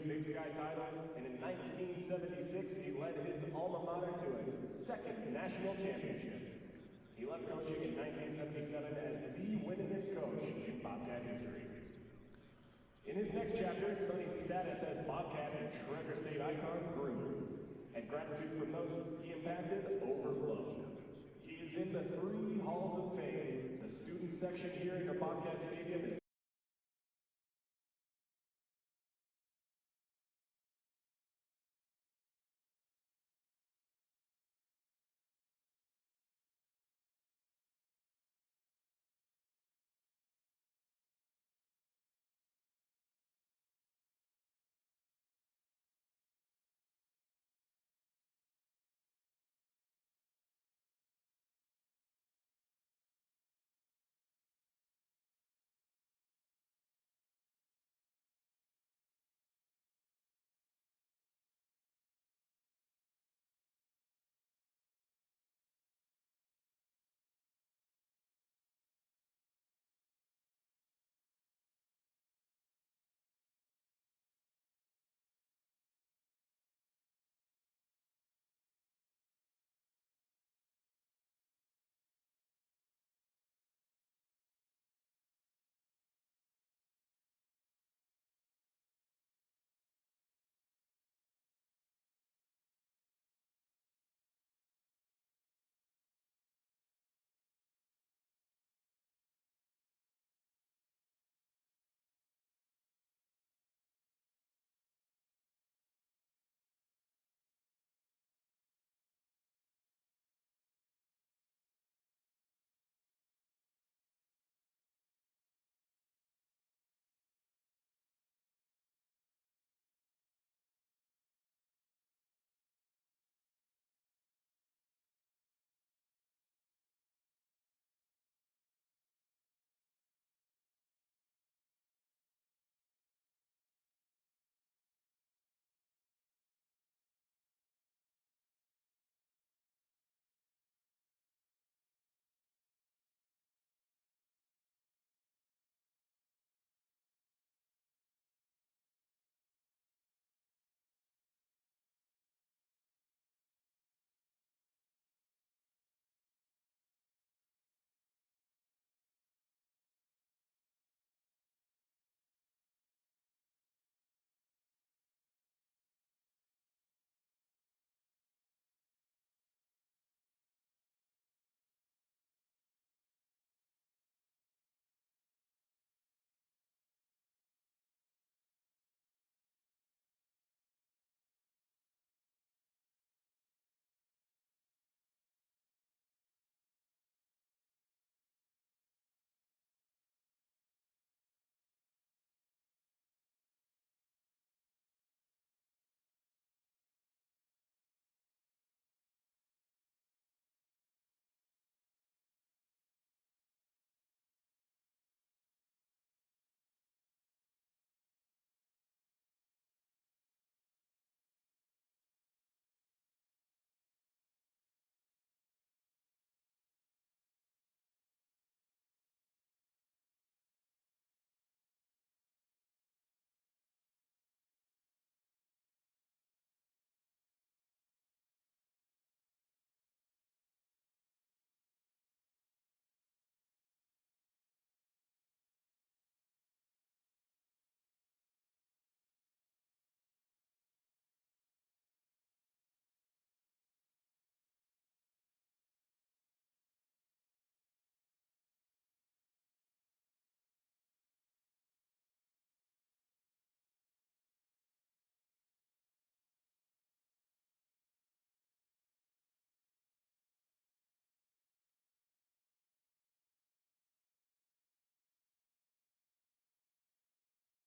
Big Sky title, and in 1976 he led his alma mater to its second national championship. He left coaching in 1977 as the winningest coach in Bobcat history. In his next chapter, Sonny's status as Bobcat and Treasure State icon grew, and gratitude from those he impacted overflowed. He is in the 3 Halls of Fame. The student section here in the Bobcat Stadium is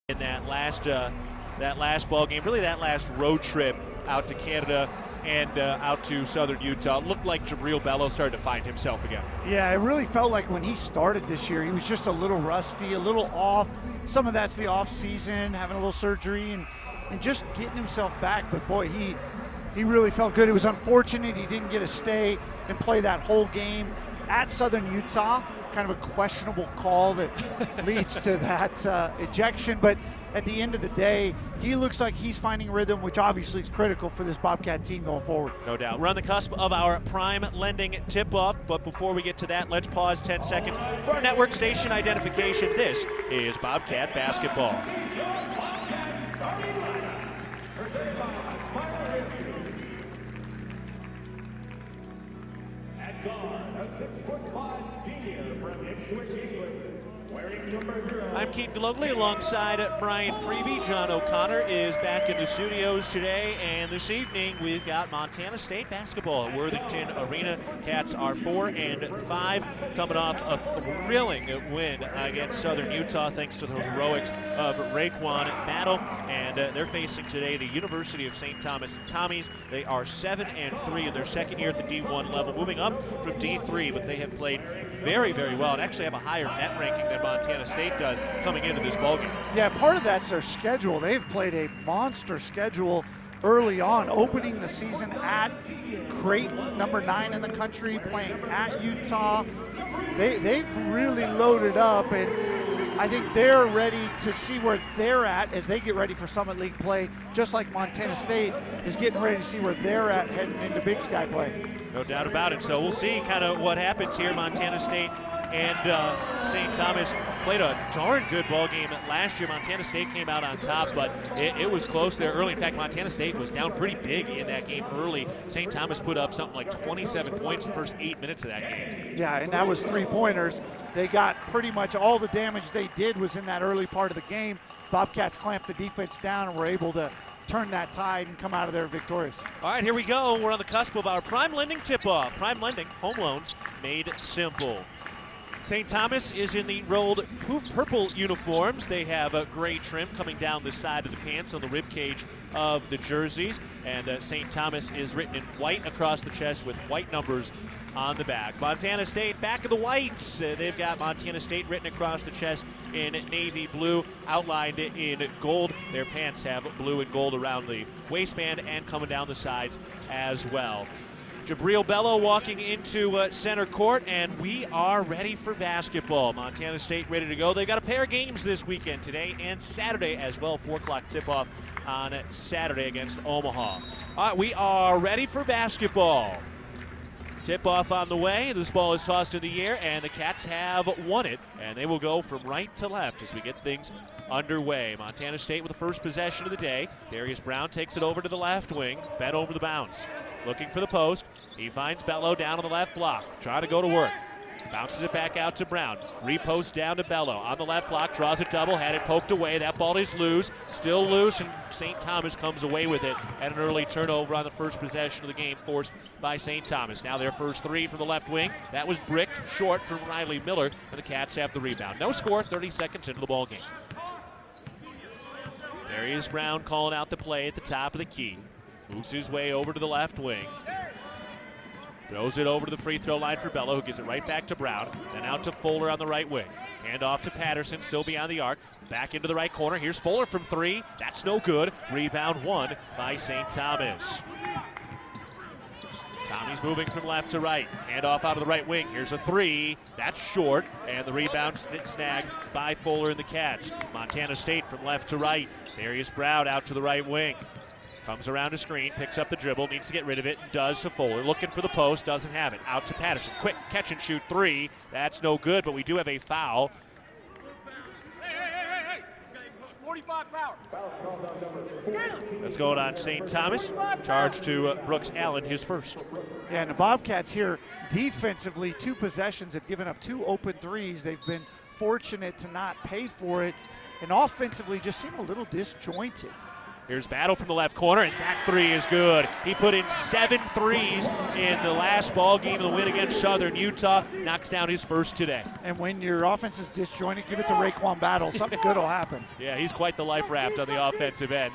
in that last ball game, really that last road trip out to Canada and out to southern Utah. It looked like Jabril Bello started to find himself again. Yeah, it really felt like when he started this year, he was just a little rusty, a little off. Some of that's the off season, having a little surgery and just getting himself back. But boy, he really felt good. It was unfortunate he didn't get to stay and play that whole game at southern Utah, kind of a questionable call that leads to that ejection. But at the end of the day, he looks like he's finding rhythm, which obviously is critical for this Bobcat team going forward. No doubt. We're on the cusp of our prime lending tip-off, but before we get to that, let's pause 10 seconds for our network station identification. This is Bobcat Basketball. Bobcat starting lineup, presented by Spire Realty. At guard, a 6'5" senior from Ipswich, England, wearing number 0. I'm Keaton Glugly alongside Brian Freeby. John O'Connor is back in the studios today, and this evening we've got Montana State basketball at Worthington Arena. Cats are 4-5, coming off a thrilling win against Southern Utah thanks to the heroics of Raekwon Battle, and they're facing today the University of St. Thomas Tommies. They are 7-3 in their second year at the D1 level, moving up from D3, but they have played very, very well and actually have a higher net ranking than Montana State does coming into this ballgame. Yeah, part of that's their schedule. They've played a monster schedule early on, opening the season at Creighton, number 9 in the country, playing at Utah. They've really loaded up, and I think they're ready to see where they're at as they get ready for Summit League play, just like Montana State is getting ready to see where they're at heading into Big Sky play. No doubt about it. So we'll see kind of what happens here. Montana State and St. Thomas played a darn good ball game last year. Montana State came out on top, but it was close there early. In fact, Montana State was down pretty big in that game early. St. Thomas put up something like 27 points in the first 8 minutes of that game. Yeah, and that was 3-pointers. They got pretty much all the damage they did was in that early part of the game. Bobcats clamped the defense down and were able to turn that tide and come out of there victorious. All right, here we go. We're on the cusp of our prime lending tip-off. Prime lending, home loans made simple. St. Thomas is in the rolled purple uniforms. They have a gray trim coming down the side of the pants on the rib cage of the jerseys. And St. Thomas is written in white across the chest with white numbers on the back. Montana State back in the whites. They've got Montana State written across the chest in navy blue, outlined in gold. Their pants have blue and gold around the waistband and coming down the sides as well. Jabril Bello walking into center court, and we are ready for basketball. Montana State ready to go. They've got a pair of games this weekend, today and Saturday as well. 4 o'clock tip-off on Saturday against Omaha. All right, we are ready for basketball. Tip-off on the way. This ball is tossed in the air, and the Cats have won it, and they will go from right to left as we get things underway. Montana State with the first possession of the day. Darius Brown takes it over to the left wing, bent over the bounce. Looking for the post. He finds Bello down on the left block, trying to go to work. Bounces it back out to Brown. Repost down to Bello. On the left block, draws a double, had it poked away. That ball is loose, still loose, and St. Thomas comes away with it at an early turnover on the first possession of the game forced by St. Thomas. Now their first three from the left wing. That was bricked short from Riley Miller, and the Cats have the rebound. No score, 30 seconds into the ball game. Darius Brown calling out the play at the top of the key. Moves his way over to the left wing. Throws it over to the free throw line for Bello, who gives it right back to Brown. Then out to Fuller on the right wing. Hand off to Patterson, still beyond the arc. Back into the right corner. Here's Fuller from 3. That's no good. Rebound won by St. Thomas. Tommy's moving from left to right. Hand off out of the right wing. Here's a 3. That's short. And the rebound snagged by Fuller and the Cats. Montana State from left to right. Darius Brown out to the right wing. Comes around a screen, picks up the dribble, needs to get rid of it, and does to Fuller. Looking for the post, doesn't have it. Out to Patterson. Quick catch and shoot 3. That's no good, but we do have a foul. 45 power. That's going on St. Thomas. Charge to Brooks Allen, his first. Yeah, and the Bobcats here defensively, 2 possessions have given up 2 open threes. They've been fortunate to not pay for it, and offensively just seem a little disjointed. Here's Battle from the left corner, and that 3 is good. He put in 7 threes in the last ball game of the win against Southern Utah. Knocks down his first today. And when your offense is disjointed, give it to Raekwon Battle. Something good will happen. Yeah, he's quite the life raft on the offensive end.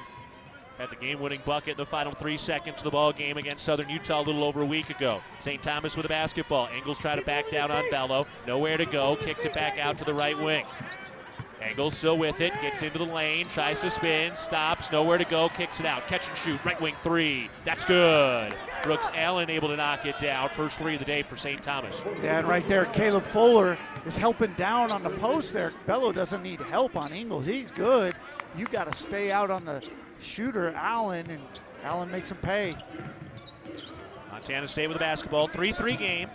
Had the game-winning bucket in the final 3 seconds of the ball game against Southern Utah a little over a week ago. St. Thomas with the basketball. Ingles try to back down on Bello. Nowhere to go. Kicks it back out to the right wing. Engel still with it, gets into the lane, tries to spin, stops, nowhere to go, kicks it out. Catch and shoot, right wing three. That's good. Brooks Allen able to knock it down. First three of the day for St. Thomas. Yeah, and right there, Caleb Fuller is helping down on the post there. Bello doesn't need help on Ingles. He's good. You got to stay out on the shooter, Allen, and Allen makes him pay. Montana State with the basketball. 3-3 game.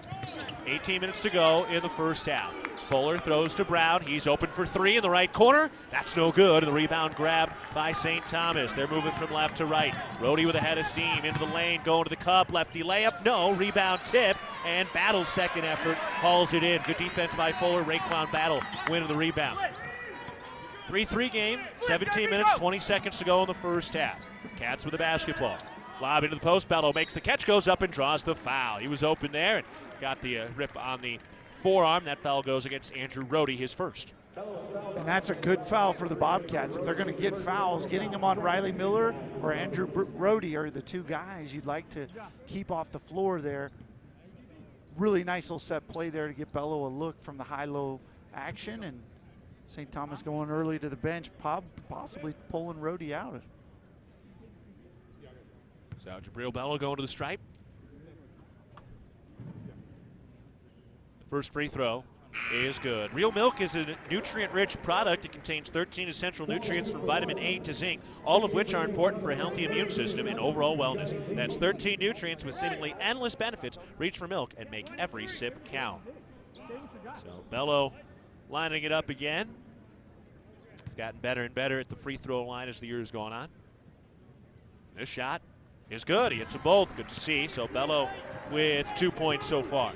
18 minutes to go in the first half. Fuller throws to Brown. He's open for three in the right corner. That's no good. And the rebound grabbed by St. Thomas. They're moving from left to right. Rhodey with a head of steam into the lane, going to the cup. Lefty layup. No. Rebound tip. And Battle's second effort hauls it in. Good defense by Fuller. Raekwon Battle winning the rebound. 3-3 game. 17 minutes, 20 seconds to go in the first half. Cats with the basketball. Lob into the post. Bello makes the catch, goes up and draws the foul. He was open there and got the rip on the forearm. That foul goes against Andrew Rhodey, his first. And that's a good foul for the Bobcats. If they're going to get fouls, getting them on Riley Miller or Andrew Rhodey are the two guys you'd like to keep off the floor there. Really nice little set play there to get Bello a look from the high-low action, and St. Thomas going early to the bench, possibly pulling Rhodey out. So Jabril Bello going to the stripe. The first free throw is good. Real Milk is a nutrient-rich product. It contains 13 essential nutrients from vitamin A to zinc, all of which are important for a healthy immune system and overall wellness. That's 13 nutrients with seemingly endless benefits. Reach for milk and make every sip count. So Bello lining it up again. He's gotten better and better at the free throw line as the year has gone on. This shot is good. He hits them both. Good to see. So Bello with 2 points so far.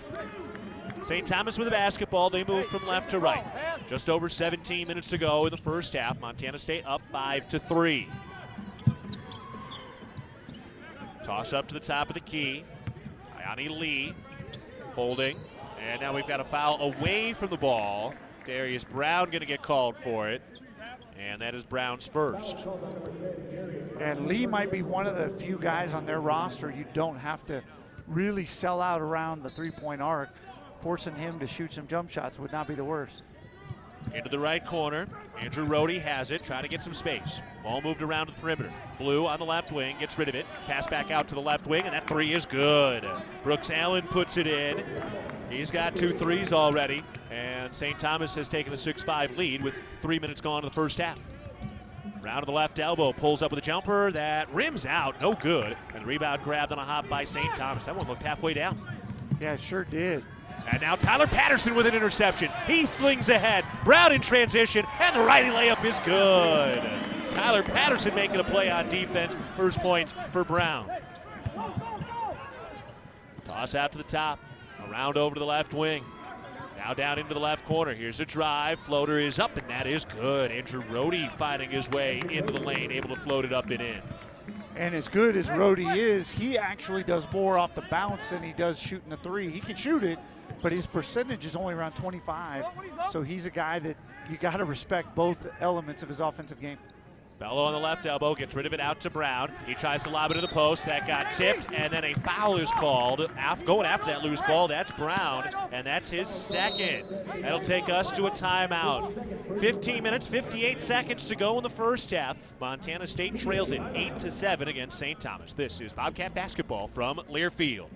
St. Thomas with the basketball. They move from left to right. Just over 17 minutes to go in the first half. Montana State up 5-3. Toss up to the top of the key. Ayani Lee holding. And now we've got a foul away from the ball. Darius Brown going to get called for it. And that is Brown's first. And Lee might be one of the few guys on their roster you don't have to really sell out around the three-point arc. Forcing him to shoot some jump shots would not be the worst. Into the right corner. Andrew Rhodey has it, trying to get some space. Ball moved around to the perimeter. Blue on the left wing, gets rid of it. Pass back out to the left wing, and that three is good. Brooks Allen puts it in. He's got 2 threes already, and St. Thomas has taken a 6-5 lead with 3 minutes gone in the first half. Brown to the left elbow, pulls up with a jumper that rims out, no good. And the rebound grabbed on a hop by St. Thomas. That one looked halfway down. Yeah, it sure did. And now Tyler Patterson with an interception. He slings ahead. Brown in transition, and the righty layup is good. Tyler Patterson making a play on defense. First points for Brown. Toss out to the top. Around over to the left wing. Now down into the left corner. Here's a drive. Floater is up, and that is good. Andrew Rhodey finding his way into the lane, able to float it up and in. And as good as Rhodey is, he actually does more off the bounce than he does shooting the three. He can shoot it, but his percentage is only around 25. So he's a guy that you got to respect both elements of his offensive game. Bello on the left elbow, gets rid of it out to Brown. He tries to lob it to the post. That got tipped, and then a foul is called. Going after that loose ball, that's Brown, and that's his second. That'll take us to a timeout. 15 minutes, 58 seconds to go in the first half. Montana State trails it 8-7 against St. Thomas. This is Bobcat basketball from Learfield.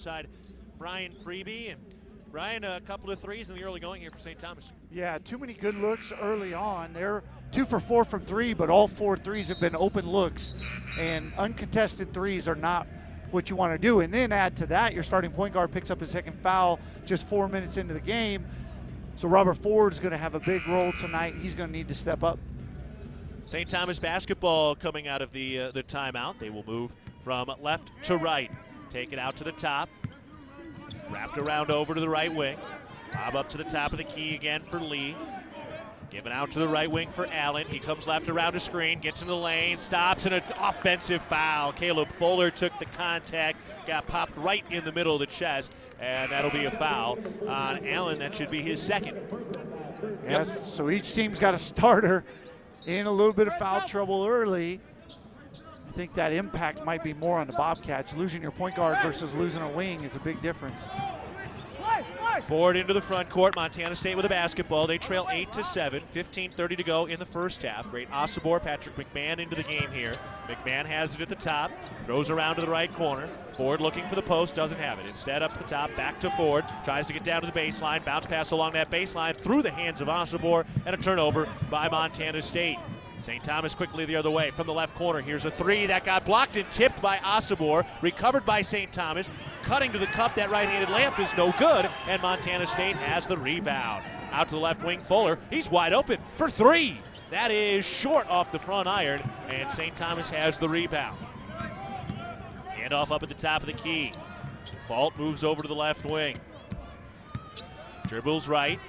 alongside Brian Priebe. And Brian, a couple of threes in the early going here for St. Thomas. Yeah, too many good looks early on. They're 2 for 4 from 3, but all 4 threes have been open looks. And uncontested threes are not what you want to do. And then add to that, your starting point guard picks up his second foul just 4 minutes into the game. So Robert Ford's going to have a big role tonight. He's going to need to step up. St. Thomas basketball coming out of the timeout. They will move from left to right. Take it out to the top. Wrapped around over to the right wing. Lob up to the top of the key again for Lee. Given out to the right wing for Allen. He comes left around a screen, gets in the lane, stops, and an offensive foul. Caleb Fuller took the contact, got popped right in the middle of the chest, and that'll be a foul on Allen. That should be his second. Yes, so each team's got a starter in a little bit of foul trouble early. I think that impact might be more on the Bobcats. Losing your point guard versus losing a wing is a big difference. Forward into the front court, Montana State with a basketball. They trail 8-7, 15:30 to go in the first half. Great Osobor, Patrick McMahon into the game here. McMahon has it at the top, throws around to the right corner. Ford looking for the post, doesn't have it. Instead up to the top, back to Ford, tries to get down to the baseline, bounce pass along that baseline through the hands of Osobor, and a turnover by Montana State. St. Thomas quickly the other way from the left corner. Here's a three that got blocked and tipped by Osobor, recovered by St. Thomas, cutting to the cup. That right-handed layup is no good, and Montana State has the rebound. Out to the left wing, Fuller. He's wide open for three. That is short off the front iron, and St. Thomas has the rebound. Handoff up at the top of the key. Fault moves over to the left wing. Dribbles right,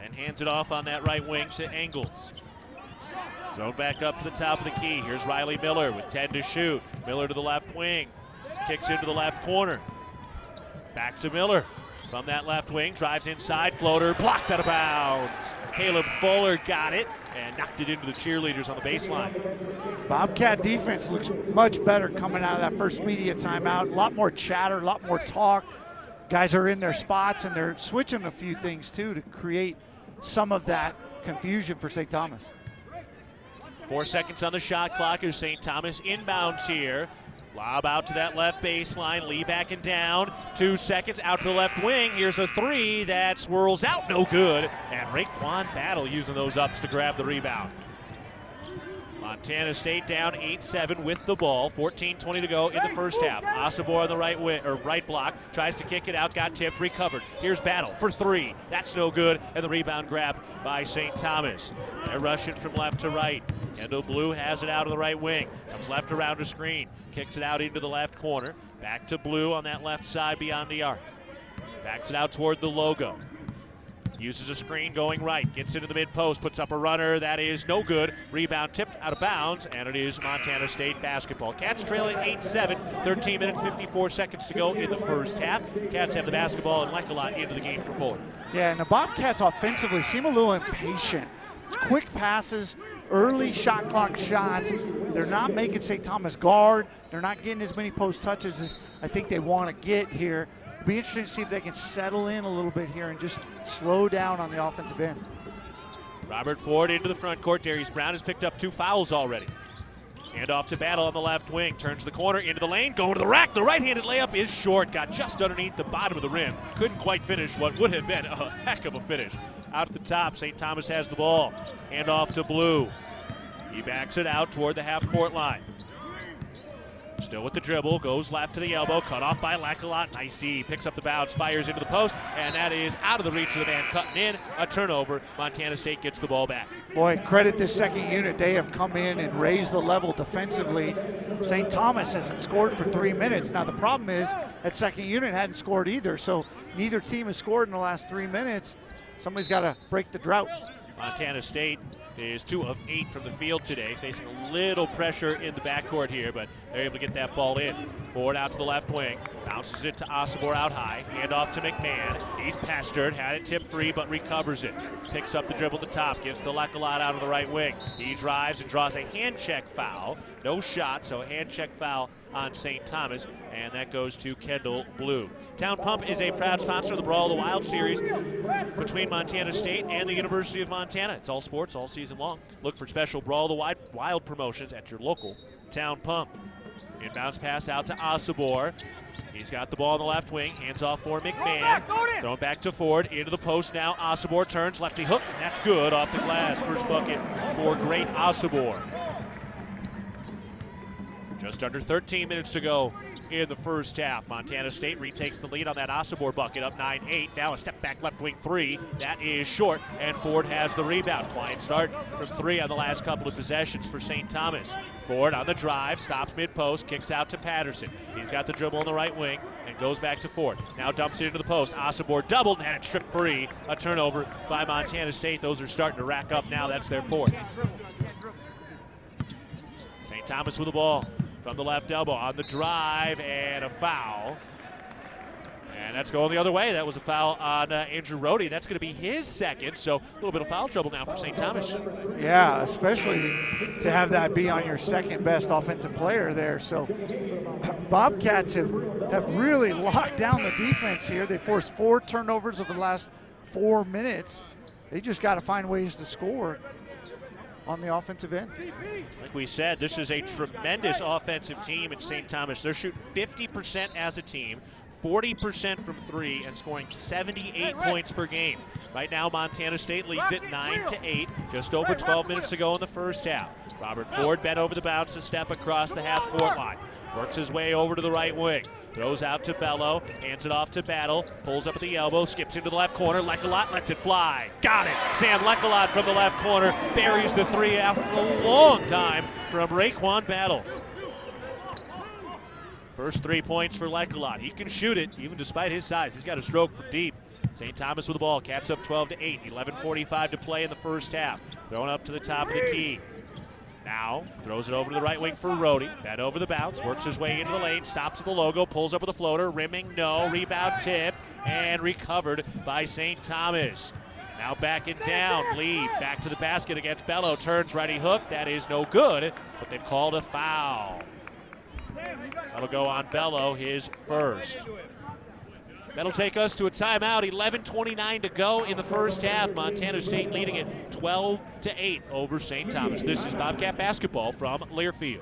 then hands it off on that right wing to Engels. Thrown back up to the top of the key. Here's Riley Miller with 10 to shoot. Miller to the left wing. Kicks into the left corner. Back to Miller. From that left wing, drives inside, floater, blocked out of bounds. Caleb Fuller got it and knocked it into the cheerleaders on the baseline. Bobcat defense looks much better coming out of that first media timeout. A lot more chatter, a lot more talk. Guys are in their spots, and they're switching a few things, too, to create some of that confusion for St. Thomas. 4 seconds on the shot clock as St. Thomas inbounds here. Lob out to that left baseline. Lee backing down. 2 seconds out to the left wing. Here's a three that swirls out, no good. And Raekwon Battle using those ups to grab the rebound. Montana State down 8-7 with the ball. 14:20 to go in the first half. Osobor on the right block, tries to kick it out, got tipped, recovered. Here's Battle for three. That's no good, and the rebound grabbed by St. Thomas. They're rushing from left to right. Kendall Blue has it out of the right wing. Comes left around a screen. Kicks it out into the left corner. Back to Blue on that left side beyond the arc. Backs it out toward the logo. Uses a screen going right. Gets into the mid-post. Puts up a runner. That is no good. Rebound tipped out of bounds. And it is Montana State basketball. Cats trailing 8-7. 13 minutes, 54 seconds to go in the first half. Cats have the basketball and Lekolot into the game for Fuller. Yeah, and the Bobcats offensively seem a little impatient. It's quick passes, early shot clock shots. They're not making St. Thomas guard. They're not getting as many post touches as I think they want to get here. It'll be interesting to see if they can settle in a little bit here and just slow down on the offensive end. Robert Ford into the front court. Darius Brown has picked up 2 fouls already. Hand off to Battle on the left wing. Turns the corner into the lane. Going to the rack. The right-handed layup is short. Got just underneath the bottom of the rim. Couldn't quite finish what would have been a heck of a finish. Out at the top, St. Thomas has the ball. Hand off to Blue. He backs it out toward the half-court line. Still with the dribble, goes left to the elbow, cut off by Lekolot. Nice D, picks up the bounce, fires into the post, and that is out of the reach of the man cutting in. A turnover. Montana State gets the ball back. Boy, credit this second unit. They have come in and raised the level defensively. St. Thomas hasn't scored for 3 minutes. Now the problem is that second unit hadn't scored either, so neither team has scored in the last 3 minutes. Somebody's got to break the drought. Montana State is 2 of 8 from the field today, facing a little pressure in the backcourt here, but they're able to get that ball in. Forward out to the left wing, bounces it to Osobor out high, hand off to McMahon. He's pestered, had it tip free, but recovers it. Picks up the dribble at the top, gives to Lekolot out of the right wing. He drives and draws a hand check foul. No shot, so a hand check foul on St. Thomas, and that goes to Kendall Blue. Town Pump is a proud sponsor of the Brawl of the Wild series between Montana State and the University of Montana. It's all sports all season long. Look for special Brawl of the Wild promotions at your local Town Pump. Inbounds pass out to Osibor. He's got the ball on the left wing, hands off for McMahon. Thrown back to Ford, into the post now. Osibor turns, lefty hook, and that's good off the glass. First bucket for great Osibor. Just under 13 minutes to go in the first half. Montana State retakes the lead on that Osibor bucket, up 9-8. Now a step back left wing three. That is short, and Ford has the rebound. Quiet start from three on the last couple of possessions for St. Thomas. Ford on the drive, stops mid-post, kicks out to Patterson. He's got the dribble on the right wing and goes back to Ford. Now dumps it into the post. Osibor doubled and it's stripped free. A turnover by Montana State. Those are starting to rack up now. That's their fourth. St. Thomas with the ball. From the left elbow on the drive, and a foul. And that's going the other way. That was a foul on Andrew Rohde. That's going to be his second, so a little bit of foul trouble now for St. Thomas. Yeah, especially to have that be on your second best offensive player there. So Bobcats have really locked down the defense here. They forced 4 turnovers over the last 4 minutes. They just got to find ways to score on the offensive end. Like we said, this is a tremendous offensive team in St. Thomas. They're shooting 50% as a team, 40% from three, and scoring 78 points per game. Right now, Montana State leads it 9-8, just over 12 minutes to go in the first half. Robert Ford bent over the bounce, a step across the half-court line. Works his way over to the right wing. Throws out to Bello, hands it off to Battle, pulls up at the elbow, skips into the left corner. Lecolot lets it fly. Got it! Sam Lecolot from the left corner buries the three after a long time from Raekwon Battle. First 3 points for Lecolot. He can shoot it, even despite his size. He's got a stroke from deep. St. Thomas with the ball, Cats up 12-8, 11:45 to play in the first half. Thrown up to the top of the key. Now throws it over to the right wing for Rohde. Bent over the bounce, works his way into the lane, stops at the logo, pulls up with a floater, rimming, no, rebound tip, and recovered by St. Thomas. Now backing down, Lee back to the basket against Bello, turns righty hook, that is no good, but they've called a foul. That'll go on Bello, his first. That'll take us to a timeout. 11:29 to go in the first half. Montana State leading it 12-8 over St. Thomas. This is Bobcat basketball from Learfield.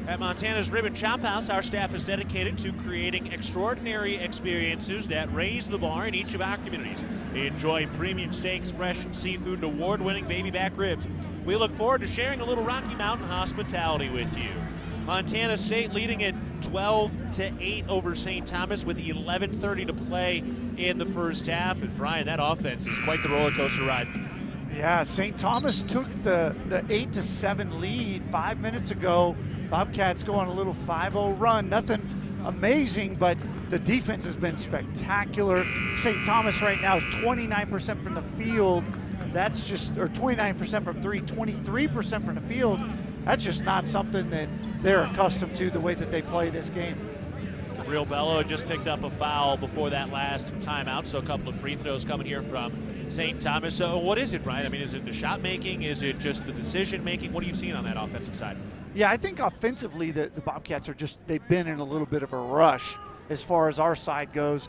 At Montana's Ribbon Chop House, our staff is dedicated to creating extraordinary experiences that raise the bar in each of our communities. Enjoy premium steaks, fresh seafood, and award-winning baby back ribs. We look forward to sharing a little Rocky Mountain hospitality with you. Montana State leading it 12-8 over St. Thomas with 11:30 to play in the first half. And Brian, that offense is quite the roller coaster ride. Yeah, St. Thomas took the 8-7 lead 5 minutes ago. Bobcats go on a little 5-0 run. Nothing amazing, but the defense has been spectacular. St. Thomas right now is 29% from the field. That's just, or 29% from three, 23% from the field. That's just not something that they're accustomed to, the way that they play this game. Jabril Bello just picked up a foul before that last timeout, so a couple of free throws coming here from St. Thomas. So what is it, Brian? I mean, is it the shot making? Is it just the decision making? What are you seeing on that offensive side? Yeah, I think offensively the Bobcats they've been in a little bit of a rush as far as our side goes.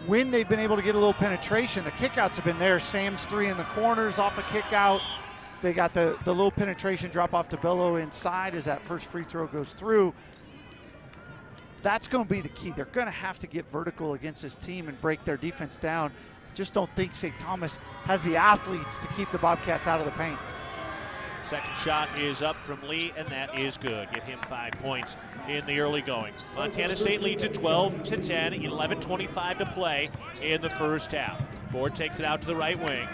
When they've been able to get a little penetration, the kickouts have been there. Sam's three in the corners off a kickout. They got the little penetration drop off to Bello inside as that first free throw goes through. That's going to be the key. They're going to have to get vertical against this team and break their defense down. Just don't think St. Thomas has the athletes to keep the Bobcats out of the paint. Second shot is up from Lee, and that is good. Give him 5 points in the early going. Montana State leads at 12-10, 11:25 to play in the first half. Ford takes it out to the right wing.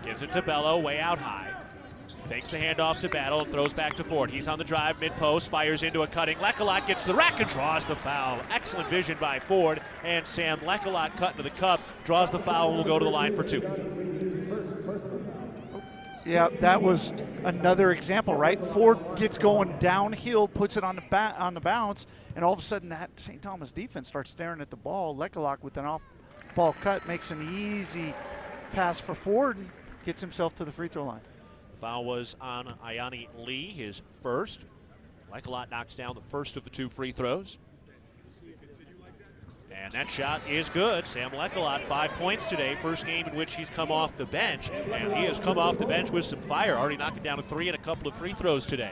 Gives it to Bello, way out high. Takes the handoff to Battle and throws back to Ford. He's on the drive, mid-post, fires into a cutting. Lecolot gets to the rack and draws the foul. Excellent vision by Ford, and Sam Lecolot cut into the cup, draws the foul, and will go to the line for 2. Yeah, that was another example, right? Ford gets going downhill, puts it on the bounce, and all of a sudden that St. Thomas defense starts staring at the ball. Lecolot with an off-ball cut makes an easy pass for Ford and gets himself to the free throw line. Foul was on Ayani Lee, his first. Lecolot knocks down the first of the 2 free throws. And that shot is good. Sam Lecolot, 5 points today. First game in which he's come off the bench. And he has come off the bench with some fire, already knocking down a 3 and a couple of free throws today.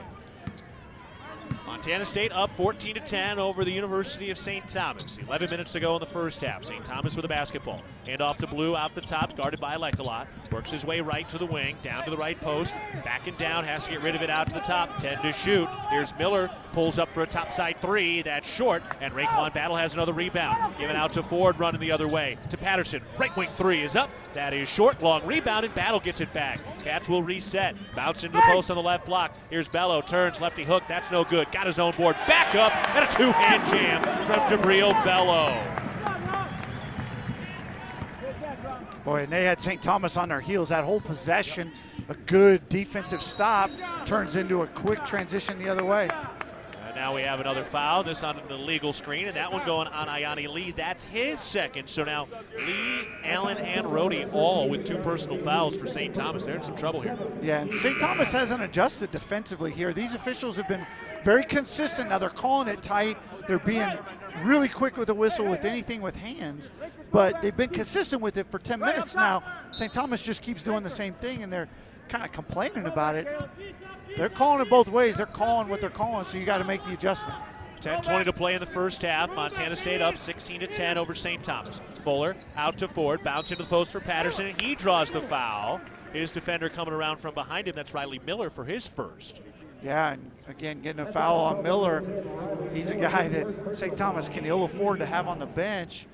Montana State up 14-10 over the University of St. Thomas. 11 minutes to go in the first half. St. Thomas with the basketball. Hand off to Blue out the top, guarded by Lecolot. Works his way right to the wing, down to the right post. Back and down, has to get rid of it out to the top. 10 to shoot. Here's Miller, pulls up for a topside 3. That's short, and Raekwon Battle has another rebound. Given out to Ford, running the other way. To Patterson, right wing 3 is up. That is short, long rebound, and Battle gets it back. Cats will reset. Bounce into the post on the left block. Here's Bello, turns, lefty hook. That's no good. Got his own board. Back up, and a 2-hand jam from Jabril Bello. Boy, and they had St. Thomas on their heels. That whole possession, a good defensive stop, turns into a quick transition the other way. And now we have another foul. This on an illegal screen, and that one going on Ayani Lee. That's his second. So now Lee, Allen, and Rohde all with 2 personal fouls for St. Thomas. They're in some trouble here. Yeah, and St. Thomas hasn't adjusted defensively here. These officials have been very consistent. Now they're calling it tight. They're being really quick with a whistle with anything with hands, but they've been consistent with it for 10 minutes now. St. Thomas just keeps doing the same thing, and they're kind of complaining about it. They're calling it both ways. They're calling what they're calling, so you got to make the adjustment. 10:20 to play in the first half. Montana State up 16-10 over St. Thomas. Fuller out to Ford, bounce into the post for Patterson, and he draws the foul. His defender coming around from behind him. That's Riley Miller for his first. Yeah, and again, getting a foul on Miller. He's a guy that St. Thomas can ill afford to have on the bench.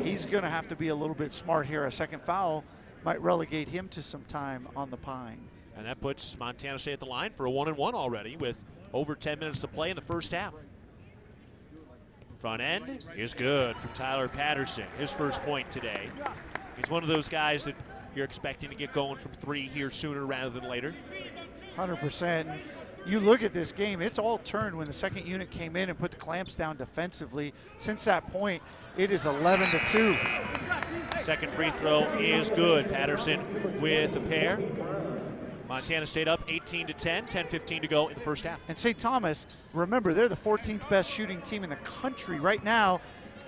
He's going to have to be a little bit smart here. A second foul might relegate him to some time on the pine. And that puts Montana State at the line for a 1-and-1 already with over 10 minutes to play in the first half. Front end is good from Tyler Patterson, his first point today. He's one of those guys that you're expecting to get going from 3 here sooner rather than later. 100%. You look at this game, it's all turned when the second unit came in and put the clamps down defensively. Since that point, it is 11-2. Second free throw is good. Patterson with a pair. Montana State up 18-10, 10:15 to go in the first half. And St. Thomas, remember, they're the 14th best shooting team in the country. Right now,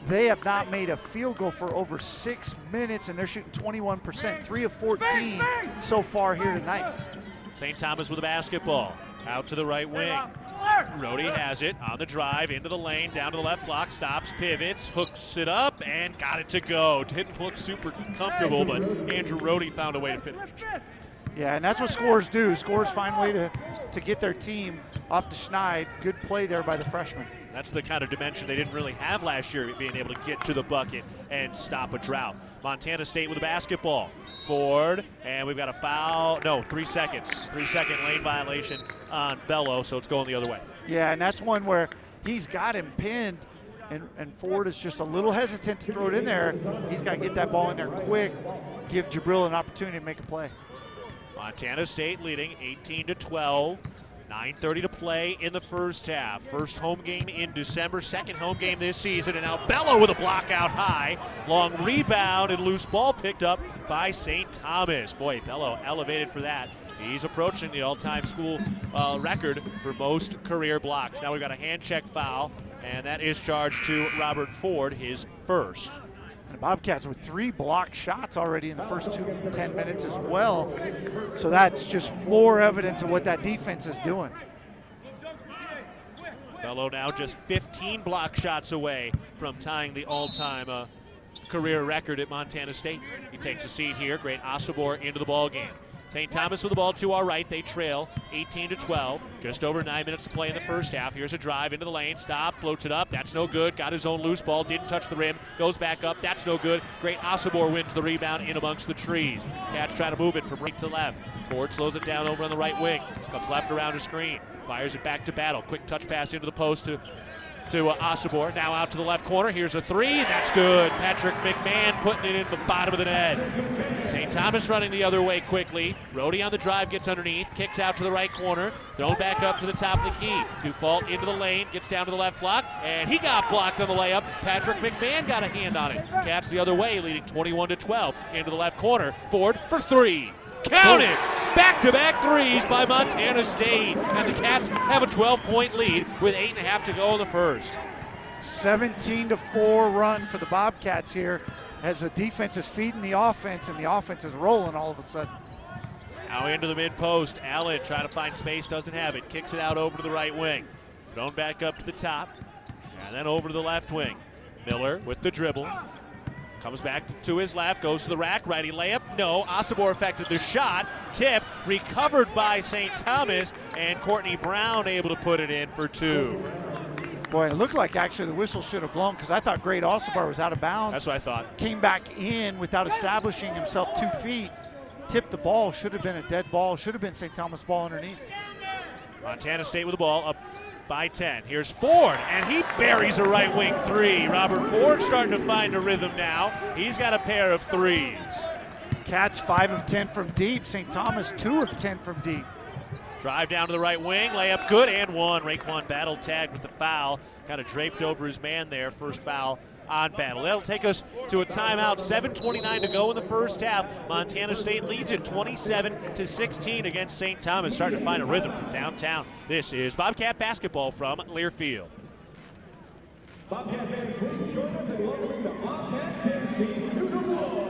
they have not made a field goal for over 6 minutes, and they're shooting 21%, 3 of 14 so far here tonight. St. Thomas with the basketball. Out to the right wing. Rohde has it on the drive, into the lane, down to the left block, stops, pivots, hooks it up, and got it to go. Didn't look super comfortable, but Andrew Rohde found a way to finish. Yeah, and that's what scorers do. Scorers find a way to get their team off the schneid. Good play there by the freshman. That's the kind of dimension they didn't really have last year, being able to get to the bucket and stop a drought. Montana State with the basketball. Ford, and we've got a foul. No, 3 seconds. 3-second lane violation on Bello, so it's going the other way. Yeah, and that's one where he's got him pinned, and Ford is just a little hesitant to throw it in there. He's got to get that ball in there quick, give Jabril an opportunity to make a play. Montana State leading 18-12. 9:30 to play in the first half. First home game in December, second home game this season, and now Bello with a block out high. Long rebound and loose ball picked up by St. Thomas. Boy, Bello elevated for that. He's approaching the all-time school record for most career blocks. Now we've got a hand check foul, and that is charged to Robert Ford, his first. And the Bobcats with 3 block shots already in the first 10 minutes as well. So that's just more evidence of what that defense is doing. Bello now just 15 block shots away from tying the all-time career record at Montana State. He takes a seat here. Great Osobor into the ball game. St. Thomas with the ball to our right. They trail 18-12. Just over 9 minutes to play in the first half. Here's a drive into the lane. Stop, floats it up. That's no good. Got his own loose ball. Didn't touch the rim. Goes back up. That's no good. Great Osobor wins the rebound in amongst the trees. Cats try to move it from right to left. Ford slows it down over on the right wing. Comes left around a screen. Fires it back to Battle. Quick touch pass into the post to Osobor. Now out to the left corner. Here's a 3. That's good. Patrick McMahon putting it in the bottom of the net. St. Thomas running the other way quickly. Rhodey on the drive, gets underneath, kicks out to the right corner, thrown back up to the top of the key. Dufault into the lane, gets down to the left block, and he got blocked on the layup. Patrick McMahon got a hand on it. Cats the other way, leading 21-12 into the left corner. Ford for 3. Count it! Back-to-back threes by Montana State. And the Cats have a 12-point lead with 8.5 to go in the first. 17-4 run for the Bobcats here as the defense is feeding the offense and the offense is rolling all of a sudden. Now into the mid-post. Allen trying to find space, doesn't have it. Kicks it out over to the right wing. Thrown back up to the top. And then over to the left wing. Miller with the dribble. Comes back to his left, goes to the rack, righty layup. No, Osobor affected the shot. Tipped, recovered by St. Thomas, and Courtney Brown able to put it in for 2. Boy, it looked like actually the whistle should have blown because I thought Great Osobor was out of bounds. That's what I thought. Came back in without establishing himself 2 feet. Tipped the ball, should have been a dead ball, should have been St. Thomas ball underneath. Montana State with the ball up by 10. Here's Ford, and he buries a right wing 3. Robert Ford starting to find a rhythm now. He's got a pair of 3s. Cats 5 of 10 from deep. St. Thomas 2 of 10 from deep. Drive down to the right wing, layup good and 1. Raekwon Battle tagged with the foul. Kind of draped over his man there. First foul on Battle. That'll take us to a timeout. 7:29 to go in the first half. Montana State leads it 27-16 against St. Thomas, starting to find a rhythm from downtown. This is Bobcat basketball from Learfield. Bobcat fans, please join us in welcoming the Bobcat dance team to the floor.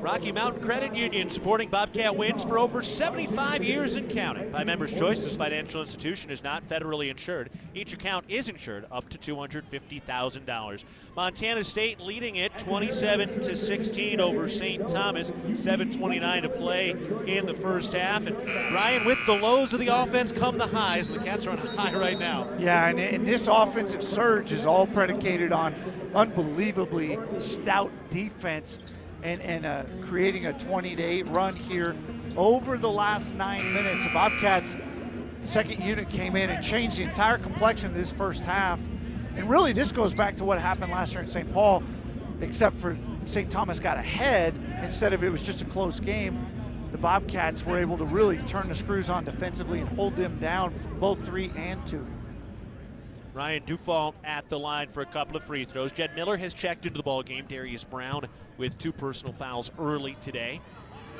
Rocky Mountain Credit Union supporting Bobcat wins for over 75 years and counting. By members' choice, this financial institution is not federally insured. Each account is insured up to $250,000. Montana State leading it 27-16 over St. Thomas. 7:29 to play in the first half. And Brian, with the lows of the offense come the highs. The Cats are on a high right now. Yeah, and this offensive surge is all predicated on unbelievably stout defense and creating a 20-8 run here over the last 9 minutes. The Bobcats second unit came in and changed the entire complexion of this first half. And really, this goes back to what happened last year in St. Paul, except for St. Thomas got ahead instead of it was just a close game. The Bobcats were able to really turn the screws on defensively and hold them down from both 3 and 2. Ryan Dufault at the line for a couple of free throws. Jed Miller has checked into the ball game. Darius Brown with 2 personal fouls early today.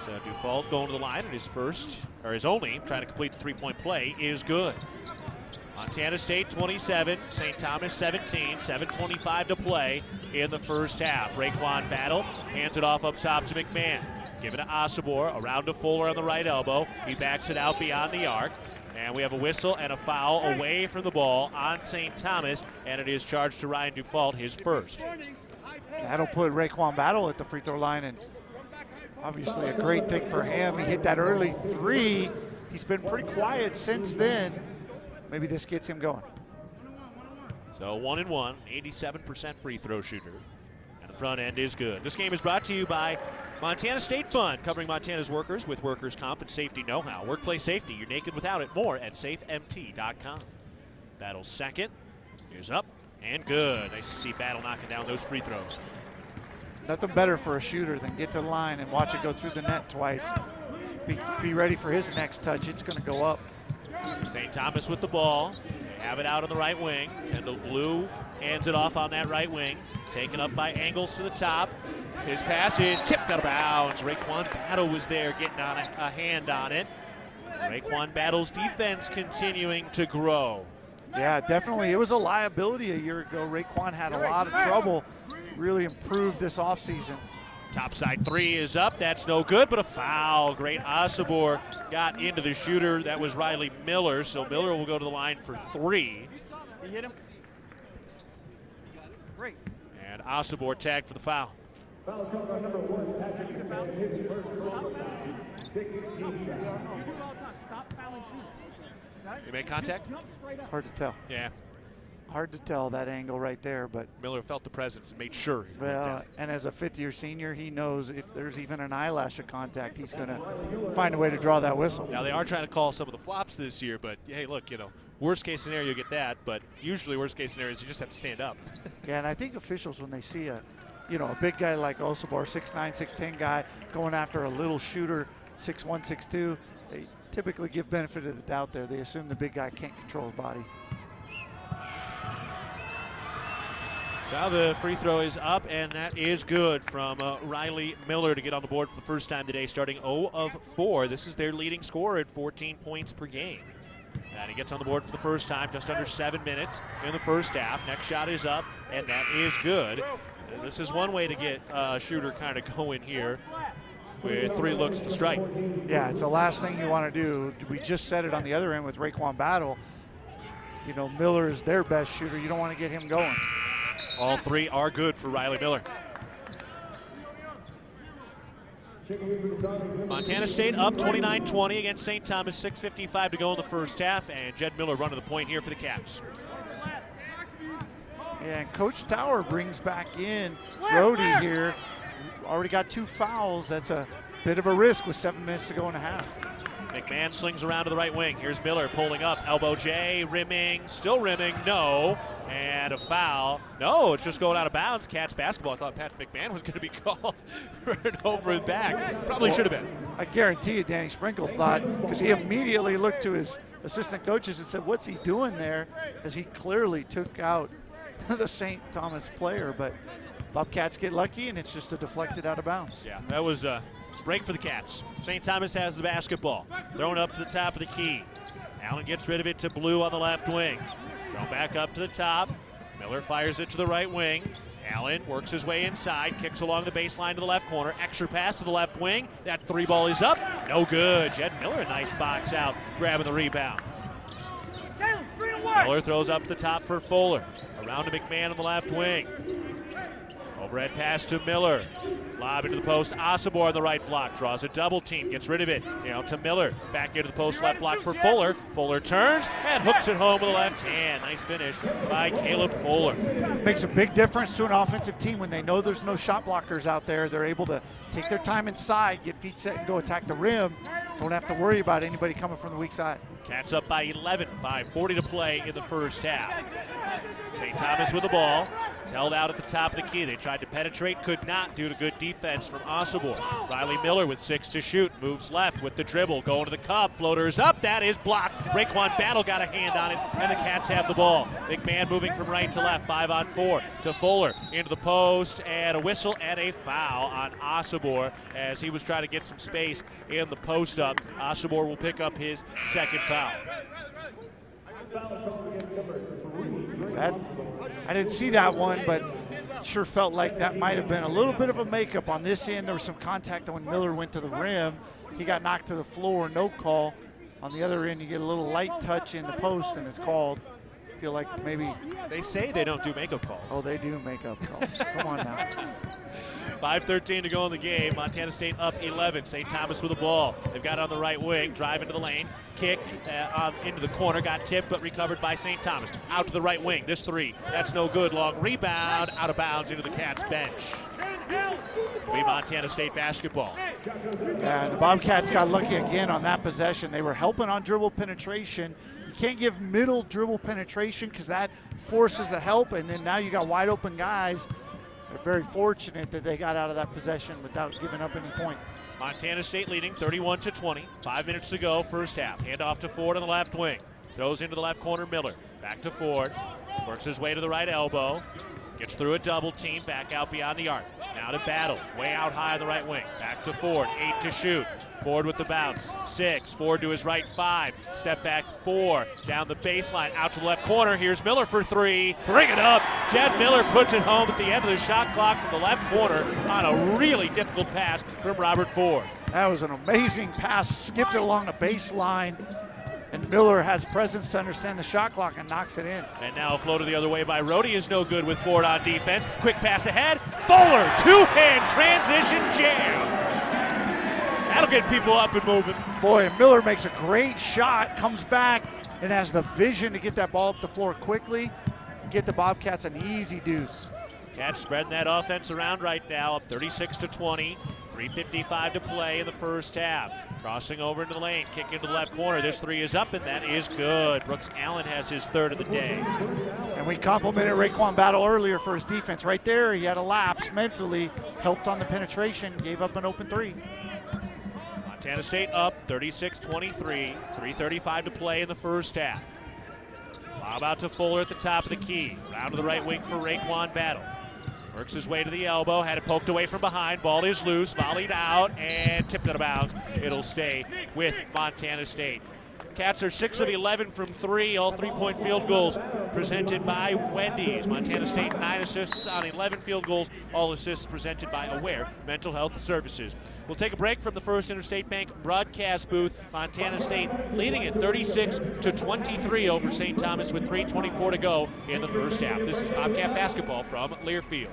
So Dufault going to the line, and his only trying to complete the three-point play is good. Montana State 27, St. Thomas 17, 7:25 to play in the first half. Raekwon Battle hands it off up top to McMahon. Give it to Osobor, around to Fuller on the right elbow. He backs it out beyond the arc. And we have a whistle and a foul away from the ball on St. Thomas, and it is charged to Ryan Dufault, his first. That'll put Raekwon Battle at the free throw line, and obviously a great thing for him. He hit that early 3. He's been pretty quiet since then. Maybe this gets him going. So 1-1, 87% free throw shooter. And the front end is good. This game is brought to you by Montana State Fund, covering Montana's workers with workers' comp and safety know-how. Workplace safety, you're naked without it. More at safemt.com. Battle second is up and good. Nice to see Battle knocking down those free throws. Nothing better for a shooter than get to the line and watch it go through the net twice. Be ready for his next touch. It's going to go up. St. Thomas with the ball. They have it out on the right wing. Kendall Blue hands it off on that right wing. Taken up by Angles to the top. His pass is tipped out of bounds. Raekwon Battle was there getting on a hand on it. Raekwon Battle's defense continuing to grow. Yeah, definitely. It was a liability a year ago. Raekwon had a lot of trouble. Really improved this offseason. Topside 3 is up. That's no good, but a foul. Great Osobor got into the shooter. That was Riley Miller, so Miller will go to the line for 3. You hit him? Great. And Osobor tagged for the foul. Foul is called on number 1, Patrick McMahon, his first personal foul, 16th foul. Stop fouling shoot. You made contact? It's hard to tell. Yeah. Hard to tell that angle right there, but Miller felt the presence and made sure he went well, down. and as a fifth-year senior, he knows if there's even an eyelash of contact, he's going to find a way to draw that whistle. Now, they are trying to call some of the flops this year, but hey, look, worst case scenario, you get that, but usually worst case scenario is you just have to stand up. Yeah, and I think officials, when they see a big guy like Osobor, 6'9", 6'10" guy going after a little shooter, 6'1", 6'2", they typically give benefit of the doubt there. They assume the big guy can't control his body. So now the free throw is up, and that is good from Riley Miller to get on the board for the first time today, starting 0 of 4. This is their leading scorer at 14 points per game. And he gets on the board for the first time, just under 7 minutes in the first half. Next shot is up, and that is good. And this is one way to get a shooter kind of going here with 3 looks to strike. Yeah, it's the last thing you want to do. We just said it on the other end with Raekwon Battle. Miller is their best shooter. You don't want to get him going. All 3 are good for Riley Miller. Montana State up 29-20 against St. Thomas, 6:55 to go in the first half, and Jed Miller running the point here for the Caps. Yeah, and Coach Tower brings back in Brody here. Already got 2 fouls. That's a bit of a risk with 7 minutes to go in a half. McMahon slings around to the right wing. Here's Miller pulling up. Elbow J, rimming, still rimming, no. And a foul. No, it's just going out of bounds. Cats basketball. I thought Patrick McMahon was going to be called for an over and back. Probably should have been. I guarantee you Danny Sprinkle thought, because he immediately looked to his assistant coaches and said, what's he doing there? As he clearly took out the St. Thomas player. But Bobcats get lucky, and it's just a deflected out of bounds. Yeah, that was a break for the Cats. St. Thomas has the basketball. Thrown up to the top of the key. Allen gets rid of it to Blue on the left wing. Thrown back up to the top. Miller fires it to the right wing. Allen works his way inside, kicks along the baseline to the left corner. Extra pass to the left wing. That 3 ball is up. No good. Jed Miller, a nice box out, grabbing the rebound. Miller throws up to the top for Fuller. Around to McMahon on the left wing. Overhead pass to Miller. Lob into the post. Osobor on the right block. Draws a double team. Gets rid of it. To Miller. Back into the post. Left block for Fuller. Fuller turns and hooks it home with the left hand. Nice finish by Caleb Fuller. Makes a big difference to an offensive team when they know there's no shot blockers out there. They're able to take their time inside, get feet set, and go attack the rim. don't have to worry about anybody coming from the weak side. Cats up by 11, 5:40 to play in the first half. St. Thomas with the ball. It's held out at the top of the key. They tried to penetrate, could not due to good defense from Osobor. Riley Miller with 6 to shoot, moves left with the dribble, going to the cup, floaters up, that is blocked. Raekwon Battle got a hand on it, and the Cats have the ball. Big man moving from right to left, 5-on-4 to Fuller, into the post, and a whistle and a foul on Osobor as he was trying to get some space in the post up. Osobor will pick up his second foul. Foul is called against number 3. I didn't see that one, but sure felt like that might have been a little bit of a makeup on this end. There was some contact when Miller went to the rim. He got knocked to the floor, no call. On the other end, you get a little light touch in the post, and it's called. I feel like maybe. They say they don't do makeup calls. Oh, they do makeup calls. Come on now. 5:13 to go in the game. Montana State up 11. St. Thomas with the ball. They've got it on the right wing. Drive into the lane. Kick into the corner. Got tipped but recovered by St. Thomas. Out to the right wing. This three. That's no good. Long rebound. Out of bounds into the Cats bench. It'll be Montana State basketball. Yeah, and the Bobcats got lucky again on that possession. They were helping on dribble penetration. You can't give middle dribble penetration because that forces a help, and then now you got wide open guys. They're very fortunate that they got out of that possession without giving up any points. Montana State leading 31-20. 5 minutes to go, first half. Handoff to Ford on the left wing. Throws into the left corner, Miller. Back to Ford. Works his way to the right elbow. Gets through a double team, back out beyond the arc. Now to Battle, way out high on the right wing. Back to Ford, 8 to shoot. Ford with the bounce, 6. Ford to his right, 5. Step back, 4. Down the baseline, out to the left corner. Here's Miller for 3. Bring it up. Jed Miller puts it home at the end of the shot clock from the left corner on a really difficult pass from Robert Ford. That was an amazing pass, skipped it along the baseline, and Miller has presence to understand the shot clock and knocks it in. And now a floater the other way by Rhodey is no good with Ford on defense. Quick pass ahead. Fuller, two-hand transition jam. That'll get people up and moving. Boy, Miller makes a great shot, comes back, and has the vision to get that ball up the floor quickly, get the Bobcats an easy deuce. Cats spreading that offense around right now, up 36-20. 3:55 to play in the first half. Crossing over into the lane, kick into the left corner. This three is up, and that is good. Brooks Allen has his third of the day. And we complimented Raekwon Battle earlier for his defense. Right there, he had a lapse mentally, helped on the penetration, gave up an open three. Montana State up 36-23. 3:35 to play in the first half. Lob out to Fuller at the top of the key. Round to the right wing for Raekwon Battle. Works his way to the elbow, had it poked away from behind. Ball is loose, volleyed out, and tipped out of bounds. It'll stay with Montana State. Cats are 6 of 11 from 3, all three-point field goals presented by Wendy's. Montana State 9 assists on 11 field goals, all assists presented by Aware Mental Health Services. We'll take a break from the First Interstate Bank broadcast booth. Montana State leading it 36-23 over St. Thomas with 3:24 to go in the first half. This is Bobcat basketball from Learfield.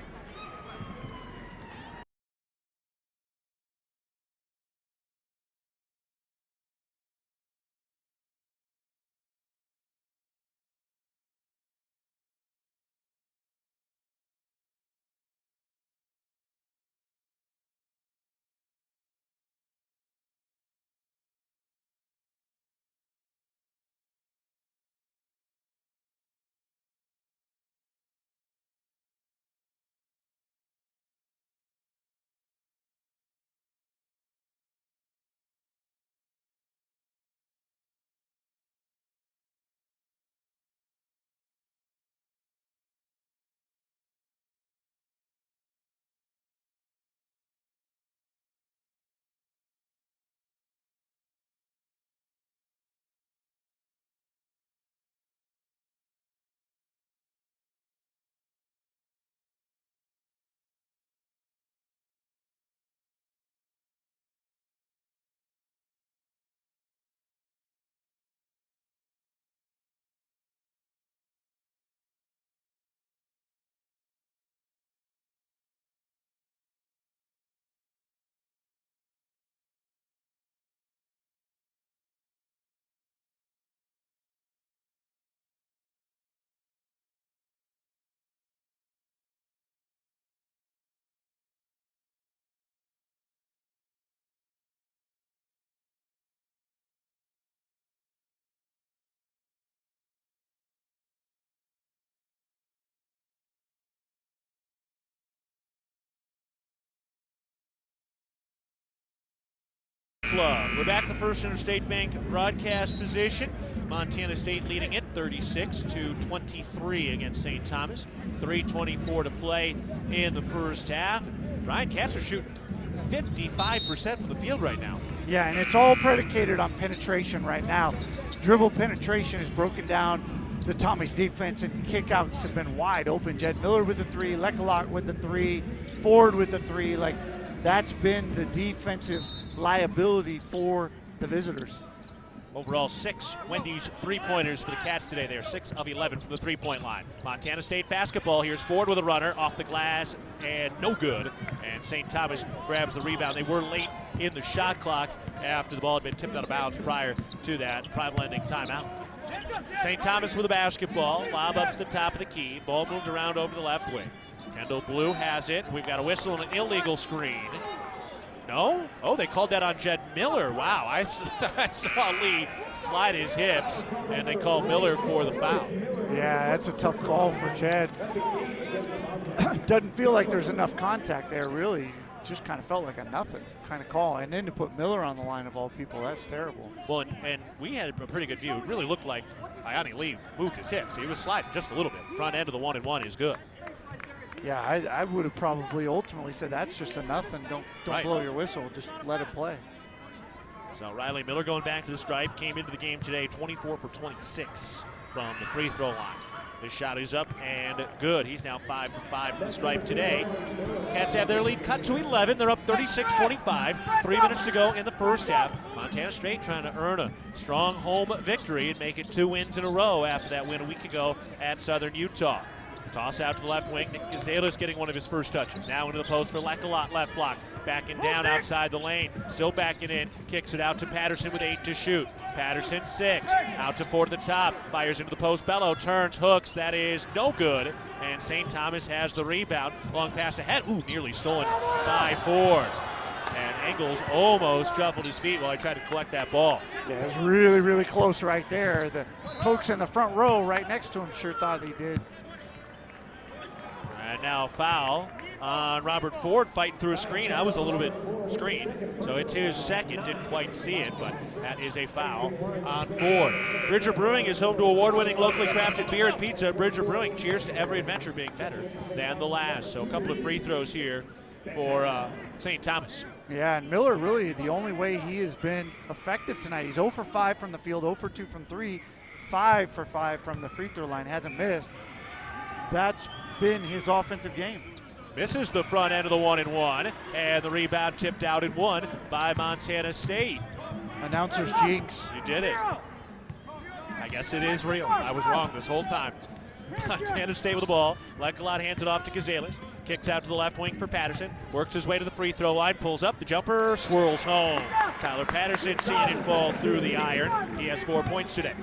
Club. We're back at the First Interstate Bank broadcast position. Montana State leading it 36-23 against St. Thomas. 3:24 to play in the first half. Ryan, Cats are shooting 55% from the field right now. Yeah, and it's all predicated on penetration right now. Dribble penetration has broken down the Tommy's defense, and kickouts have been wide open. Jed Miller with the 3, Lekalot with the 3, Ford with the 3. Like, that's been the defensive liability for the visitors. Overall, 6 Wendy's three-pointers for the Cats today. They're 6 of 11 from the three-point line. Montana State basketball. Here's Ford with a runner off the glass and no good. And St. Thomas grabs the rebound. They were late in the shot clock after the ball had been tipped out of bounds prior to that Prime Lending timeout. St. Thomas with the basketball. Lob up to the top of the key. Ball moved around over the left wing. Kendall Blue has it. We've got a whistle and an illegal screen. No? Oh, they called that on Jed Miller. Wow, I saw Lee slide his hips, and they called Miller for the foul. Yeah, that's a tough call for Jed. Doesn't feel like there's enough contact there, really. Just kind of felt like a nothing kind of call. And then to put Miller on the line of all people, that's terrible. Well, and we had a pretty good view. It really looked like Iani Lee moved his hips. He was sliding just a little bit. Front end of the 1-and-1 is good. Yeah, I would have probably ultimately said that's just a nothing. Don't Right. blow your whistle. Just let it play. So Riley Miller going back to the stripe, came into the game today 24 for 26 from the free throw line. His shot is up and good. He's now 5 for 5 from the stripe today. Cats have their lead cut to 11. They're up 36-25. 3 minutes to go in the first half. Montana State trying to earn a strong home victory and make it 2 wins in a row after that win a week ago at Southern Utah. Toss out to the left wing. Nick Gazales getting one of his first touches. Now into the post for Lekalot, left block. Backing down outside the lane. Still backing in. Kicks it out to Patterson with 8 to shoot. Patterson 6. Out to Ford at the top. Fires into the post. Bello turns, hooks. That is no good. And St. Thomas has the rebound. Long pass ahead. Ooh, nearly stolen by Ford. And Engels almost shuffled his feet while he tried to collect that ball. Yeah, it was really, really close right there. The folks in the front row right next to him sure thought he did. And now foul on Robert Ford fighting through a screen. I was a little bit screened, so it's his second. Didn't quite see it, but that is a foul on Ford. Bridger Brewing is home to award-winning locally crafted beer and pizza. Bridger Brewing, cheers to every adventure being better than the last. So a couple of free throws here for St. Thomas. Yeah, and Miller really the only way he has been effective tonight. He's 0 for 5 from the field, 0 for 2 from 3, 5 for 5 from the free throw line. Hasn't missed. That's been his offensive game. Misses the front end of the 1-and-1, and the rebound tipped out and won by Montana State. Announcer's jinx. You did it. I guess it is real. I was wrong this whole time. Montana State with the ball. Lekalot hands it off to Gazales. Kicks out to the left wing for Patterson. Works his way to the free throw line. Pulls up. The jumper swirls home. Tyler Patterson seeing it fall through the iron. He has 4 points today.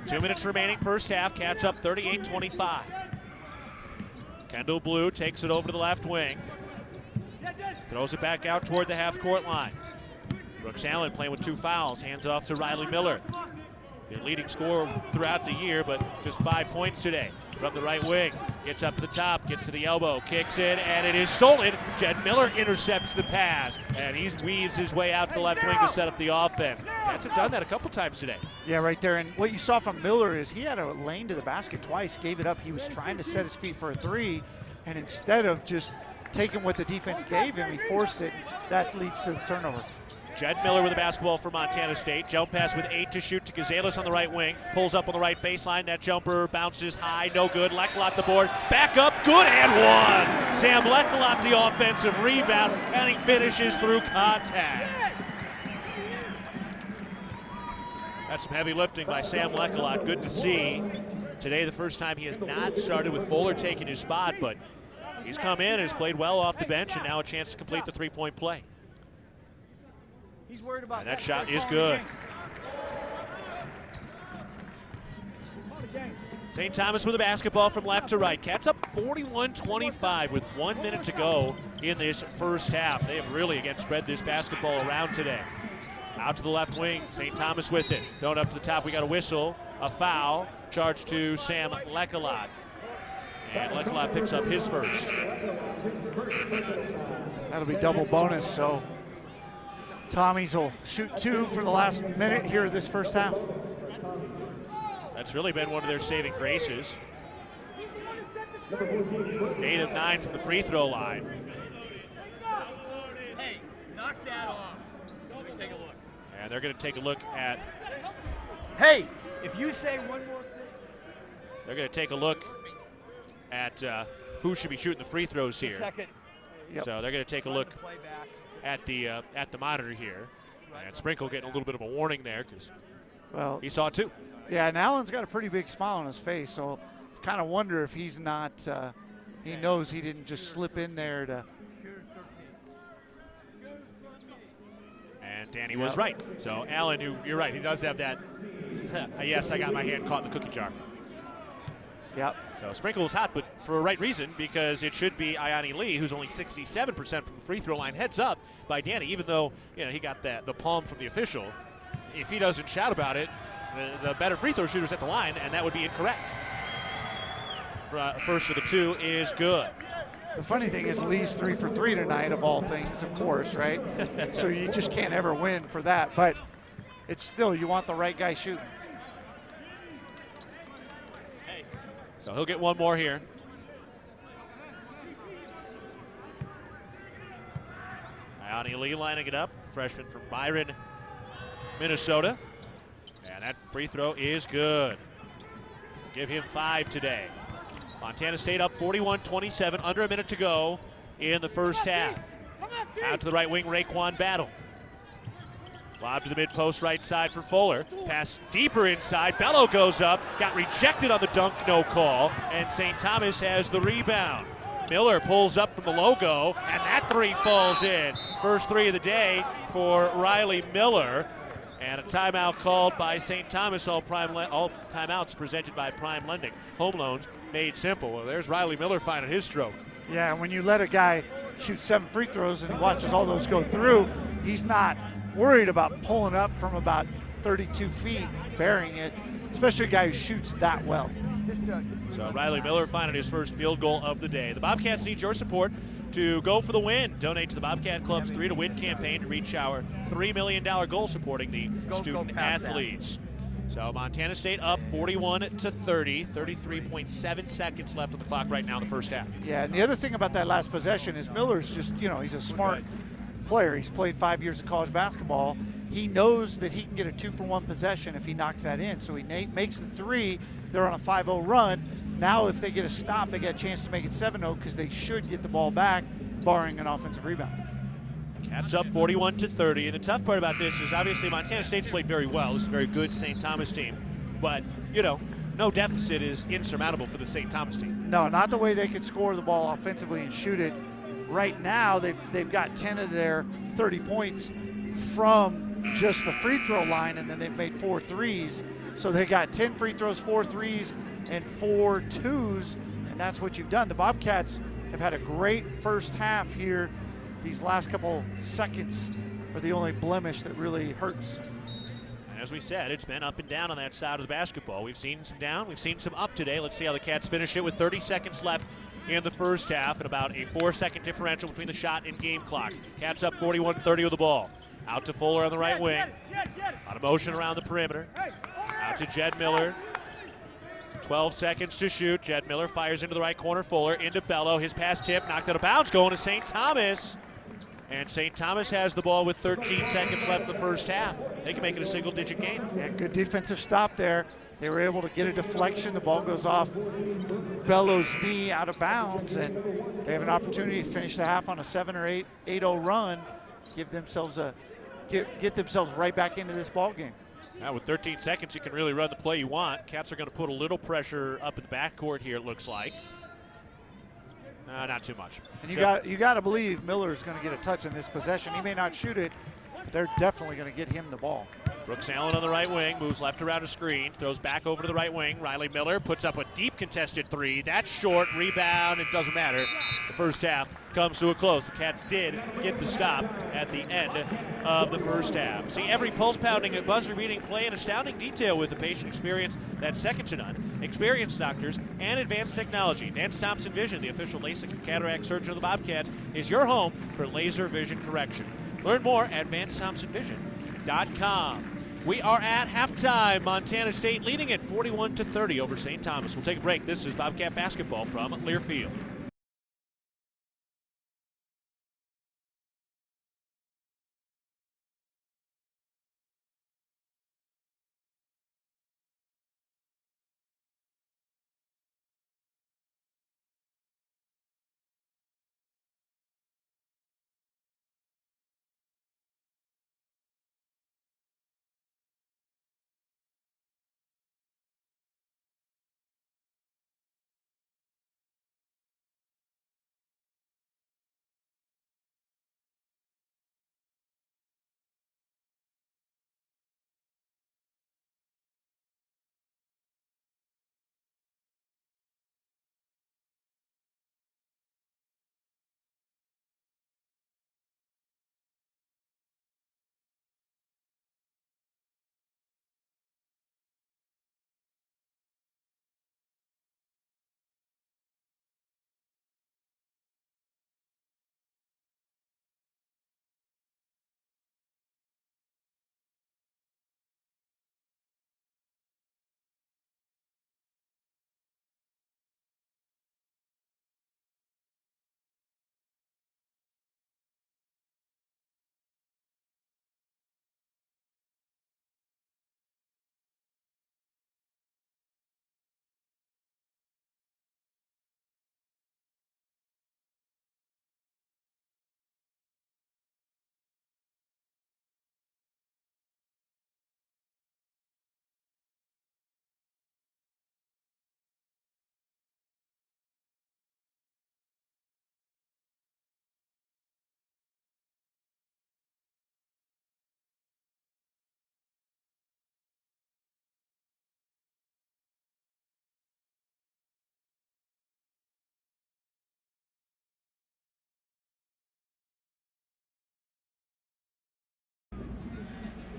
2 minutes remaining, first half. Cats up 38-25. Kendall Blue takes it over to the left wing. Throws it back out toward the half-court line. Brooks Allen playing with 2 fouls. Hands it off to Riley Miller. The leading scorer throughout the year, but just 5 points today. From the right wing, gets up to the top, gets to the elbow, kicks it, and it is stolen. Jed Miller intercepts the pass, and he weaves his way out to the left wing to set up the offense. Cats have done that a couple times today. Yeah, right there. And what you saw from Miller is he had a lane to the basket twice, gave it up. He was trying to set his feet for a 3, and instead of just taking what the defense gave him, he forced it. That leads to the turnover. Jed Miller with the basketball for Montana State. Jump pass with 8 to shoot to Gazales on the right wing. Pulls up on the right baseline. That jumper bounces high, no good. Lekalot the board. Back up, good and one. Sam Lekalot the offensive rebound, and he finishes through contact. That's some heavy lifting by Sam Lekalot. Good to see. Today the first time he has not started with Fuller taking his spot, but he's come in and has played well off the bench, and now a chance to complete the three-point play. He's worried about And that shot is good. St. Thomas with the basketball from left to right. Cats up 41-25 with 1 minute to go in this first half. They have really, again, spread this basketball around today. Out to the left wing, St. Thomas with it. Going up to the top, we got a whistle, a foul, charged to Sam Lekalot. And Lekalot picks up his first. That'll be double bonus, so Tommies will shoot 2 for the last minute here of this first half. That's really been one of their saving graces. 8 of 9 from the free throw line. Hey, knock that off. Let me take a look. And they're going to take a look at. Hey, if you say one more thing. They're going to take a look at who should be shooting the free throws here. Second. Yep. So they're going to take a look at the monitor here. And Sprinkle getting a little bit of a warning there because he saw it too. Yeah, and Allen's got a pretty big smile on his face, so kind of wonder if he's not, he knows he didn't just slip in there to. And Danny was right. So Allen, you're right, he does have that, yes, I got my hand caught in the cookie jar. Yep. So Sprinkle was hot, but for a right reason, because it should be Iani Lee, who's only 67% from the free throw line. Heads up by Danny, even though he got the palm from the official. If he doesn't shout about it, the better free throw shooter's at the line, and that would be incorrect. First of the 2 is good. The funny thing is Lee's 3 for 3 tonight, of all things, of course, right? So you just can't ever win for that, but it's still, you want the right guy shooting. So he'll get one more here. Iani Lee lining it up, freshman from Byron, Minnesota. And that free throw is good. Give him 5 today. Montana State up 41-27, under a minute to go in the first half. Out to the right wing, Raekwon Battle. Lob to the mid-post right side for Fuller. Pass deeper inside. Bello goes up. Got rejected on the dunk, no call. And St. Thomas has the rebound. Miller pulls up from the logo, and that 3 falls in. First 3 of the day for Riley Miller. And a timeout called by St. Thomas. All timeouts presented by Prime Lending. Home loans made simple. Well, there's Riley Miller finding his stroke. Yeah, when you let a guy shoot 7 free throws and he watches all those go through, he's not worried about pulling up from about 32 feet, burying it, especially a guy who shoots that well. So Riley Miller finding his first field goal of the day. The Bobcats need your support to go for the win. Donate to the Bobcat Club's 3 to Win campaign to reach our $3 million goal supporting the student athletes. So Montana State up 41-30, 33.7 seconds left on the clock right now in the first half. Yeah, and the other thing about that last possession is Miller's just, he's a smart player. He's played 5 years of college basketball. He knows that he can get a 2-for-1 possession if he knocks that in. So he makes the 3. They're on a 5-0 run. Now if they get a stop, they get a chance to make it 7-0 because they should get the ball back, barring an offensive rebound. Cats up 41-30, and the tough part about this is obviously Montana State's played very well. This is a very good St. Thomas team. But, no deficit is insurmountable for the St. Thomas team. No, not the way they could score the ball offensively and shoot it. Right now, they've got 10 of their 30 points from just the free throw line, and then they've made 4 threes. So they got 10 free throws, 4 threes, and 4 twos, and that's what you've done. The Bobcats have had a great first half here. These last couple seconds are the only blemish that really hurts. As we said, it's been up and down on that side of the basketball. We've seen some down, we've seen some up today. Let's see how the Cats finish it with 30 seconds left in the first half and about a 4-second differential between the shot and game clocks. Cats up 41-30 with the ball. Out to Fuller on the right wing. On a motion around the perimeter. Out to Jed Miller. 12 seconds to shoot. Jed Miller fires into the right corner. Fuller into Bello. His pass tip, knocked out of bounds, going to St. Thomas. And St. Thomas has the ball with 13 seconds left in the first half. They can make it a single-digit game. Yeah, good defensive stop there. They were able to get a deflection. The ball goes off Bello's knee out of bounds, and they have an opportunity to finish the half on a 7 or 8-0 run, give themselves get themselves right back into this ball game. Now with 13 seconds, you can really run the play you want. Cats are going to put a little pressure up in the backcourt here, it looks like. Not too much. And you got to believe Miller's going to get a touch in this possession. He may not shoot it, but they're definitely going to get him the ball. Brooks Allen on the right wing, moves left around a screen, throws back over to the right wing. Riley Miller puts up a deep contested 3. That's short, rebound, it doesn't matter. The first half comes to a close. The Cats did get the stop at the end of the first half. See every pulse-pounding and buzzer-beating play in astounding detail with the patient experience that's second to none. Experienced doctors and advanced technology. Vance Thompson Vision, the official LASIK and cataract surgeon of the Bobcats, is your home for laser vision correction. Learn more at VanceThompsonVision.com. We are at halftime. Montana State leading it 41-30 over St. Thomas. We'll take a break. This is Bobcat basketball from Learfield.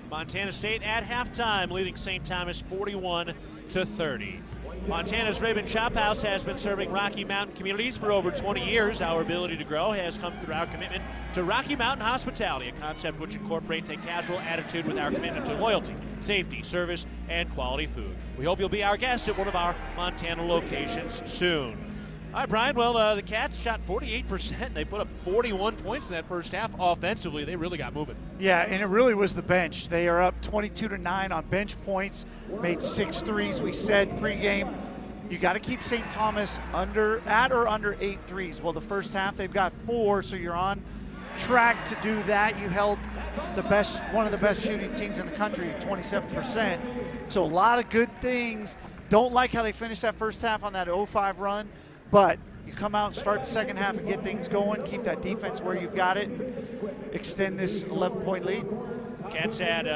Montana State at halftime, leading St. Thomas 41-30. Montana's Raven Chop House has been serving Rocky Mountain communities for over 20 years. Our ability to grow has come through our commitment to Rocky Mountain hospitality, a concept which incorporates a casual attitude with our commitment to loyalty, safety, service, and quality food. We hope you'll be our guest at one of our Montana locations soon. All right, Brian, well, the Cats shot 48%. They put up 41 points in that first half. Offensively, they really got moving. Yeah, and it really was the bench. They are up 22-9 on bench points, made 6 threes. We said pregame, you got to keep St. Thomas at or under 8 threes. Well, the first half, they've got 4, so you're on track to do that. You held one of the best shooting teams in the country, 27%. So a lot of good things. Don't like how they finished that first half on that 0-5 run. But you come out and start the second half and get things going, keep that defense where you've got it, and extend this 11-point lead. Cats had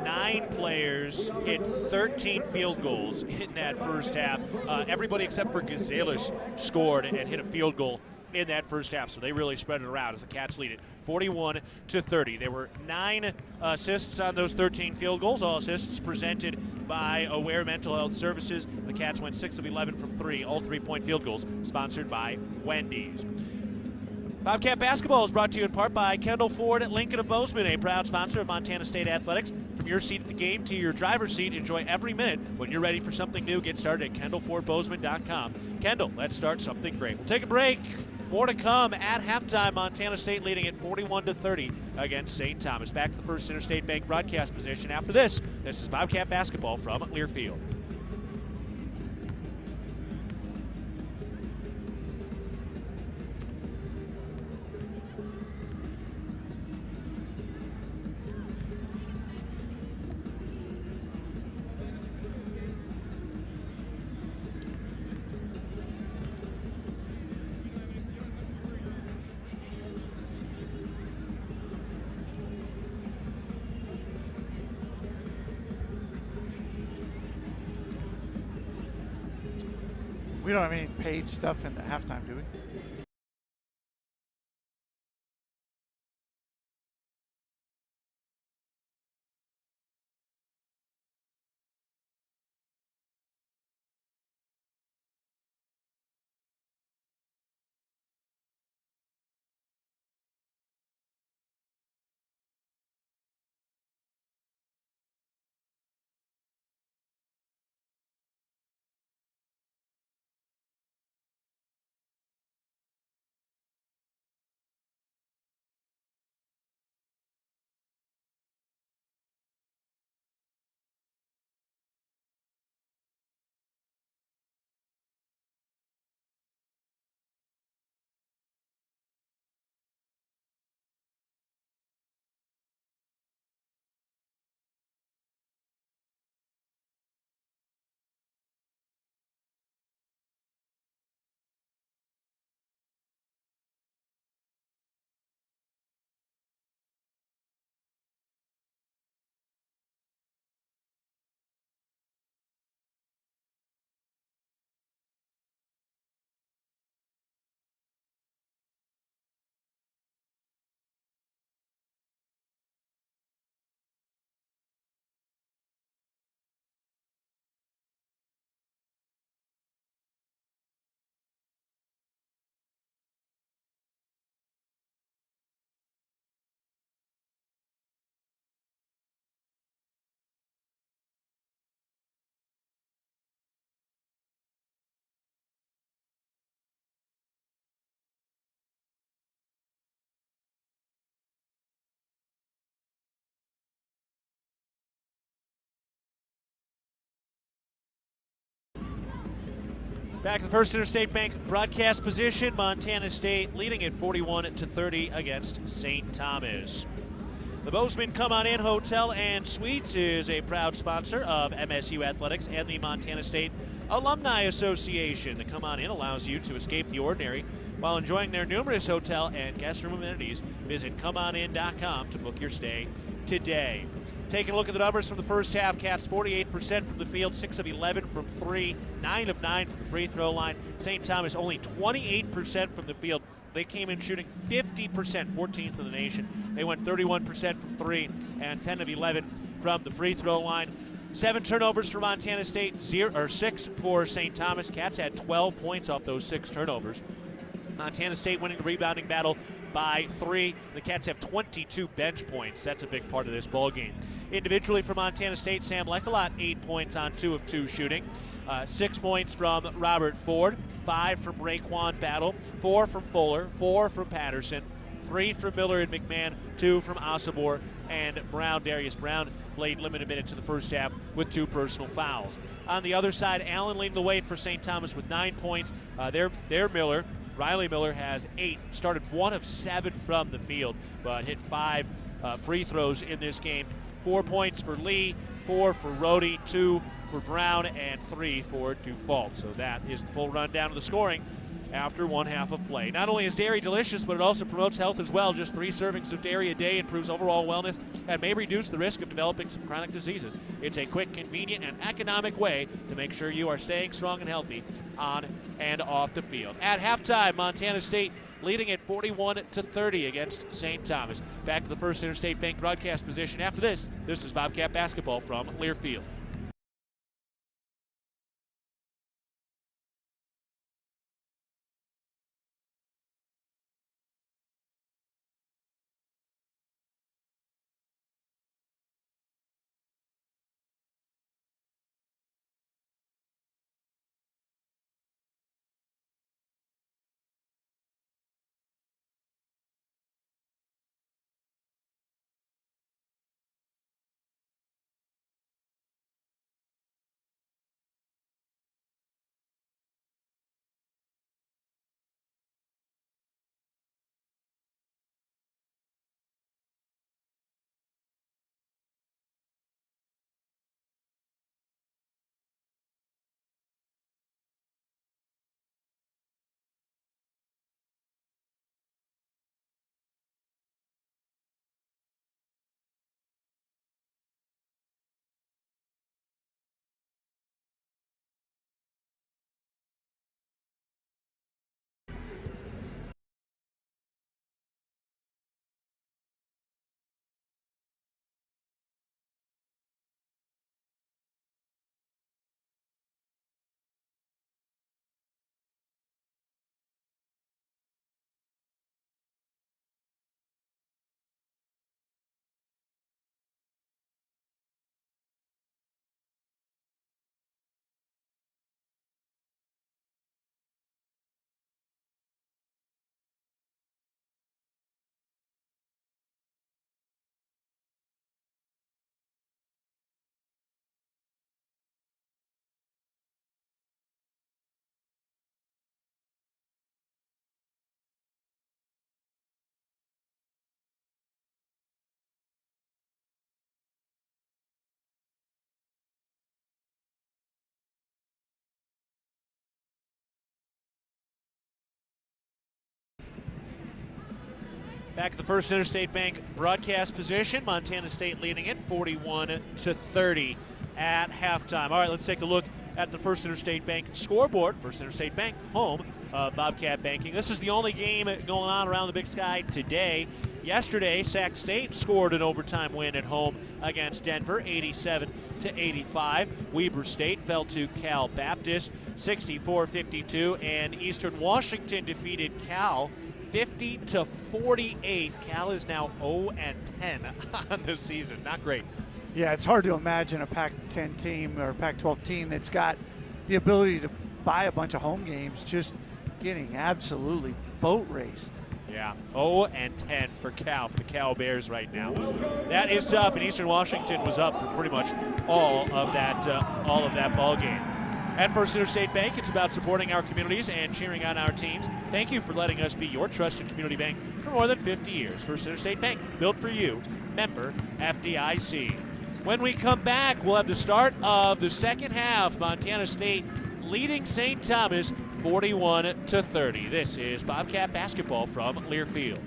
9 players hit 13 field goals in that first half. Everybody except for Gazelish scored and hit a field goal in that first half, so they really spread it around as the Cats lead it 41-30. There were 9 assists on those 13 field goals, all assists presented by Aware Mental Health Services. The Cats went 6 of 11 from 3, all 3-point field goals, sponsored by Wendy's. Bobcat basketball is brought to you in part by Kendall Ford at Lincoln of Bozeman, a proud sponsor of Montana State Athletics. From your seat at the game to your driver's seat, enjoy every minute. When you're ready for something new, get started at KendallFordBozeman.com. Kendall, let's start something great. We'll take a break. More to come at halftime. Montana State leading at 41-30 against St. Thomas. Back to the First Interstate Bank broadcast position after this. This is Bobcat basketball from Learfield. We don't have any paid stuff in the halftime, do we? Back to the First Interstate Bank broadcast position. Montana State leading at 41-30 against St. Thomas. The Bozeman Come On In Hotel and Suites is a proud sponsor of MSU Athletics and the Montana State Alumni Association. The Come On In allows you to escape the ordinary while enjoying their numerous hotel and guest room amenities. Visit comeonin.com to book your stay today. Taking a look at the numbers from the first half, Cats 48% from the field, 6 of 11 from 3, 9 of 9 from the free throw line. St. Thomas only 28% from the field. They came in shooting 50%, 14th in the nation. They went 31% from 3 and 10 of 11 from the free throw line. 7 turnovers for Montana State, 6 for St. Thomas. Cats had 12 points off those 6 turnovers. Montana State winning the rebounding battle by 3. The Cats have 22 bench points. That's a big part of this ball game. Individually for Montana State, Sam Lechalot, 8 points on 2 of 2 shooting. 6 points from Robert Ford, 5 from Raekwon Battle, 4 from Fuller, 4 from Patterson, 3 from Miller and McMahon, 2 from Osibor and Brown. Darius Brown played limited minutes in the first half with 2 personal fouls. On the other side, Allen leading the way for St. Thomas with 9 points. Their Miller, Riley Miller, has 8. Started 1 of 7 from the field, but hit 5 free throws in this game. 4 points for Lee, 4 for Rhodey, 2 for Brown, and 3 for Dufault. So that is the full rundown of the scoring after one half of play. Not only is dairy delicious, but it also promotes health as well. Just 3 servings of dairy a day improves overall wellness and may reduce the risk of developing some chronic diseases. It's a quick, convenient, and economic way to make sure you are staying strong and healthy on and off the field. At halftime, Montana State leading at 41-30 against St. Thomas. Back to the First Interstate Bank broadcast position. After this is Bobcat basketball from Learfield. Back at the First Interstate Bank broadcast position, Montana State leading it 41-30 at halftime. All right, let's take a look at the First Interstate Bank scoreboard. First Interstate Bank, home of Bobcat Banking. This is the only game going on around the Big Sky today. Yesterday, Sac State scored an overtime win at home against Denver, 87-85. Weber State fell to Cal Baptist, 64-52, and Eastern Washington defeated Cal 50-48. Cal is now 0-10 on the season. Not great. Yeah, it's hard to imagine a Pac-10 team or Pac-12 team that's got the ability to buy a bunch of home games just getting absolutely boat raced. Yeah, 0-10 for Cal, for the Cal Bears right now. That is tough, and Eastern Washington was up for pretty much all of that ball game. At First Interstate Bank, it's about supporting our communities and cheering on our teams. Thank you for letting us be your trusted community bank for more than 50 years. First Interstate Bank, built for you. Member FDIC. When we come back, we'll have the start of the second half. Montana State leading St. Thomas 41-30. This is Bobcat basketball from Learfield.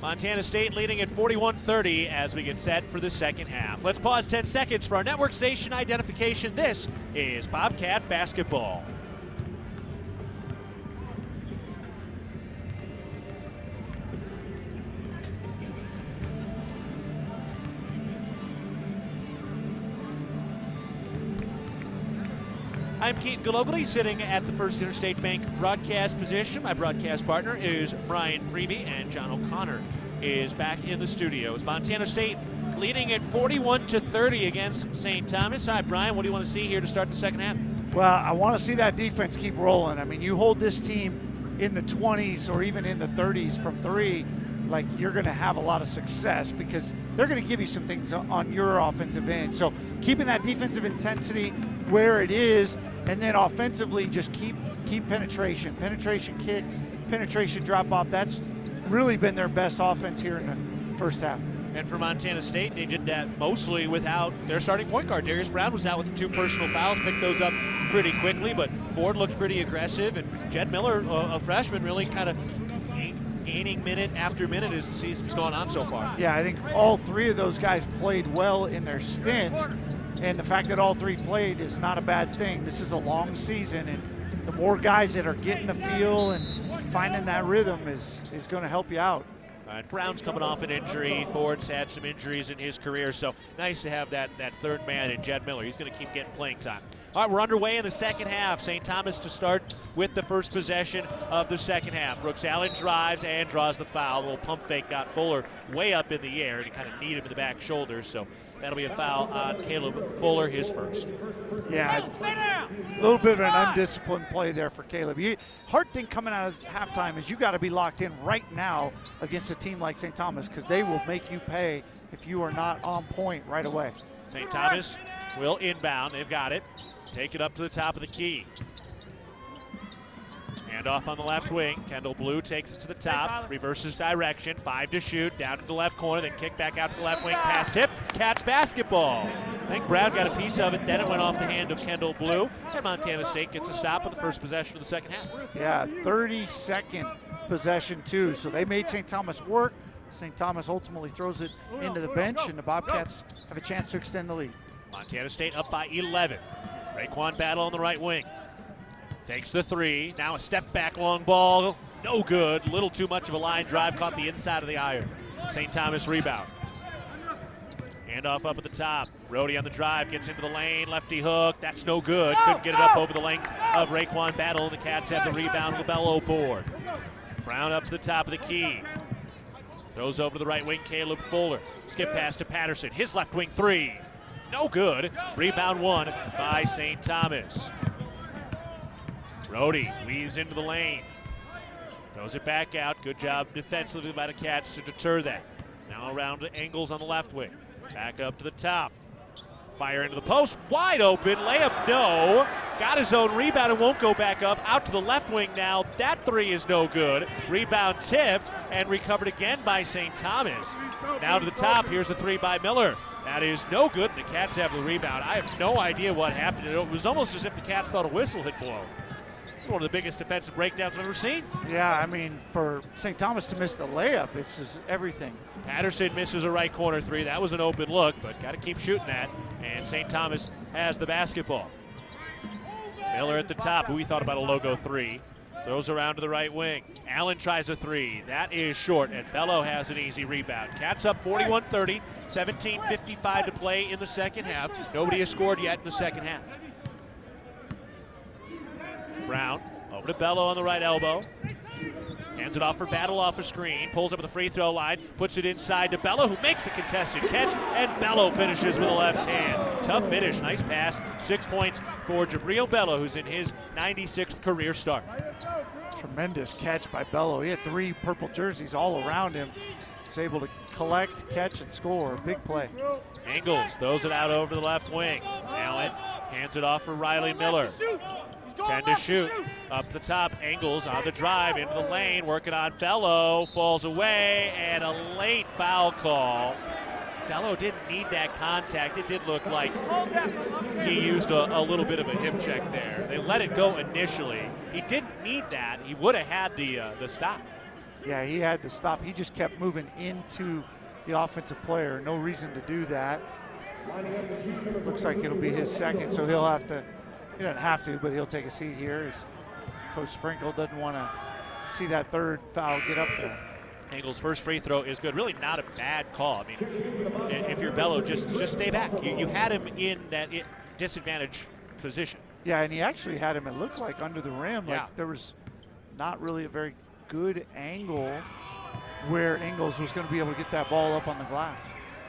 Montana State leading at 41-30 as we get set for the second half. Let's pause 10 seconds for our network station identification. This is Bobcat basketball. I'm Keaton Golovely, sitting at the First Interstate Bank broadcast position. My broadcast partner is Brian Preby, and John O'Connor is back in the studios. Montana State leading at 41-30 against St. Thomas. Hi, Brian. What do you want to see here to start the second half? Well, I want to see that defense keep rolling. I mean, you hold this team in the 20s or even in the 30s from three, like you're going to have a lot of success because they're going to give you some things on your offensive end. So keeping that defensive intensity where it is, and then offensively just keep penetration kick, penetration drop off. That's really been their best offense here in the first half. And for Montana State, they did that mostly without their starting point guard. Darius Brown was out with the 2 personal fouls, picked those up pretty quickly, but Ford looked pretty aggressive, and Jed Miller, a freshman, really kind of gaining minute after minute as the season's gone on so far. Yeah, I think all 3 of those guys played well in their stints, and the fact that all 3 played is not a bad thing. This is a long season, and the more guys that are getting the feel and finding that rhythm is going to help you out. Brown's coming off an injury. Ford's had some injuries in his career, so nice to have that third man in Jed Miller. He's going to keep getting playing time. All right, we're underway in the second half. St. Thomas to start with the first possession of the second half. Brooks Allen drives and draws the foul. A little pump fake got Fuller way up in the air, and he kind of kneed him in the back shoulder, so that'll be a foul on Caleb Fuller, his first. Yeah, a little bit of an undisciplined play there for Caleb. Hard thing coming out of halftime is you got to be locked in right now against a team like St. Thomas because they will make you pay if you are not on point right away. St. Thomas will inbound. They've got it. Take it up to the top of the key. Hand off on the left wing. Kendall Blue takes it to the top, reverses direction, 5 to shoot, down to the left corner, then kick back out to the left wing, pass tip, Cats basketball. I think Brown got a piece of it, then it went off the hand of Kendall Blue, and Montana State gets a stop on the first possession of the second half. Yeah, 30-second possession too, so they made St. Thomas work. St. Thomas ultimately throws it into the bench, and the Bobcats have a chance to extend the lead. Montana State up by 11. Raekwon Battle on the right wing. Takes the three. Now a step back long ball. No good. Little too much of a line drive. Caught the inside of the iron. St. Thomas rebound. Handoff up at the top. Rhodey on the drive. Gets into the lane. Lefty hook. That's no good. Couldn't get it up over the length of Raekwon Battle. The Cats have the rebound. LaBello board. Brown up to the top of the key. Throws over to the right wing. Caleb Fuller. Skip pass to Patterson. His left wing three. No good. Rebound won by St. Thomas. Rhodey weaves into the lane. Throws it back out. Good job defensively by the Cats to deter that. Now around to Engels on the left wing. Back up to the top. Fire into the post. Wide open. Layup, no. Got his own rebound and won't go back up. Out to the left wing now. That three is no good. Rebound tipped and recovered again by St. Thomas. Now to the top. Here's a three by Miller. That is no good. The Cats have the rebound. I have no idea what happened. It was almost as if the Cats thought a whistle had blown. One of the biggest defensive breakdowns I've ever seen. Yeah, I mean, for St. Thomas to miss the layup, it's just everything. Patterson misses a right corner three. That was an open look, but got to keep shooting that. And St. Thomas has the basketball. Miller at the top, who we thought about a logo three. Throws around to the right wing. Allen tries a three. That is short, and Bello has an easy rebound. Cats up 41-30, 17:55 to play in the second half. Nobody has scored yet in the second half. Brown over to Bello on the right elbow. Hands it off for Battle off a screen. Pulls up at the free throw line. Puts it inside to Bello, who makes a contested catch. And Bello finishes with a left hand. Tough finish. Nice pass. 6 points for Jabril Bello, who's in his 96th career start. Tremendous catch by Bello. He had three purple jerseys all around him. He's able to collect, catch, and score. Big play. Engels throws it out over the left wing. Allen hands it off for Riley Miller. 10 to shoot. Up the top, Engels on the drive into the lane, working on Bello, falls away, and a late foul call. Bello didn't need that contact. It did look like he used a little bit of a hip check there. They let it go initially. He didn't need that. He would have had the stop. Yeah, he had the stop. He just kept moving into the offensive player. No reason to do that. Looks like it'll be his second, so he'll have to. He doesn't have to, but he'll take a seat here. As Coach Sprinkle doesn't want to see that third foul get up there. Engels' first free throw is good. Really not a bad call. I mean, if you're Bello, just stay back. You had him in that disadvantaged position. Yeah, and he actually had him, it looked like, under the rim. Yeah. Like there was not really a very good angle where Engels was going to be able to get that ball up on the glass.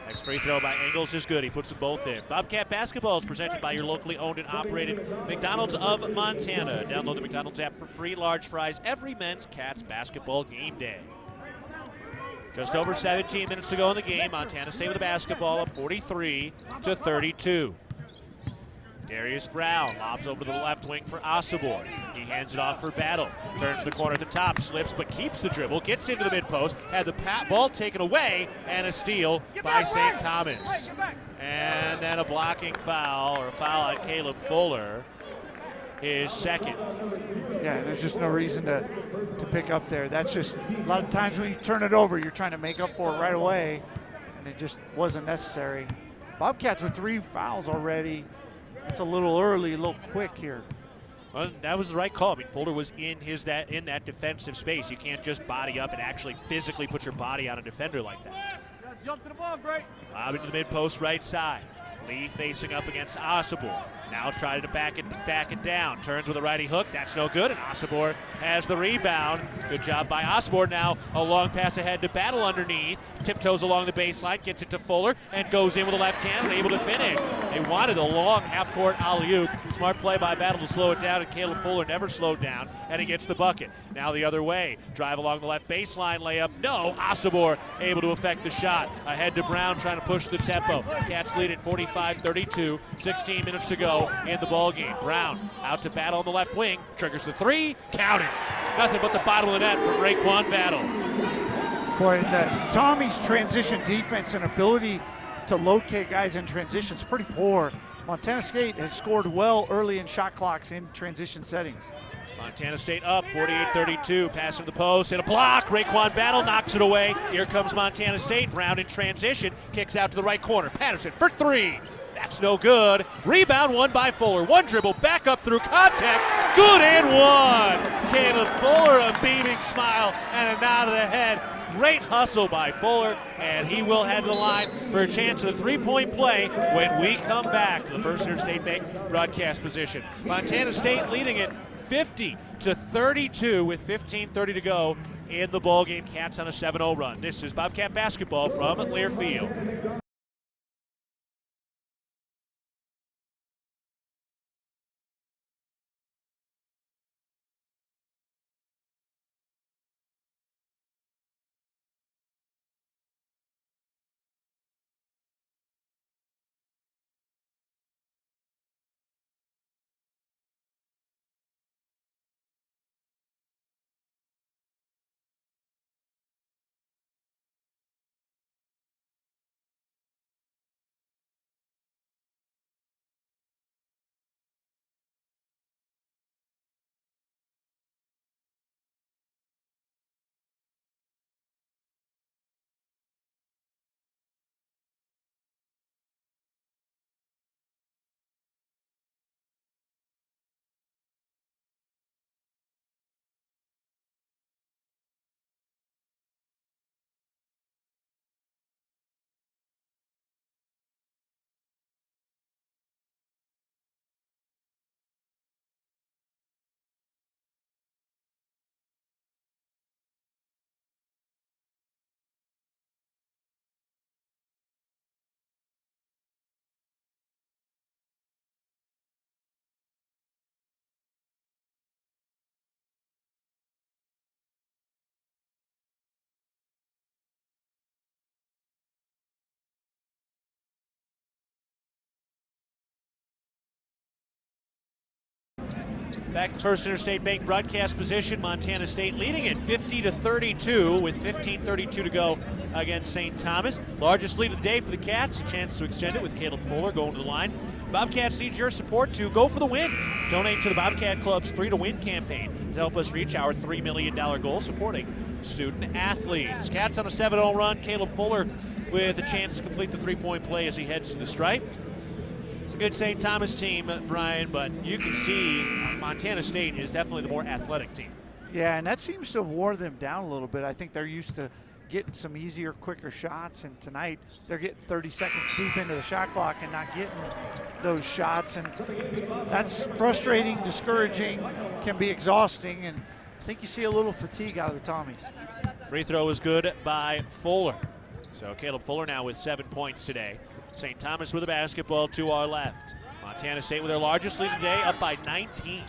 Next free throw by Engels is good. He puts them both in. Bobcat basketball is presented by your locally owned and operated McDonald's of Montana. Download the McDonald's app for free large fries every men's Cats basketball game day. Just over 17 minutes to go in the game. Montana State with the basketball up 43-32. Darius Brown lobs over to the left wing for Osibor. He hands it off for Battle. Turns the corner at the top, slips but keeps the dribble, gets into the mid-post, had the ball taken away, and a steal by St. Thomas. And then a blocking foul, or a foul on Caleb Fuller, his second. Yeah, there's just no reason to pick up there. That's just, a lot of times when you turn it over, you're trying to make up for it right away, and it just wasn't necessary. Bobcats with 3 fouls already. It's a little early, a little quick here. Well, that was the right call. I mean, Fuller was in that defensive space. You can't just body up and actually physically put your body on a defender like that. Jump to the ball, great. Lob into the mid-post right side. Lee facing up against Osibor. Now trying to back it down. Turns with a righty hook. That's no good. And Osibor has the rebound. Good job by Osibor. Now a long pass ahead to Battle underneath. Tiptoes along the baseline. Gets it to Fuller and goes in with a left hand and able to finish. They wanted a long half-court alley-oop. Smart play by Battle to slow it down, and Caleb Fuller never slowed down, and he gets the bucket. Now the other way. Drive along the left baseline. Layup. No. Osibor able to effect the shot. Ahead to Brown trying to push the tempo. Cats lead at 45-32. 16 minutes to go in the ball game. Brown out to Battle on the left wing. Triggers the three. Count it. Nothing but the bottom of the net from Raekwon Battle. Boy, Tommy's transition defense and ability to locate guys in transition is pretty poor. Montana State has scored well early in shot clocks in transition settings. Montana State up 48-32, passing the post and a block. Raekwon Battle knocks it away. Here comes Montana State. Brown in transition, kicks out to the right corner. Patterson for three. That's no good. Rebound won by Fuller. One dribble, back up through contact. Good and one. Caleb Fuller, a beaming smile and a nod of the head. Great hustle by Fuller, and he will head to the line for a chance at a three-point play when we come back to the First Interstate Bank broadcast position. Montana State leading it 50-32 with 15:30 to go in the ball game. Cats on a 7-0 run. This is Bobcat basketball from Learfield. Back to First Interstate Bank broadcast position. Montana State leading it 50-32 with 15:32 to go against St. Thomas. Largest lead of the day for the Cats. A chance to extend it with Caleb Fuller going to the line. Bobcats need your support to go for the win. Donate to the Bobcat Club's 3 to Win campaign to help us reach our $3 million goal supporting student athletes. Cats on a 7-0 run. Caleb Fuller with a chance to complete the three-point play as he heads to the stripe. It's a good St. Thomas team, Brian, but you can see Montana State is definitely the more athletic team. Yeah, and that seems to have wore them down a little bit. I think they're used to getting some easier, quicker shots, and tonight they're getting 30 seconds deep into the shot clock and not getting those shots, and that's frustrating, discouraging, can be exhausting, and I think you see a little fatigue out of the Tommies. Free throw is good by Fuller. So Caleb Fuller now with 7 points today. St. Thomas with the basketball to our left. Montana State with their largest lead today, up by 19.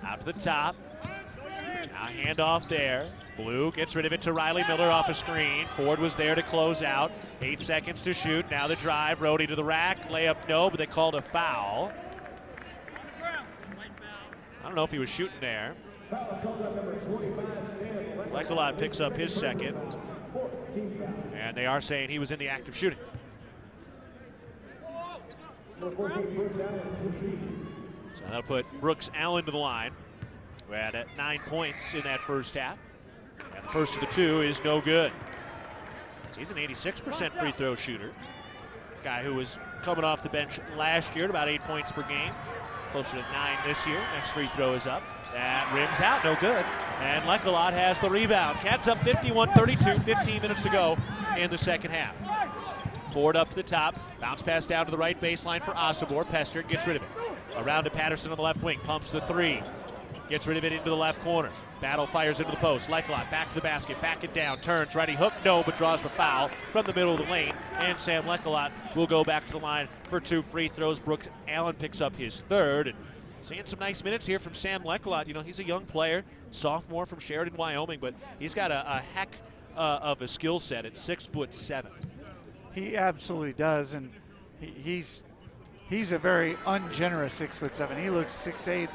Out to the top. Now handoff there. Blue gets rid of it to Riley Miller off a screen. Ford was there to close out. 8 seconds to shoot. Now the drive. Rhodey to the rack. Layup no, but they called a foul. I don't know if he was shooting there. Lecolot picks up his second. And they are saying he was in the act of shooting. So that'll put Brooks Allen to the line. We had 9 points in that first half. And the first of the two is no good. He's an 86% free throw shooter. Guy who was coming off the bench last year at about 8 points per game. Closer to 9 this year. Next free throw is up. That rims out, no good. And Lecolot has the rebound. Cats up 51-32, 15 minutes to go in the second half. Ford up to the top, bounce pass down to the right baseline for Osobor. Pester gets rid of it. Around to Patterson on the left wing, pumps the three. Gets rid of it into the left corner. Battle fires into the post. Lecolot back to the basket, back it down, turns, ready, hook, no, but draws the foul from the middle of the lane. And Sam Lecolot will go back to the line for 2 free throws. Brooks Allen picks up his third. And seeing some nice minutes here from Sam Lecolot. You know, he's a young player, sophomore from Sheridan, Wyoming, but he's got a heck of a skill set at 6'7". He absolutely does, and he's a very ungenerous 6'7". He looks 6'8",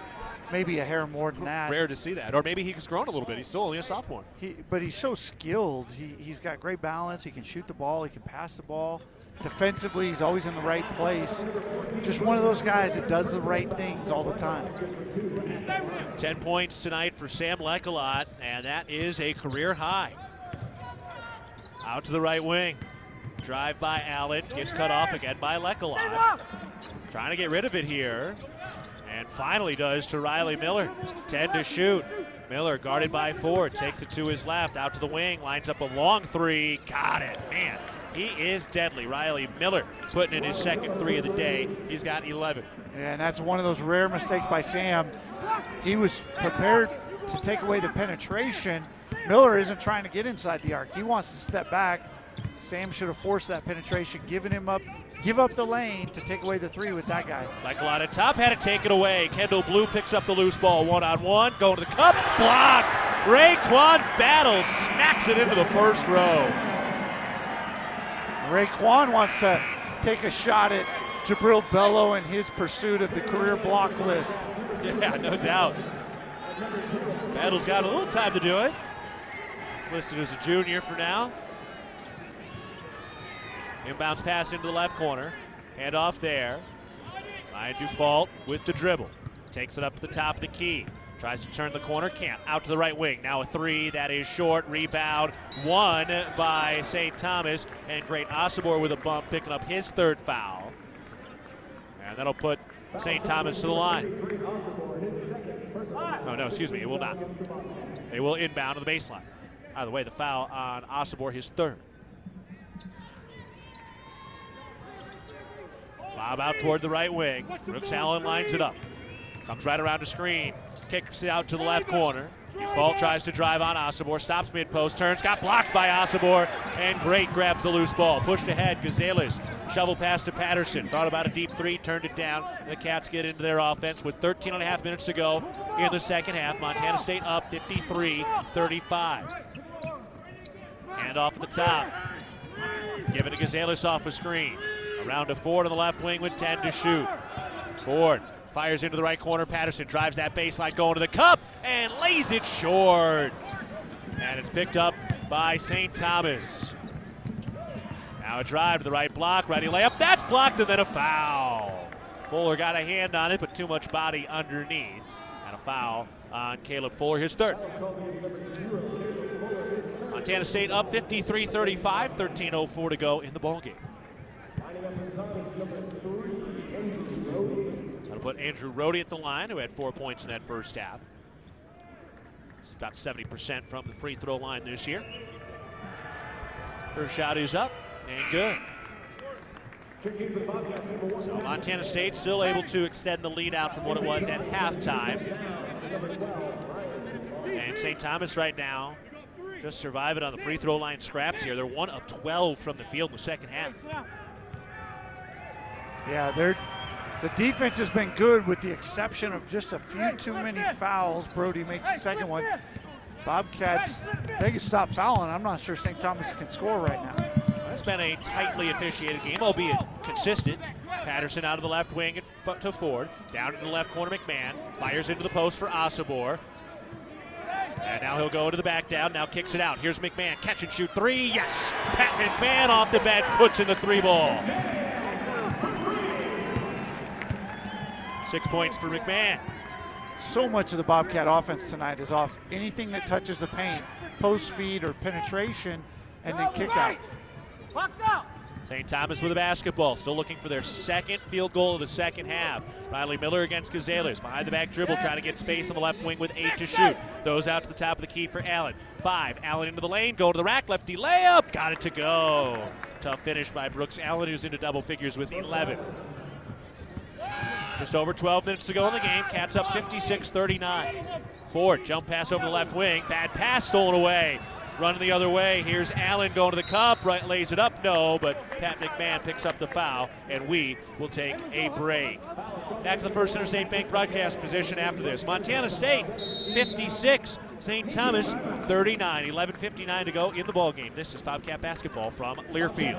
maybe a hair more than that. Rare to see that. Or maybe he's grown a little bit. He's still only a sophomore. But he's so skilled. He's got great balance. He can shoot the ball. He can pass the ball. Defensively, he's always in the right place. Just one of those guys that does the right things all the time. 10 points tonight for Sam Lecalot, and that is a career high. Out to the right wing. Drive by Allen. Gets cut off again by Lecalot. Trying to get rid of it here. And finally does to Riley Miller. 10 to shoot. Miller guarded by Ford. Takes it to his left. Out to the wing. Lines up a long three. Got it. Man, he is deadly. Riley Miller putting in his second three of the day. He's got 11. Yeah, and that's one of those rare mistakes by Sam. He was prepared to take away the penetration. Miller isn't trying to get inside the arc. He wants to step back. Sam should have forced that penetration, give up the lane to take away the three with that guy. Lecalot at top, had to take it away. Kendall Blue picks up the loose ball, one-on-one, going to the cup, blocked. Raekwon Battle smacks it into the first row. Raekwon wants to take a shot at Jabril Bello and his pursuit of the career block list. Yeah, no doubt. Battle's got a little time to do it. Listed as a junior for now. Inbounds pass into the left corner. Hand off there. Ryan Dufault with the dribble. Takes it up to the top of the key. Tries to turn the corner, can't. Out to the right wing. Now a three, that is short. Rebound, won by St. Thomas. And great Osobor with a bump, picking up his third foul. And that'll put St. Thomas to the line. No, excuse me, it will not. They will inbound to the baseline. By the way, the foul on Osobor, his third. Lob out toward the right wing. Brooks Allen lines it up. Comes right around the screen. Kicks it out to the left corner. Dufault tries to drive on Osobor. Stops mid-post. Turns. Got blocked by Osobor. And Great grabs the loose ball. Pushed ahead. Gonzalez. Shovel pass to Patterson. Thought about a deep three. Turned it down. The Cats get into their offense with 13 and a half minutes to go in the second half. Montana State up 53-35. Hand off at the top. Give it to Gonzalez off a screen. Around to Ford on the left wing with 10 to shoot. Ford fires into the right corner. Patterson drives that baseline going to the cup and lays it short. And it's picked up by St. Thomas. Now a drive to the right block. Ready layup. That's blocked and then a foul. Fuller got a hand on it, but too much body underneath. And a foul on Caleb Fuller, his third. Montana State up 53-35, 13:04 to go in the ballgame. That'll put Andrew Rohde at the line, who had 4 points in that first half. It's about 70% from the free throw line this year. First shot is up and good. So Montana State still able to extend the lead out from what it was at halftime. And St. Thomas right now just surviving on the free throw line scraps here. They're 1 of 12 from the field in the second half. Yeah, the defense has been good with the exception of just a few too many fouls. Brody makes the second one. Bobcats, they can stop fouling. I'm not sure St. Thomas can score right now. It's been a tightly officiated game, albeit consistent. Patterson out of the left wing to Ford. Down into the left corner, McMahon. Fires into the post for Osobor. And now he'll go to the back down. Now kicks it out. Here's McMahon. Catch and shoot three. Yes! Pat McMahon off the bench puts in the three ball. 6 points for McMahon. So much of the Bobcat offense tonight is off anything that touches the paint, post feed or penetration, and then kick out. St. Thomas with a basketball, still looking for their second field goal of the second half. Riley Miller against Gonzalez, behind the back dribble, trying to get space on the left wing with 8 to shoot. Throws out to the top of the key for Allen. 5, Allen into the lane, go to the rack, lefty layup, got it to go. Tough finish by Brooks Allen, who's into double figures with 11. Just over 12 minutes to go in the game. Cats up 56-39. Ford, jump pass over the left wing. Bad pass stolen away. Running the other way. Here's Allen going to the cup. Right, lays it up. No, but Pat McMahon picks up the foul, and we will take a break. Back to the First Interstate Bank broadcast position after this. Montana State 56, St. Thomas 39. 11:59 to go in the ballgame. This is Bobcat basketball from Learfield.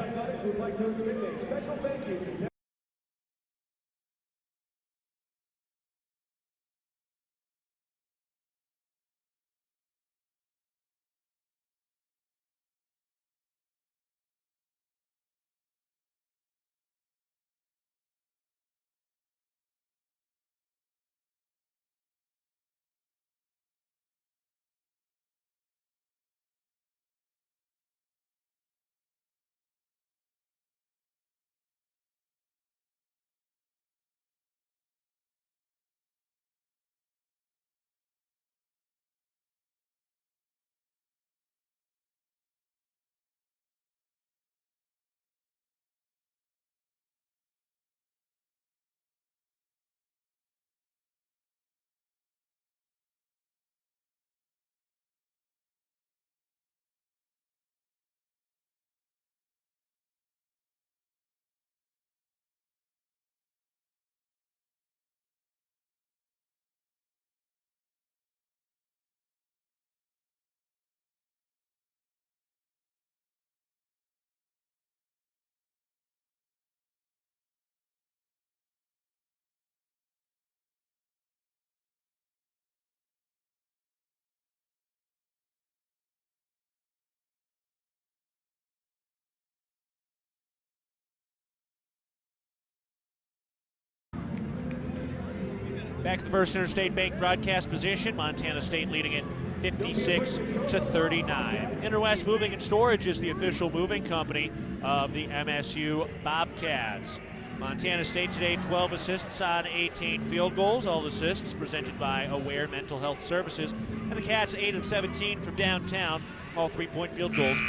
Back to the First Interstate Bank broadcast position. Montana State leading it 56-39. Interwest Moving and Storage is the official moving company of the MSU Bobcats. Montana State today 12 assists on 18 field goals. All assists presented by Aware Mental Health Services. And the Cats 8 of 17 from downtown. All 3-point field goals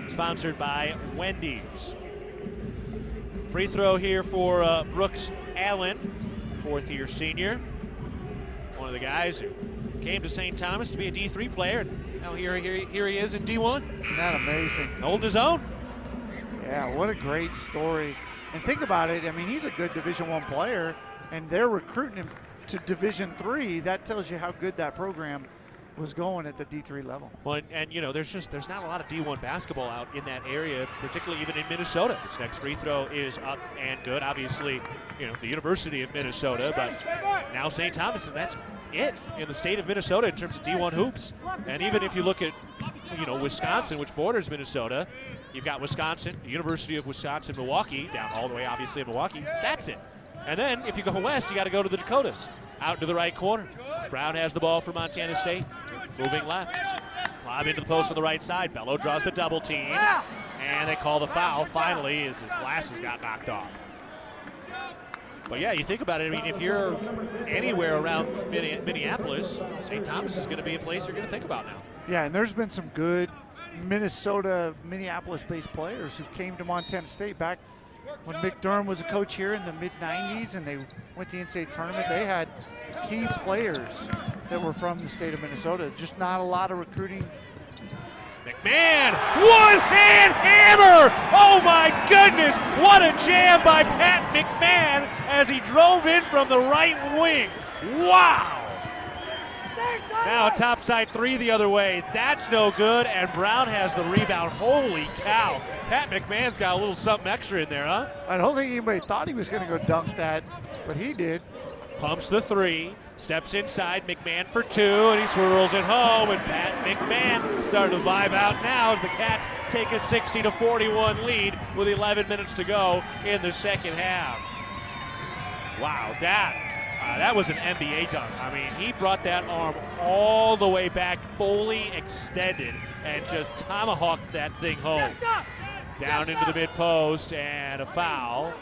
sponsored by Wendy's. Free throw here for Brooks Allen, fourth-year senior. One of the guys who came to St. Thomas to be a D3 player, and now here he is in D1. Isn't that amazing? Holding his own. Yeah, what a great story. And think about it, I mean, he's a good Division I player, and they're recruiting him to Division III. That tells you how good that program was going at the D3 level. Well, and you know, there's not a lot of D1 basketball out in that area, particularly even in Minnesota. This next free throw is up and good. Obviously, you know, the University of Minnesota, but now St. Thomas, and that's it in the state of Minnesota in terms of D1 hoops. And even if you look at, you know, Wisconsin, which borders Minnesota, you've got Wisconsin, the University of Wisconsin-Milwaukee, down all the way, obviously, in Milwaukee. That's it. And then if you go west, you got to go to the Dakotas. Out to the right corner. Brown has the ball for Montana State. Moving left. Lob into the post on the right side. Bello draws the double team. And they call the foul finally as his glasses got knocked off. But yeah, you think about it. I mean, if you're anywhere around Minneapolis, St. Thomas is going to be a place you're going to think about now. Yeah, and there's been some good Minnesota-based players who came to Montana State back when Mick Durham was a coach here in the mid-90s, and they went to the NCAA tournament. They had key players that were from the state of Minnesota. Just not a lot of recruiting. McMahon, one-hand hammer! Oh my goodness, what a jam by Pat McMahon as he drove in from the right wing. Wow! Now a topside three the other way. That's no good, and Brown has the rebound. Holy cow. Pat McMahon's got a little something extra in there, huh? I don't think anybody thought he was going to go dunk that, but he did. Pumps the three, steps inside, McMahon for two, and he swirls it home, and Pat McMahon starting to vibe out now as the Cats take a 60-41 lead with 11 minutes to go in the second half. Wow, that was an NBA dunk. I mean, he brought that arm all the way back, fully extended, and just tomahawked that thing home. Down into the mid-post, and a foul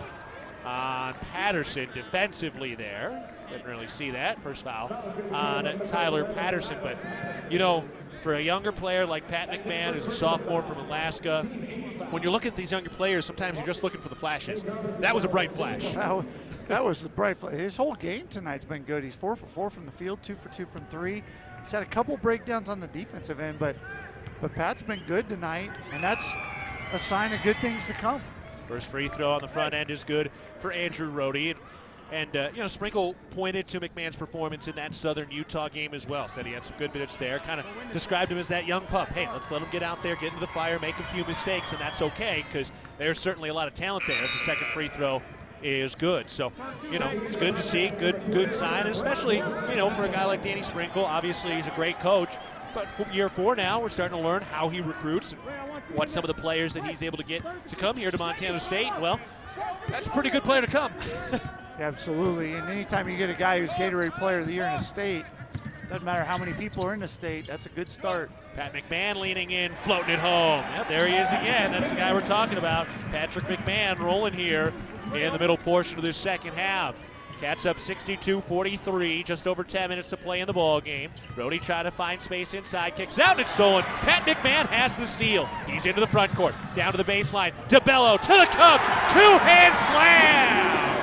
on Patterson defensively there. Didn't really see that. First foul on Tyler Patterson. But, you know, for a younger player like Pat McMahon, who's a sophomore from Alaska, when you're looking at these younger players, sometimes you're just looking for the flashes. That was a bright flash. That was the bright flash. His whole game tonight's been good. He's 4 for 4 from the field, 2 for 2 from three. He's had a couple breakdowns on the defensive end, but Pat's been good tonight, and that's a sign of good things to come. First free throw on the front end is good for Andrew Rohde. And you know, Sprinkle pointed to McMahon's performance in that Southern Utah game as well. Said he had some good minutes there. Kind of described him as that young pup. Hey, let's let him get out there, get into the fire, make a few mistakes, and that's okay because there's certainly a lot of talent there. As the second free throw is good. So, you know, it's good to see, good sign, and especially, you know, for a guy like Danny Sprinkle. Obviously, he's a great coach. But for year 4 now, we're starting to learn how he recruits and what some of the players that he's able to get to come here to Montana State. Well, that's a pretty good player to come. Absolutely, and anytime you get a guy who's Gatorade Player of the Year in a state, doesn't matter how many people are in the state, that's a good start. Pat McMahon leaning in, floating it home. Yep, there he is again. That's the guy we're talking about. Patrick McMahon rolling here in the middle portion of this second half. Cats up 62-43, just over 10 minutes to play in the ball game. Rohde trying to find space inside, kicks out, and it's stolen. Pat McMahon has the steal. He's into the front court, down to the baseline. DeBello to the cup, two-hand slam.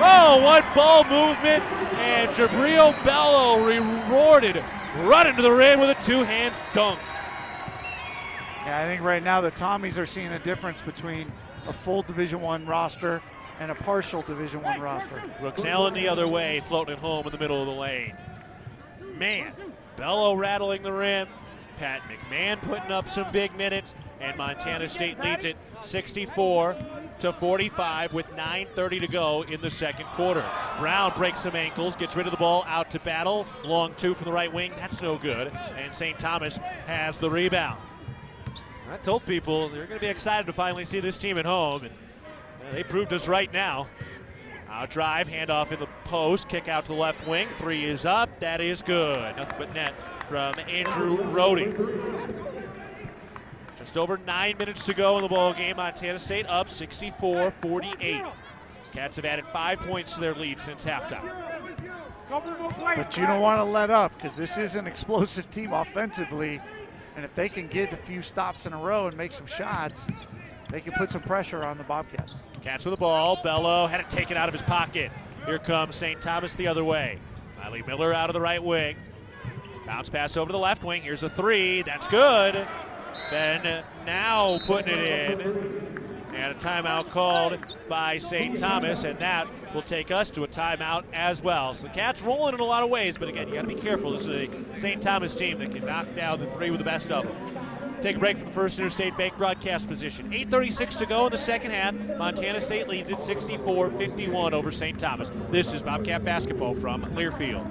Oh, what ball movement, and Jabril Bello rewarded running to the rim with a two-hand dunk. Yeah, I think right now the Tommies are seeing the difference between a full Division I roster and a partial Division I roster. Brooks Allen the other way, floating it home in the middle of the lane. Man, Bello rattling the rim. Pat McMahon putting up some big minutes, and Montana State leads it 64-45 with 9:30 to go in the second quarter. Brown breaks some ankles, gets rid of the ball, out to battle. Long two from the right wing, that's no good. And St. Thomas has the rebound. I told people they're going to be excited to finally see this team at home, and they proved us right now. Out drive, handoff in the post, kick out to the left wing. 3 is up. That is good. Nothing but net from Andrew Rohde. Just over 9 minutes to go in the ball game. Montana State up 64-48. Cats have added 5 points to their lead since halftime. But you don't want to let up, because this is an explosive team offensively. And if they can get a few stops in a row and make some shots, they can put some pressure on the Bobcats. Cats with the ball. Bello had it taken out of his pocket. Here comes St. Thomas the other way. Riley Miller out of the right wing. Bounce pass over to the left wing. Here's a 3. That's good. Ben now putting it in. And a timeout called by St. Thomas, and that will take us to a timeout as well. So the Cats rolling in a lot of ways, but again, you got to be careful. This is a St. Thomas team that can knock down the 3 with the best of them. Take a break from the First Interstate Bank broadcast position. 8:36 to go in the second half. Montana State leads it 64-51 over St. Thomas. This is Bobcat basketball from Learfield.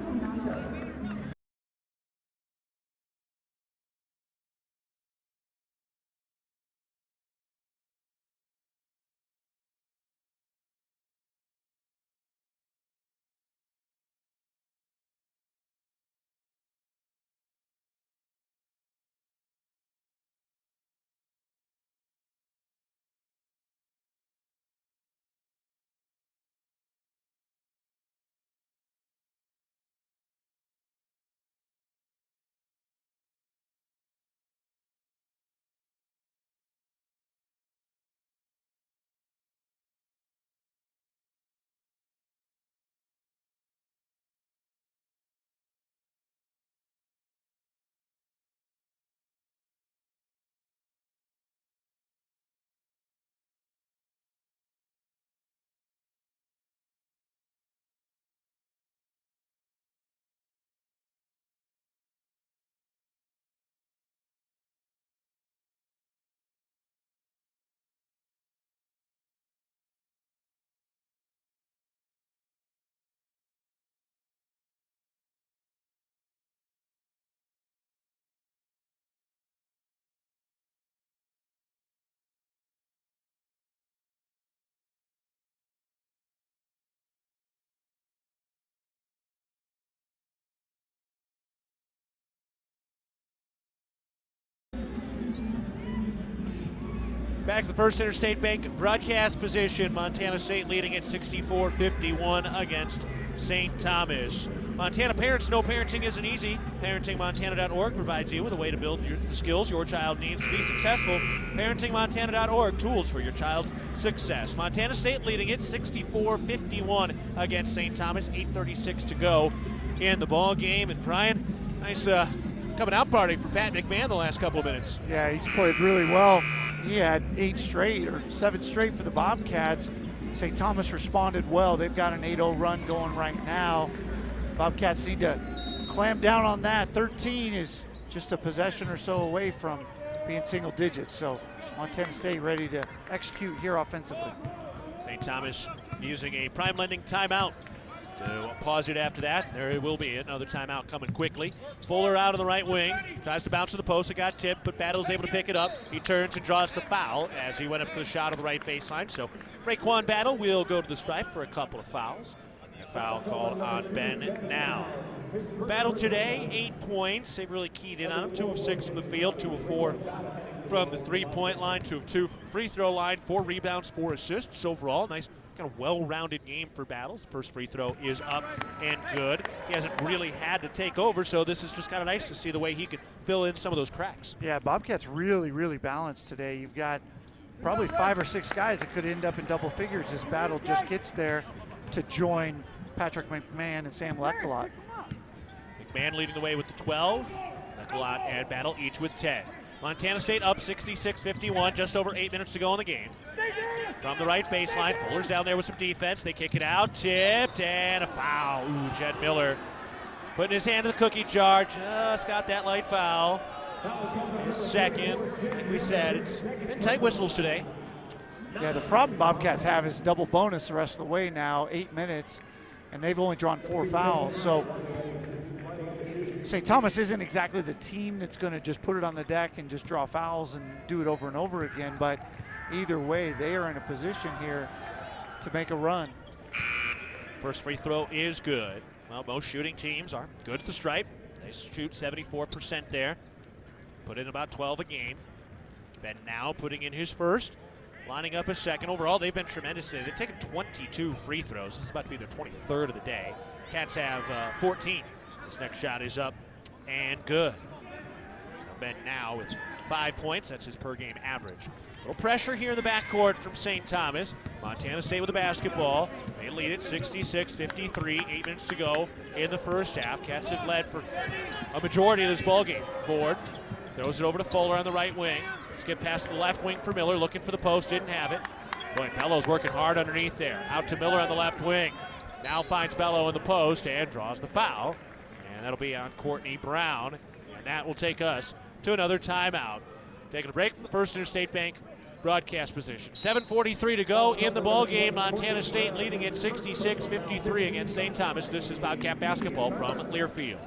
Back to the First Interstate Bank broadcast position. Montana State leading at 64-51 against St. Thomas. Montana parents know parenting isn't easy. ParentingMontana.org provides you with a way to build the skills your child needs to be successful. ParentingMontana.org, tools for your child's success. Montana State leading it 64-51 against St. Thomas. 8:36 to go in the ball game. And Brian, nice coming out party for Pat McMahon the last couple of minutes. Yeah, he's played really well. He had 8 straight or 7 straight for the Bobcats. St. Thomas responded well. They've got an 8-0 run going right now. Bobcats need to clamp down on that. 13 is just a possession or so away from being single digits. So Montana State ready to execute here offensively. St. Thomas using a prime lending timeout to pause it after that. There will be another timeout coming quickly. Fuller out on the right wing. Tries to bounce to the post. It got tipped, but Battle's able to pick it up. He turns and draws the foul as he went up for the shot on the right baseline. So Raekwon Battle will go to the stripe for a couple of fouls. And foul called on Ben now. Battle today, 8 points. They've really keyed in on him. 2 of 6 from the field, 2 of 4 from the three-point line, 2 of 2 from the free throw line, 4 rebounds, 4 assists overall. Nice kind of well-rounded game for Battles. The first free throw is up and good. He hasn't really had to take over, so this is just kind of nice to see the way he can fill in some of those cracks. Yeah, Bobcats really, really balanced today. You've got probably 5 or 6 guys that could end up in double figures as Battle just gets there to join Patrick McMahon and Sam Leckalot. McMahon leading the way with the 12. Leckalot and Battle each with 10. Montana State up 66-51, just over 8 minutes to go in the game. From the right baseline, Fuller's down there with some defense. They kick it out, tipped, and a foul. Ooh, Jed Miller putting his hand in the cookie jar. Just got that light foul. His second. Like we said, it's been tight whistles today. Yeah, the problem Bobcats have is double bonus the rest of the way now, 8 minutes, and they've only drawn 4 fouls. So St. Thomas isn't exactly the team that's going to just put it on the deck and just draw fouls and do it over and over again, but either way, they are in a position here to make a run. First free throw is good. Well, most shooting teams are good at the stripe. They shoot 74% there. Put in about 12 a game. Ben now putting in his first, lining up his second. Overall, they've been tremendous today. They've taken 22 free throws. This is about to be their 23rd of the day. Cats have 14. This next shot is up and good. So Ben now with 5 points. That's his per game average. A little pressure here in the backcourt from St. Thomas. Montana State with the basketball. They lead it 66-53. 8 minutes to go in the first half. Cats have led for a majority of this ball game. Ford throws it over to Fuller on the right wing. Skip past the left wing for Miller, looking for the post, didn't have it. Boy, Bello's working hard underneath there. Out to Miller on the left wing. Now finds Bello in the post and draws the foul. And that'll be on Courtney Brown. And that will take us to another timeout. Taking a break from the First Interstate Bank broadcast position. 7:43 to go in the ball game. Montana State leading it 66-53 against St. Thomas. This is Bobcat basketball from Learfield.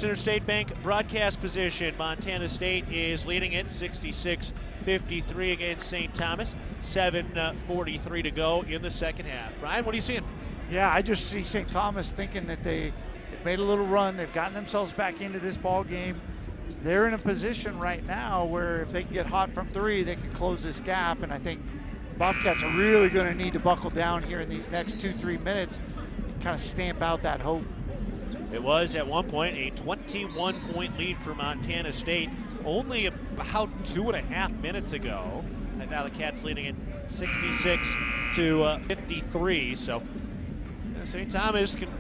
Interstate Bank broadcast position. Montana State is leading it 66-53 against St. Thomas. 7:43 to go in the second half. Brian, what are you seeing? Yeah, I just see St. Thomas thinking that they made a little run. They've gotten themselves back into this ball game. They're in a position right now where if they can get hot from three, they can close this gap. And I think Bobcats are really going to need to buckle down here in these next 2-3 minutes and kind of stamp out that hope. It was at one point a 21-point lead for Montana State only about 2.5 minutes ago. And now the Cats leading it 66-53. So St. Thomas can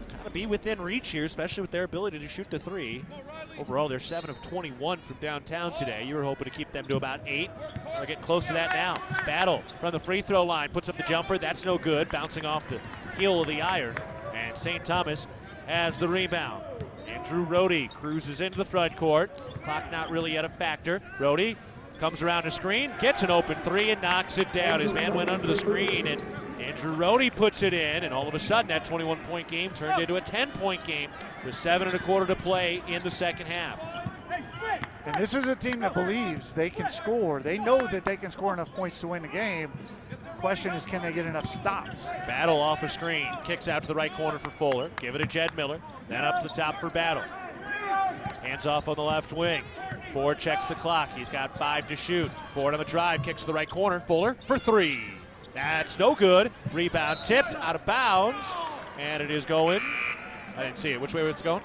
kind of be within reach here, especially with their ability to shoot the three. Overall, they're 7 of 21 from downtown today. You were hoping to keep them to about 8. They're getting close to that now. Battle from the free throw line, puts up the jumper. That's no good, bouncing off the heel of the iron. And St. Thomas has the rebound. Andrew Rohde cruises into the front court. Clock not really yet a factor. Rohde comes around the screen, gets an open three and knocks it down. His man went under the screen and Andrew Rohde puts it in, and all of a sudden that 21-point game turned into a 10-point game with 7.25 to play in the second half. And this is a team that believes they can score. They know that they can score enough points to win the game. Question is, can they get enough stops? Battle off a screen, kicks out to the right corner for Fuller. Give it to Jed Miller, then up to the top for Battle. Hands off on the left wing. Ford checks the clock. He's got 5 to shoot. Ford on the drive, kicks to the right corner. Fuller for 3. That's no good. Rebound tipped out of bounds, and it is going. I didn't see it. Which way was it going?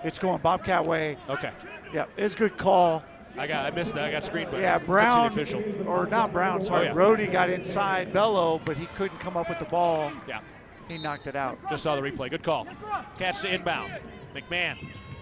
It's going Bobcat way. Okay. Yeah, it's a good call. I missed that. I got screened by Brown, the official. or not Brown, sorry. Rohde got inside Bello, but he couldn't come up with the ball. Yeah. He knocked it out. Just saw the replay. Good call. Cats to inbound. McMahon.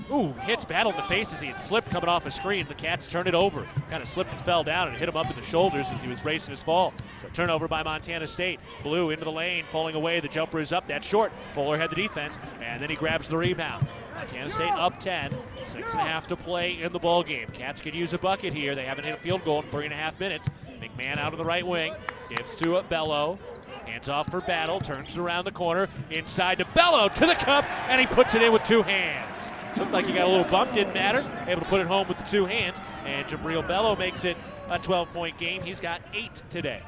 Ooh, hits Battle in the face as he had slipped coming off a screen. The Cats turn it over. Kind of slipped and fell down and hit him up in the shoulders as he was racing his fall. So turnover by Montana State. Blue into the lane, falling away. The jumper is up. That's short. Fuller had the defense, and then he grabs the rebound. Montana State up 10, 6.5 to play in the ball game. Cats could use a bucket here. They haven't hit a field goal in 3.5 minutes. McMahon out of the right wing, gives to Bello. Hands off for Battle, turns around the corner, inside to Bello, to the cup, and he puts it in with 2 hands. Looked like he got a little bump, didn't matter. Able to put it home with the 2 hands, and Jabril Bello makes it a 12-point game. He's got 8 today.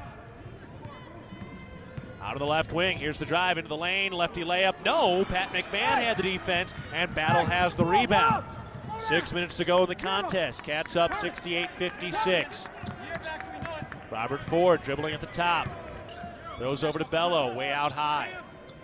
Out of the left wing, here's the drive into the lane, lefty layup. No, Pat McMahon had the defense, and Battle has the rebound. 6 minutes to go in the contest. Cats up 68-56. Robert Ford dribbling at the top. Throws over to Bello, way out high.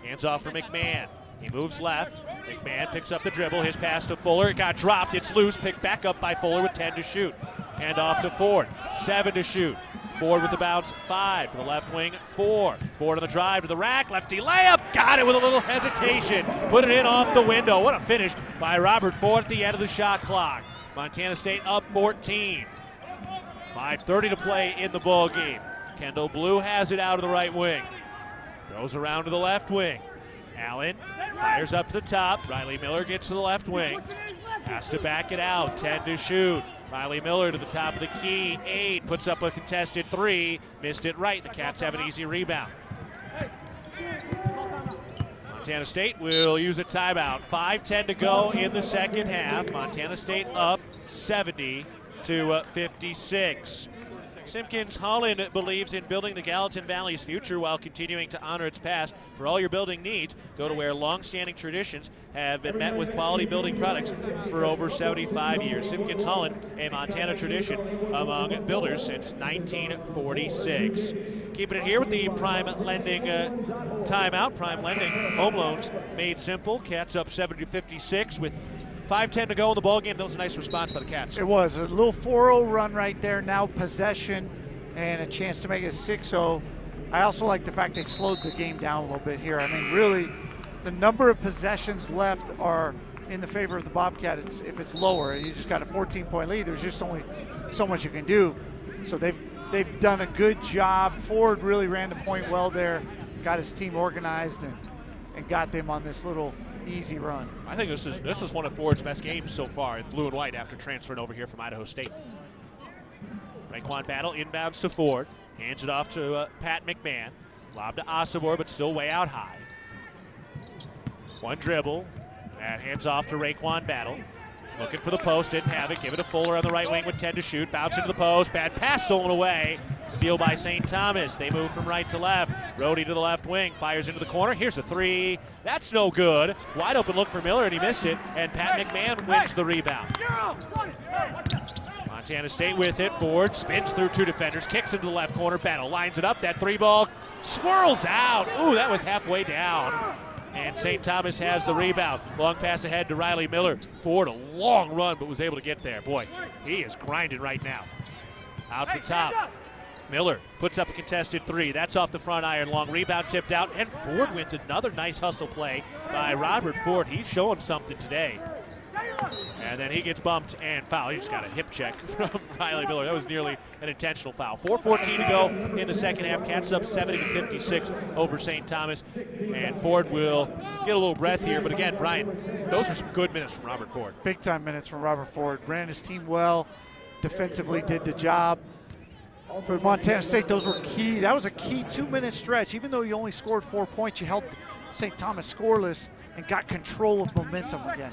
Hands off for McMahon. He moves left. McMahon picks up the dribble. His pass to Fuller. It got dropped. It's loose. Picked back up by Fuller with 10 to shoot. Hand off to Ford. 7 to shoot. Ford with the bounce. 5 to the left wing. 4. Ford on the drive to the rack. Lefty layup. Got it with a little hesitation. Put it in off the window. What a finish by Robert Ford at the end of the shot clock. Montana State up 14. 5:30 to play in the ball game. Kendall Blue has it out of the right wing. Goes around to the left wing. Allen fires up to the top. Riley Miller gets to the left wing. Has to back it out. 10 to shoot. Riley Miller to the top of the key. 8 puts up a contested 3. Missed it right. The Cats have an easy rebound. Montana State will use a timeout. 5:10 to go in the second half. Montana State up 70-56. Simpkins Holland believes in building the Gallatin Valley's future while continuing to honor its past. For all your building needs, go to where long-standing traditions have been met with quality building products for over 75 years. Simpkins Holland, a Montana tradition among builders since 1946. Keeping it here with the Prime Lending timeout. Prime Lending home loans made simple. Cats up 70-56 with 5:10 to go in the ball game. That was a nice response by the Cats. It was a little 4-0 run right there. Now possession and a chance to make it 6-0. I also like the fact they slowed the game down a little bit here. I mean, really, the number of possessions left are in the favor of the Bobcat. If it's lower, you just got a 14-point lead. There's just only so much you can do. So they've done a good job. Ford really ran the point well there, got his team organized and got them on this little easy run. I think this is one of Ford's best games so far in blue and white after transferring over here from Idaho State. Raekwon Battle inbounds to Ford. Hands it off to Pat McMahon. Lob to Osibor, but still way out high. One dribble. And hands off to Raekwon Battle. Looking for the post, didn't have it. Give it to Fuller on the right wing with 10 to shoot. Bounce into the post. Bad pass stolen away. Steal by St. Thomas. They move from right to left. Rhodey to the left wing. Fires into the corner. Here's a 3. That's no good. Wide open look for Miller, and he missed it. And Pat McMahon wins the rebound. Montana State with it. Ford spins through 2 defenders. Kicks into the left corner. Battle lines it up. That 3 ball swirls out. Ooh, that was halfway down. And St. Thomas has the rebound. Long pass ahead to Riley Miller. Ford, a long run, but was able to get there. Boy, he is grinding right now. Out to top. Miller puts up a contested 3. That's off the front iron. Long rebound tipped out, and Ford wins another nice hustle play by Robert Ford. He's showing something today. And then he gets bumped and fouled. He just got a hip check from Riley Miller. That was nearly an intentional foul. 4:14 to go in the second half. Cats up 70-56 over St. Thomas. And Ford will get a little breath here. But again, Brian, those are some good minutes from Robert Ford. Big time minutes from Robert Ford. Ran his team well. Defensively did the job. For Montana State, those were key. That was a key 2-minute stretch. Even though you only scored 4 points, you held St. Thomas scoreless and got control of momentum again.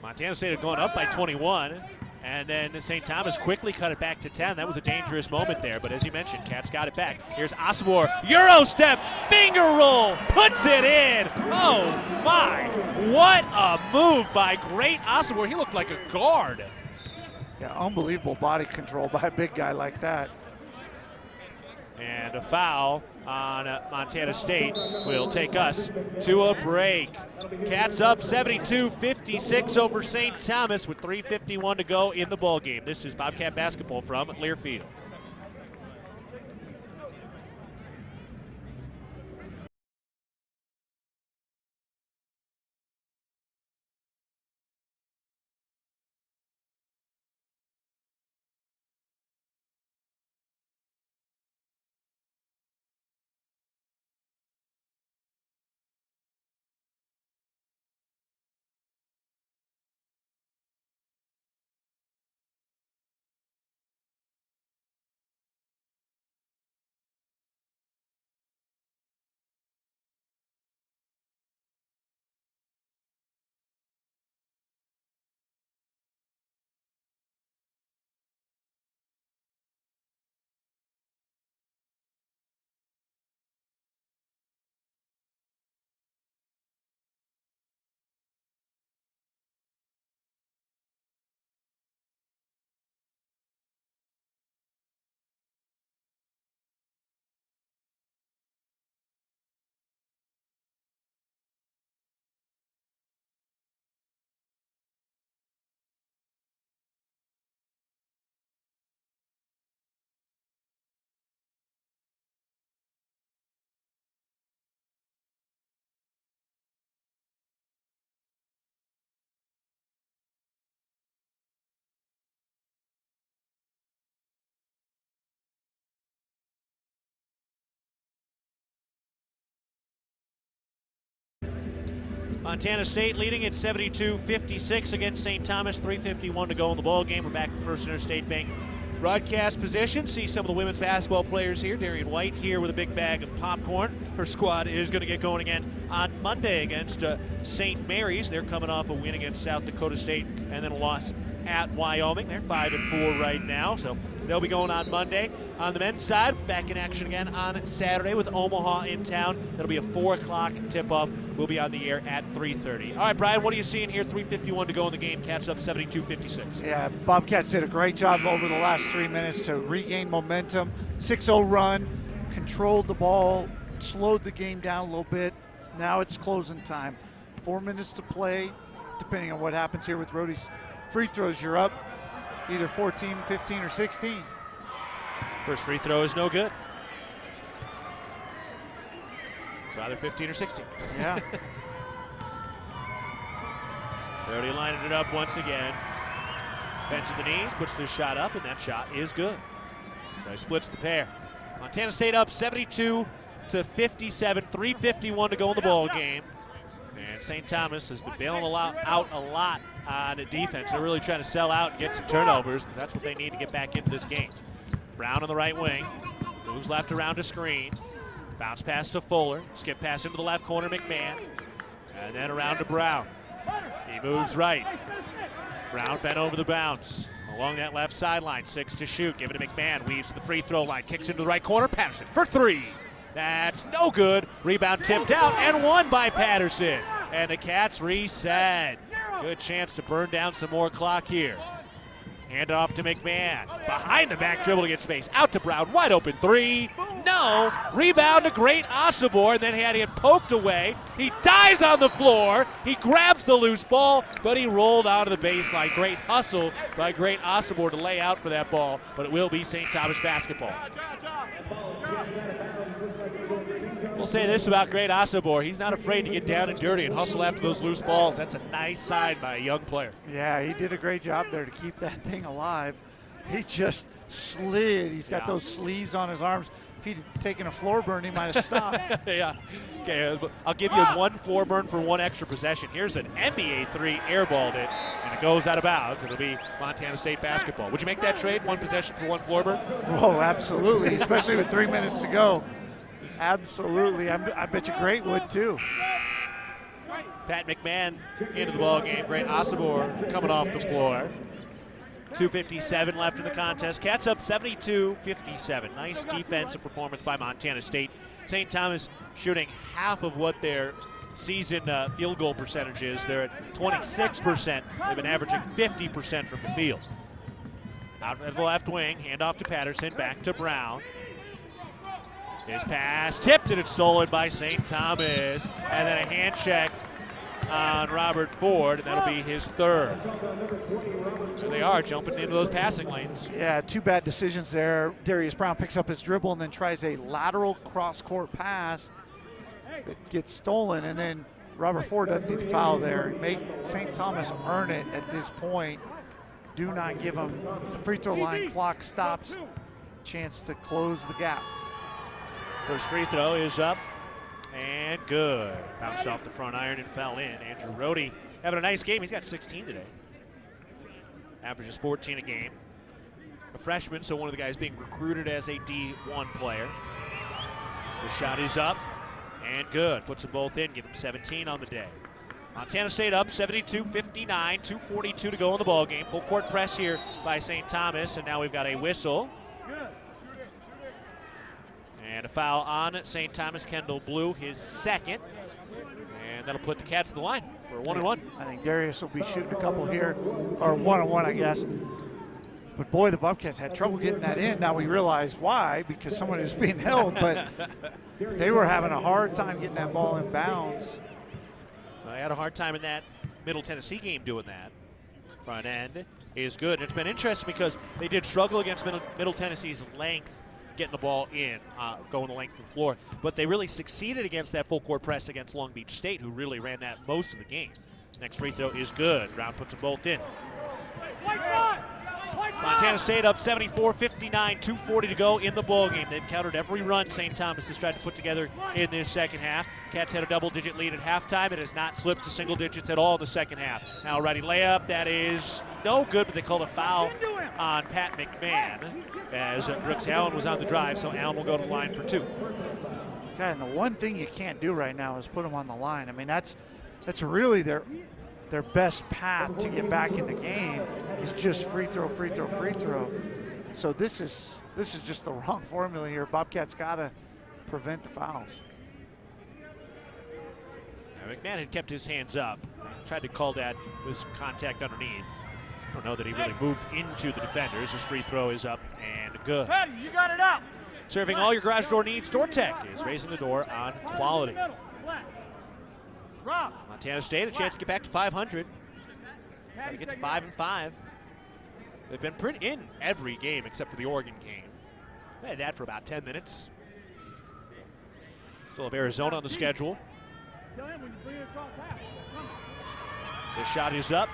Montana State had gone up by 21, and then St. Thomas quickly cut it back to 10. That was a dangerous moment there, but as you mentioned, Cats got it back. Here's Osibor, Euro step, finger roll, puts it in. Oh my, what a move by great Osibor. He looked like a guard. Yeah, unbelievable body control by a big guy like that. And a foul on Montana State will take us to a break. Cats up 72-56 over St. Thomas with 3:51 to go in the ballgame. This is Bobcat basketball from Learfield. Montana State leading at 72-56 against St. Thomas. 3:51 to go in the ball game. We're back to First Interstate Bank broadcast position. See some of the women's basketball players here. Darian White here with a big bag of popcorn. Her squad is going to get going again on Monday against St. Mary's. They're coming off a win against South Dakota State and then a loss at Wyoming. They're 5-4 right now, so they'll be going on Monday. On the men's side, back in action again on Saturday with Omaha in town. That'll be a 4 o'clock tip-off. We'll be on the air at 3:30. All right, Brian, what are you seeing here? 3:51 to go in the game. Cats up 72-56. Yeah, Bobcats did a great job over the last 3 minutes to regain momentum. 6-0 run, controlled the ball, slowed the game down a little bit. Now it's closing time. 4 minutes to play. Depending on what happens here with Rhodey's free throws, you're up either 14, 15, or 16. First free throw is no good. It's either 15 or 16. Yeah. Brody lining it up once again. Bends at the knees, puts the shot up, and that shot is good. So he splits the pair. Montana State up 72-57, 3:51 to go in the ball game. And St. Thomas has been bailing out a lot on defense. They're really trying to sell out and get some turnovers because that's what they need to get back into this game. Brown on the right wing, moves left around a screen. Bounce pass to Fuller, skip pass into the left corner, McMahon. And then around to Brown. He moves right. Brown bent over the bounce. Along that left sideline, 6 to shoot. Give it to McMahon, weaves to the free throw line, kicks into the right corner, Patterson for 3. That's no good. Rebound tipped out and won by Patterson. And the Cats reset. Good chance to burn down some more clock here. Hand off to McMahon. Behind the back dribble to get space. Out to Brown. Wide open 3. No. Rebound to Great Osobor. And then had it poked away. He dives on the floor. He grabs the loose ball, but he rolled out of the baseline. Great hustle by Great Osobor to lay out for that ball, but it will be St. Thomas basketball. We'll say this about Great Osobor. He's not afraid to get down and dirty and hustle after those loose balls. That's a nice sign by a young player. Yeah, he did a great job there to keep that thing alive. He just slid. He's got those sleeves on his arms. If he'd taken a floor burn, he might have stopped. Yeah. Okay, I'll give you one floor burn for one extra possession. Here's an NBA 3, airballed it, and it goes out of bounds. It'll be Montana State basketball. Would you make that trade, one possession for one floor burn? Oh, absolutely, especially with 3 minutes to go. Absolutely. I bet you Great would, too. Pat McMahon into the ball game. Great Osobor coming off the floor. 2:57 left in the contest. Cats up 72-57. Nice defensive performance by Montana State. St. Thomas shooting half of what their season field goal percentage is. They're at 26%. They've been averaging 50% from the field. Out of the left wing, handoff to Patterson, back to Brown. His pass tipped and it's stolen by St. Thomas. And then a hand check on Robert Ford, and that'll be his 3rd. So they are jumping into those passing lanes. Yeah, 2 bad decisions there. Darius Brown picks up his dribble and then tries a lateral cross-court pass that gets stolen, and then Robert Ford doesn't need to foul there. Make St. Thomas earn it at this point. Do not give them the free throw line. Clock stops. Chance to close the gap. First free throw is up and good. Bounced off the front iron and fell in. Andrew Rohde having a nice game. He's got 16 today. Averages 14 a game. A freshman, so one of the guys being recruited as a D1 player. The shot is up and good. Puts them both in. Give them 17 on the day. Montana State up 72-59. 2:42 to go in the ball game. Full court press here by St. Thomas, and now we've got a whistle. And a foul on St. Thomas. Kendall Blue, his 2nd. And that'll put the Cats to the line for a 1-and-1. I think Darius will be shooting a couple here, or 1-on-1, I guess. But boy, the Bobcats had trouble getting that in. Now we realize why, because someone is being held, but they were having a hard time getting that ball in bounds. Well, they had a hard time in that Middle Tennessee game doing that. Front end is good. It's been interesting because they did struggle against Middle Tennessee's length, getting the ball in, going the length of the floor. But they really succeeded against that full court press against Long Beach State, who really ran that most of the game. Next free throw is good. Brown puts them both in. Montana State up 74-59, 2:40 to go in the ballgame. They've countered every run St. Thomas has tried to put together in this second half. Cats had a double-digit lead at halftime. It has not slipped to single digits at all in the second half. Now ready layup, that is no good, but they called a foul on Pat McMahon as Brooks Allen was on the drive, so Allen will go to the line for 2. Okay, and the one thing you can't do right now is put them on the line. I mean, that's really their best path to get back in the game is just free throw, free throw, free throw. So this is just the wrong formula here. Bobcats got to prevent the fouls. Now, McMahon had kept his hands up. Tried to call that was contact underneath. I don't know that he really moved into the defenders. His free throw is up and good. Patty, you got it up. Serving all your garage door needs, DoorTech is raising the door on quality. Montana State a chance to get back to 500. Try to get to 5-5. They've been pretty in every game except for the Oregon game. They had that for about 10 minutes. Still have Arizona on the schedule. The shot is up.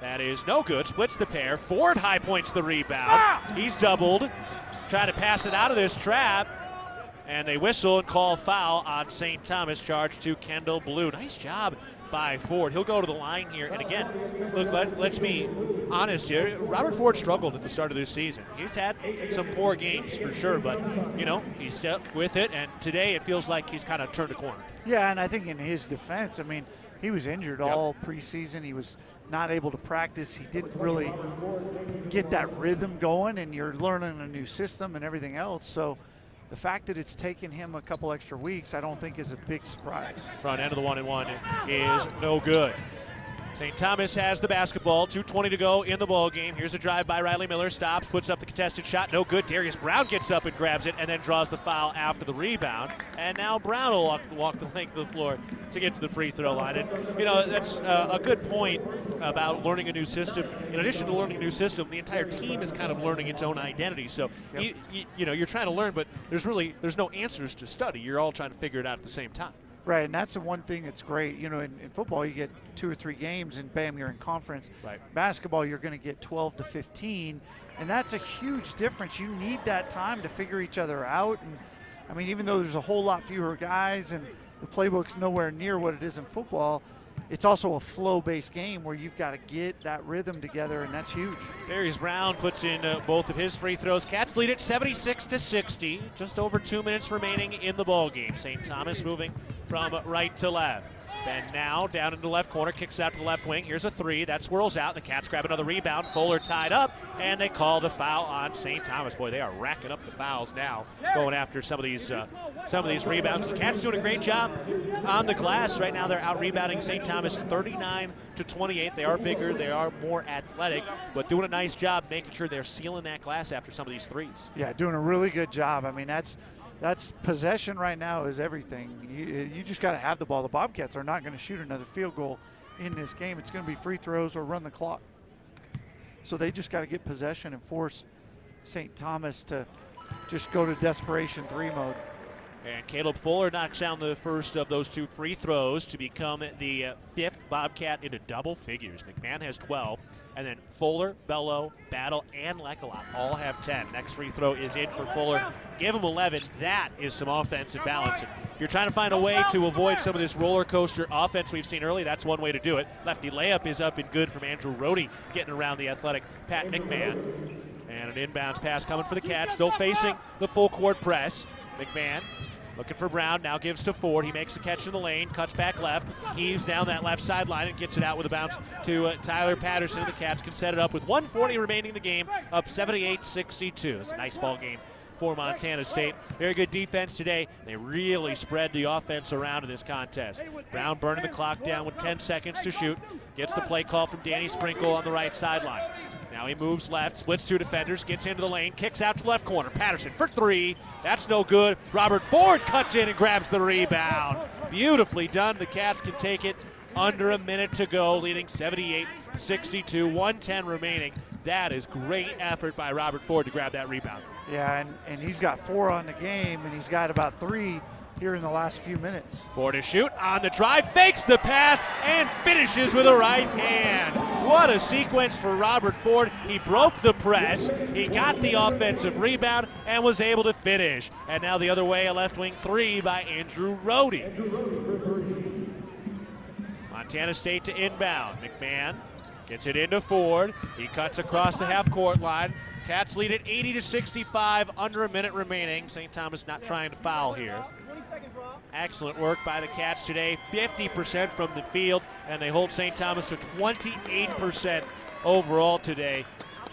That is no good. Splits the pair. Ford high points the rebound. He's doubled. Trying to pass it out of this trap. And they whistle and call foul on St. Thomas. Charge to Kendall Blue. Nice job by Ford. He'll go to the line here. And again, look, let's be honest here. Robert Ford struggled at the start of this season. He's had some poor games for sure, but, you know, he stuck with it. And today it feels like he's kind of turned a corner. Yeah, and I think in his defense, I mean, he was injured all preseason. He was not able to practice. He didn't really get that rhythm going, and you're learning a new system and everything else. So the fact that it's taken him a couple extra weeks, I don't think is a big surprise. Front end of the 1-and-1 is no good. St. Thomas has the basketball, 2:20 to go in the ball game. Here's a drive by Riley Miller, stops, puts up the contested shot, no good. Darius Brown gets up and grabs it and then draws the foul after the rebound. And now Brown will walk the length of the floor to get to the free throw line. And, you know, that's a good point about learning a new system. In addition to learning a new system, the entire team is kind of learning its own identity. So, you know, you're trying to learn, but there's no answers to study. You're all trying to figure it out at the same time. Right, and that's the one thing that's great. You know, in football, you get 2 or 3 games, and bam, you're in conference. Right. Basketball, you're going to get 12 to 15, and that's a huge difference. You need that time to figure each other out. And I mean, even though there's a whole lot fewer guys and the playbook's nowhere near what it is in football, it's also a flow-based game where you've got to get that rhythm together, and that's huge. Darius Brown puts in both of his free throws. Cats lead it 76-60. Just over 2 minutes remaining in the ball game. St. Thomas moving from right to left. Ben now down into the left corner, kicks out to the left wing. Here's a 3. That swirls out. The Cats grab another rebound. Fuller tied up, and they call the foul on St. Thomas. Boy, they are racking up the fouls now, going after some of these rebounds. The Cats doing a great job on the glass. Right now they're out-rebounding St. Thomas 39-28. They are bigger, they are more athletic, but doing a nice job making sure they're sealing that glass after some of these threes. Yeah, doing a really good job. I mean, that's possession right now is everything. You just got to have the ball. The Bobcats are not going to shoot another field goal in this game. It's going to be free throws or run the clock. So they just got to get possession and force St. Thomas to just go to desperation 3 mode. And Caleb Fuller knocks down the first of those 2 free throws to become the 5th Bobcat into double figures. McMahon has 12, and then Fuller, Bello, Battle, and Lekalot all have 10. Next free throw is in for Fuller. Give him 11. That is some offensive balance. And if you're trying to find a way to avoid some of this roller coaster offense we've seen early, that's one way to do it. Lefty layup is up and good from Andrew Rohde, getting around the athletic Pat McMahon. And an inbounds pass coming for the Cats, still facing the full court press. McMahon looking for Brown, now gives to Ford. He makes the catch in the lane, cuts back left, heaves down that left sideline and gets it out with a bounce to Tyler Patterson. The Cats can set it up with 1:40 remaining in the game, up 78-62. It's a nice ball game for Montana State. Very good defense today. They really spread the offense around in this contest. Brown burning the clock down with 10 seconds to shoot. Gets the play call from Danny Sprinkle on the right sideline. Now he moves left, splits 2 defenders, gets into the lane, kicks out to the left corner. Patterson for 3. That's no good. Robert Ford cuts in and grabs the rebound. Beautifully done. The Cats can take it under a minute to go, leading 78-62, 1:10 remaining. That is great effort by Robert Ford to grab that rebound. Yeah, and he's got 4 on the game, and he's got about 3 here in the last few minutes. Ford to shoot on the drive, fakes the pass, and finishes with a right hand. What a sequence for Robert Ford. He broke the press, he got the offensive rebound, and was able to finish. And now the other way, a left wing three by Andrew Rohde. Montana State to inbound. McMahon gets it into Ford. He cuts across the half-court line. Cats lead at 80-65, under a minute remaining. St. Thomas not trying to foul here. Excellent work by the Cats today. 50% from the field, and they hold St. Thomas to 28% overall today.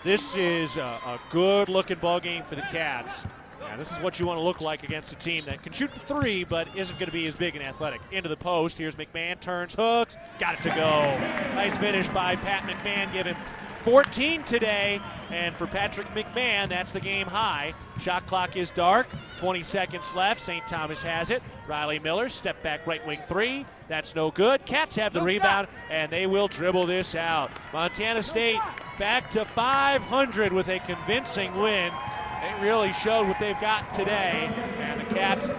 This is a good-looking ball game for the Cats. Now, this is what you want to look like against a team that can shoot the three, but isn't going to be as big and athletic. Into the post. Here's McMahon. Turns, hooks. Got it to go. Nice finish by Pat McMahon. Give him 14 today. And for Patrick McMahon, that's the game high. Shot clock is dark. 20 seconds left. St. Thomas has it. Riley Miller, step back right wing three. That's no good. Cats have the rebound, and they will dribble this out. Montana State back to 500 with a convincing win. They really showed what they've got today, and the Cats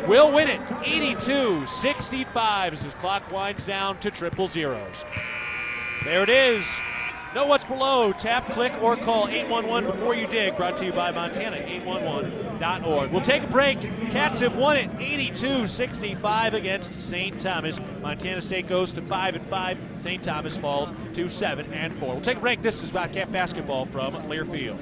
will win it 82-65 as this clock winds down to triple zeros. There it is. Know what's below. Tap, click, or call 811 before you dig. Brought to you by Montana811.org. We'll take a break. Cats have won it 82-65 against St. Thomas. Montana State goes to 5-5. St. Thomas falls to 7-4. We'll take a break. This is Bobcat basketball from Learfield.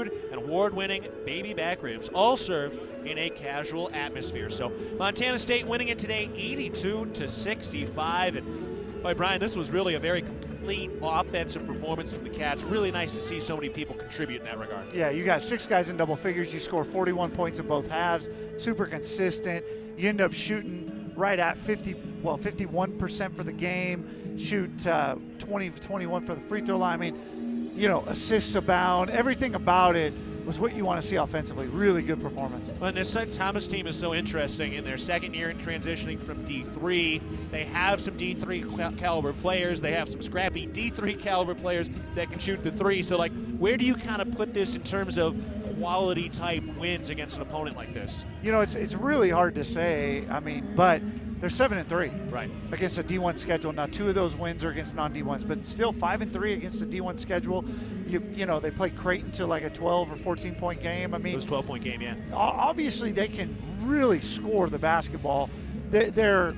and award-winning baby back ribs, all served in a casual atmosphere. So Montana State winning it today 82-65. And boy, Brian, this was really a very complete offensive performance from the Cats. Really nice to see so many people contribute in that regard. Yeah, you got 6 guys in double figures. You score 41 points in both halves. Super consistent. You end up shooting right at 51% for the game. Shoot 20-21 for the free throw line. I mean, you know, assists abound. Everything about it was what you want to see offensively. Really good performance. Well, and this St. Thomas team is so interesting in their second year in transitioning from D3. They have some D3 caliber players. They have some scrappy D3 caliber players that can shoot the three. So, like, where do you kind of put this in terms of quality type wins against an opponent like this? You know, it's really hard to say. I mean, but they're 7-3 right against a D1 schedule. Now, 2 of those wins are against non-D1s, but still 5-3 against a D1 schedule. You know, they played Creighton to like a 12 or 14-point game. I mean, it was a 12-point game, yeah. Obviously, they can really score the basketball. They're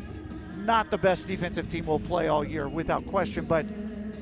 not the best defensive team we'll play all year, without question, but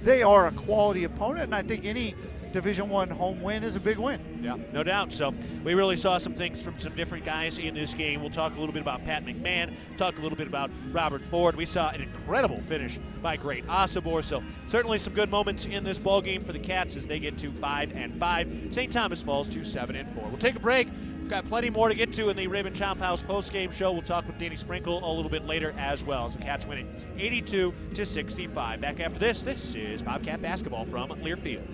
they are a quality opponent, and I think any Division I home win is a big win. Yeah, no doubt. So we really saw some things from some different guys in this game. We'll talk a little bit about Pat McMahon, talk a little bit about Robert Ford. We saw an incredible finish by great Osobor. So certainly some good moments in this ball game for the Cats as they get to 5-5. St. Thomas falls to 7-4. We'll take a break. We've got plenty more to get to in the Raven Chomp House post-game show. We'll talk with Danny Sprinkle a little bit later as well as the Cats winning 82-65. Back after this, this is Bobcat basketball from Learfield.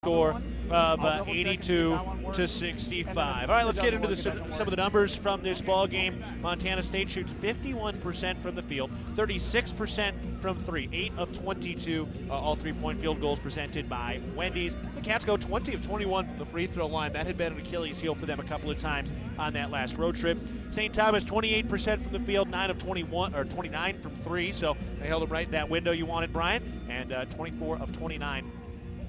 Score of 82-65. All right, let's get into some of the numbers from this ball game. Montana State shoots 51% from the field, 36% from three, 8 of 22, all three-point field goals presented by Wendy's. The Cats go 20 of 21 from the free throw line. That had been an Achilles heel for them a couple of times on that last road trip. St. Thomas 28% from the field, 9 of 21 or 29 from three, so they held them right in that window you wanted, Brian, and 24 of 29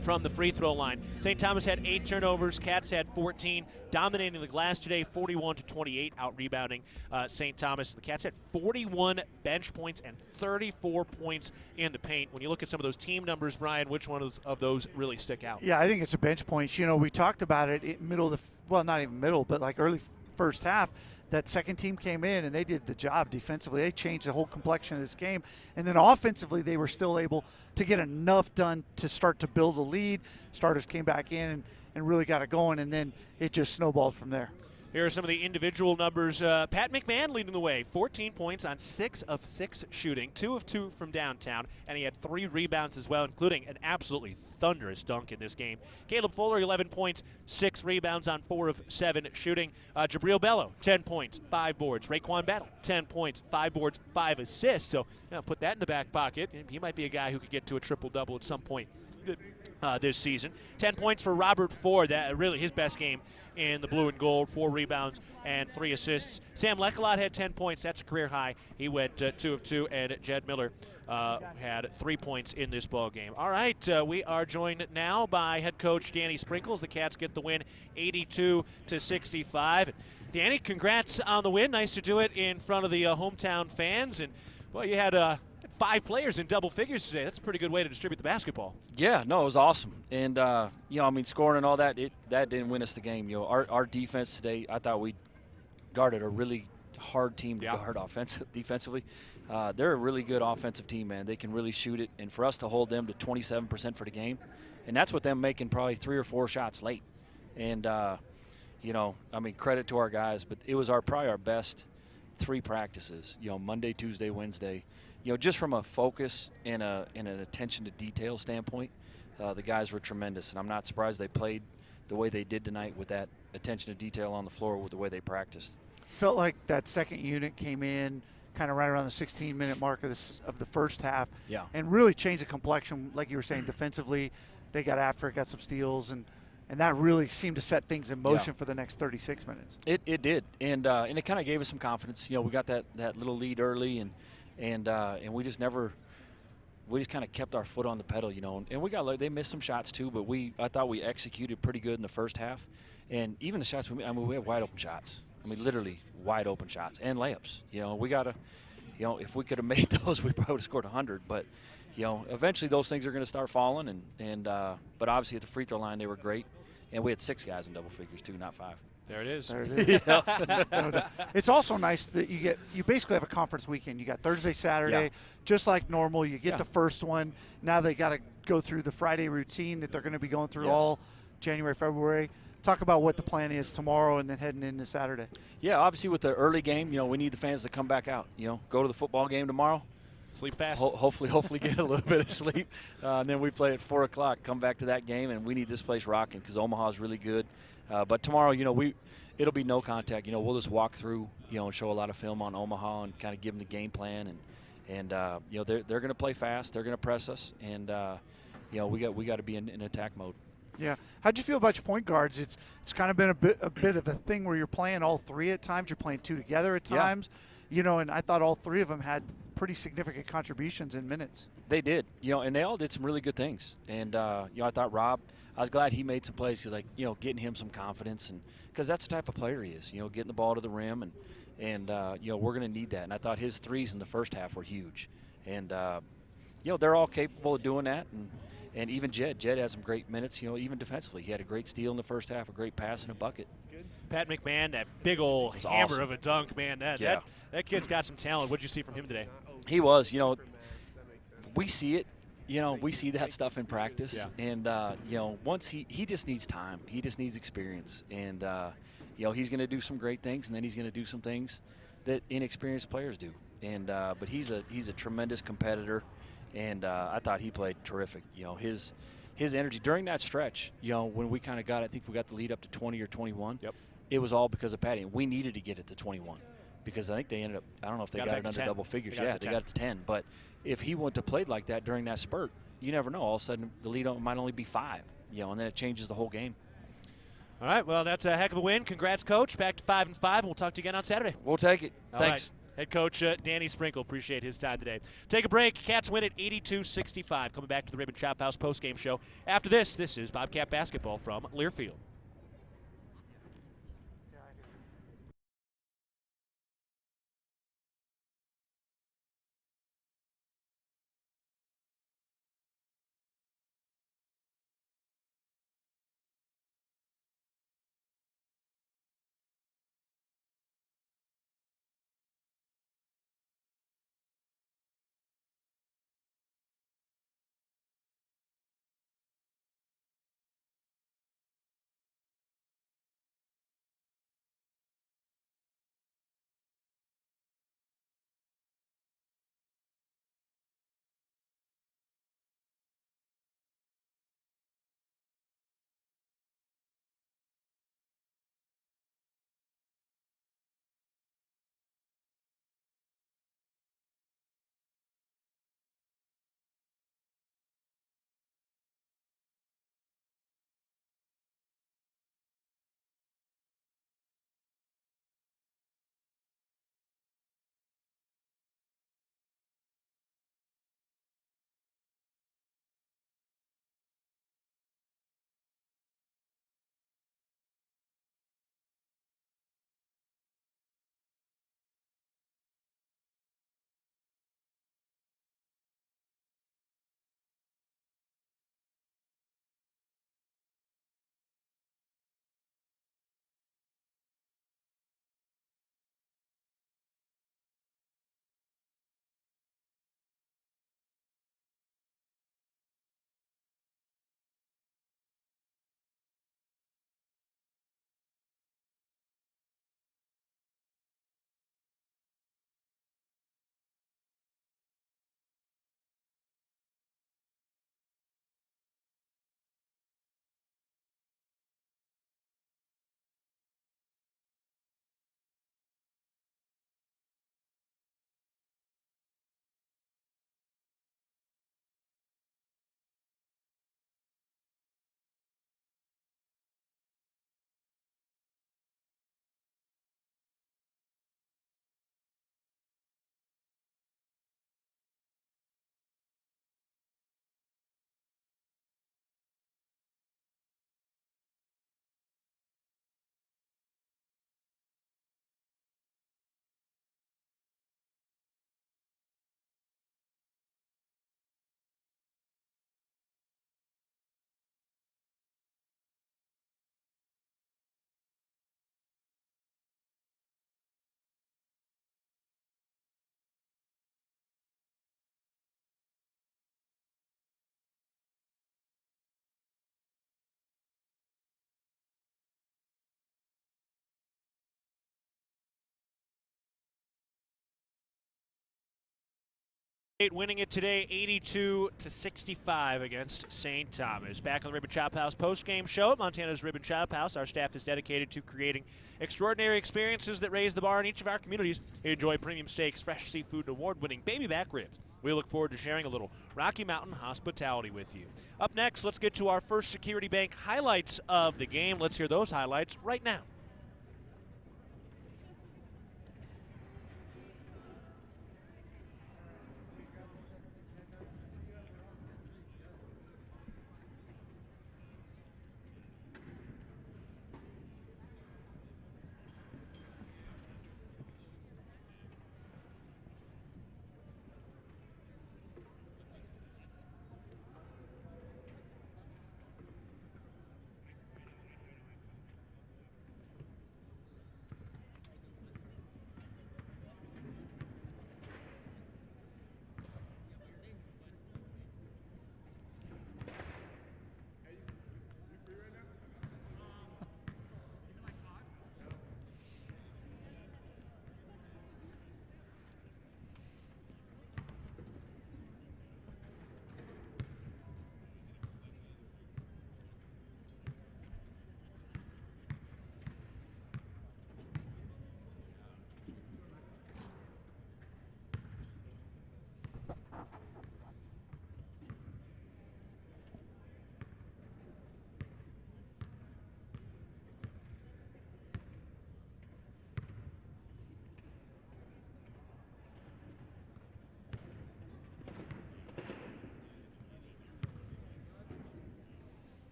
from the free throw line. St. Thomas had 8 turnovers. Cats had 14, dominating the glass today, 41-28, out-rebounding St. Thomas. The Cats had 41 bench points and 34 points in the paint. When you look at some of those team numbers, Brian, which one of those really stick out? Yeah, I think it's a bench points. You know, we talked about it in middle of the, well, not even middle, but like early first half. That second team came in and they did the job defensively. They changed the whole complexion of this game. And then offensively, they were still able to get enough done to start to build a lead. Starters came back in and really got it going, and then it just snowballed from there. Here are some of the individual numbers. Pat McMahon leading the way, 14 points on 6 of 6 shooting, 2 of 2 from downtown, and he had 3 rebounds as well, including an absolutely thunderous dunk in this game. Caleb Fuller, 11 points, 6 rebounds on 4 of 7 shooting. Jabril Bello, 10 points, 5 boards. Raekwon Battle, 10 points, 5 boards, 5 assists. So put that in the back pocket. He might be a guy who could get to a triple-double at some point this season. 10 points for Robert Ford. That really his best game in the blue and gold. 4 rebounds and 3 assists. Sam Lekelot had 10 points. That's a career high. He went 2 of 2, and Jed Miller had 3 points in this ball game. All right, we are joined now by head coach Danny Sprinkles. The Cats get the win, 82-65. Danny, congrats on the win. Nice to do it in front of the hometown fans. And well, you had 5 players in double figures today. That's a pretty good way to distribute the basketball. Yeah, no, it was awesome. And, scoring and all that, that didn't win us the game. Our defense today, I thought we guarded a really hard team to guard defensively. They're a really good offensive team, man. They can really shoot it. And for us to hold them to 27% for the game, and that's with them making probably 3 or 4 shots late. And, credit to our guys. But it was probably our best 3 practices, Monday, Tuesday, Wednesday. Just from a focus and an attention to detail standpoint, the guys were tremendous, and I'm not surprised they played the way they did tonight with that attention to detail on the floor with the way they practiced. Felt like that second unit came in kind of right around the 16-minute mark of the first half, and really changed the complexion, like you were saying, defensively. They got after it, got some steals, and that really seemed to set things in motion for the next 36 minutes. It did, and it kind of gave us some confidence. We got that little lead early, and we just kind of kept our foot on the pedal, and they missed some shots too, but I thought we executed pretty good in the first half, and even the shots we have wide open shots. Literally wide open shots and layups. We gotta, if we could have made those, we probably would have scored 100. But eventually those things are going to start falling, but obviously at the free throw line they were great, and we had 6 guys in double figures too, not 5. There it is. There it is. It's also nice that you basically have a conference weekend. You got Thursday, Saturday, just like normal. You get the first one. Now they got to go through the Friday routine that they're going to be going through all January, February. Talk about what the plan is tomorrow and then heading into Saturday. Yeah, obviously with the early game, we need the fans to come back out. Go to the football game tomorrow. Sleep fast. Hopefully get a little bit of sleep. And then we play at 4 o'clock. Come back to that game, and we need this place rocking because Omaha's really good. But tomorrow, it'll be no contact. We'll just walk through, and show a lot of film on Omaha and kind of give them the game plan. And they're going to play fast. They're going to press us. And, we got to be in attack mode. Yeah. How'd you feel about your point guards? It's kind of been a bit of a thing where you're playing all 3 at times. You're playing 2 together at times. And I thought all 3 of them had pretty significant contributions in minutes. They did. And they all did some really good things. And, I thought Rob, I was glad he made some plays because, getting him some confidence, and because that's the type of player he is, getting the ball to the rim, and we're going to need that. And I thought his threes in the first half were huge. And, they're all capable of doing that. And even Jed had some great minutes, even defensively. He had a great steal in the first half, a great pass, and a bucket. Pat McMahon, that big old hammer of a dunk, man. That kid's got some talent. What did you see from him today? He was, we see it. We see that stuff in practice. And, once he just needs time. He just needs experience. And, he's going to do some great things, and then he's going to do some things that inexperienced players do. And but he's a tremendous competitor. And I thought he played terrific. His energy during that stretch, when we kind of I think we got the lead up to 20 or 21. It was all because of Patty. We needed to get it to 21 because I think they ended up, I don't know if they got it under 10. Double figures. They got it to 10. But if he wouldn't have played like that during that spurt, you never know. All of a sudden, the lead might only be 5, and then it changes the whole game. All right, well, that's a heck of a win. Congrats, Coach. Back to 5-5, and we'll talk to you again on Saturday. We'll take it. Thanks. Right. Head coach Danny Sprinkle, appreciate his time today. Take a break. Cats win at 82-65. Coming back to the Ribbon Chop House postgame show. After this is Bobcat basketball from Learfield. Winning it today 82-65 against St. Thomas. Back on the Ribbon Chop House post-game show at Montana's Ribbon Chop House. Our staff is dedicated to creating extraordinary experiences that raise the bar in each of our communities. Enjoy premium steaks, fresh seafood, and award-winning baby back ribs. We look forward to sharing a little Rocky Mountain hospitality with you. Up next, let's get to our First Security Bank highlights of the game. Let's hear those highlights right now.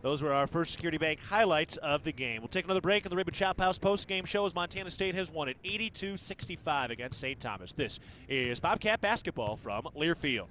Those were our First Security Bank highlights of the game. We'll take another break in the Ribbon Chop House post-game show as Montana State has won it 82-65 against St. Thomas. This is Bobcat basketball from Learfield.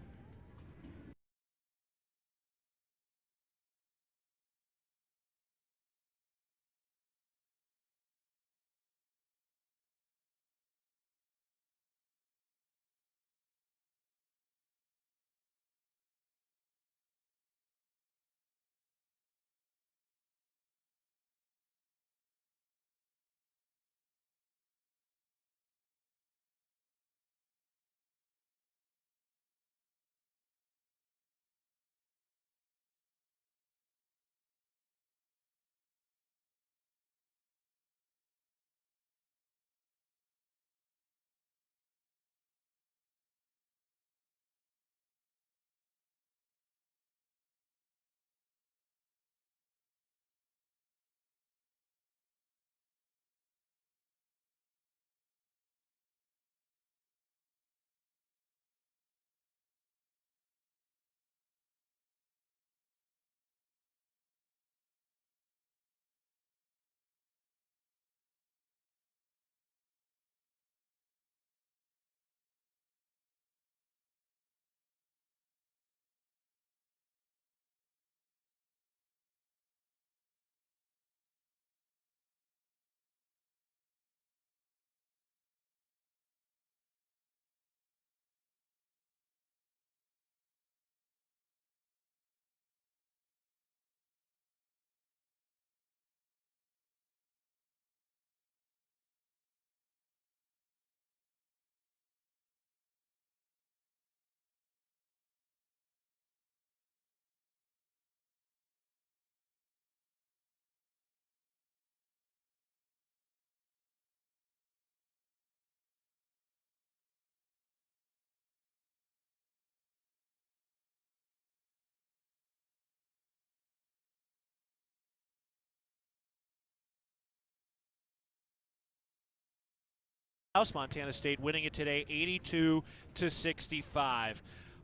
Montana State winning it today 82-65.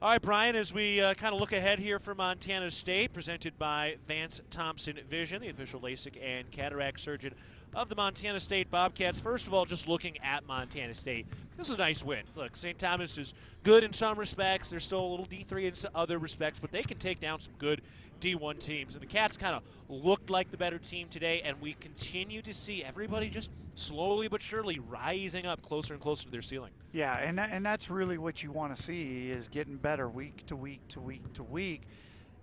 All right, Brian, as we kind of look ahead here for Montana State, presented by Vance Thompson Vision, the official LASIK and cataract surgeon of the Montana State Bobcats. First of all, just looking at Montana State, this is a nice win. Look, St. Thomas is good in some respects. They're still a little D3 in some other respects, but they can take down some good D1 teams. And the Cats kind of looked like the better team today, and we continue to see everybody just slowly but surely rising up closer and closer to their ceiling. Yeah, and that's really what you want to see, is getting better week to week to week to week.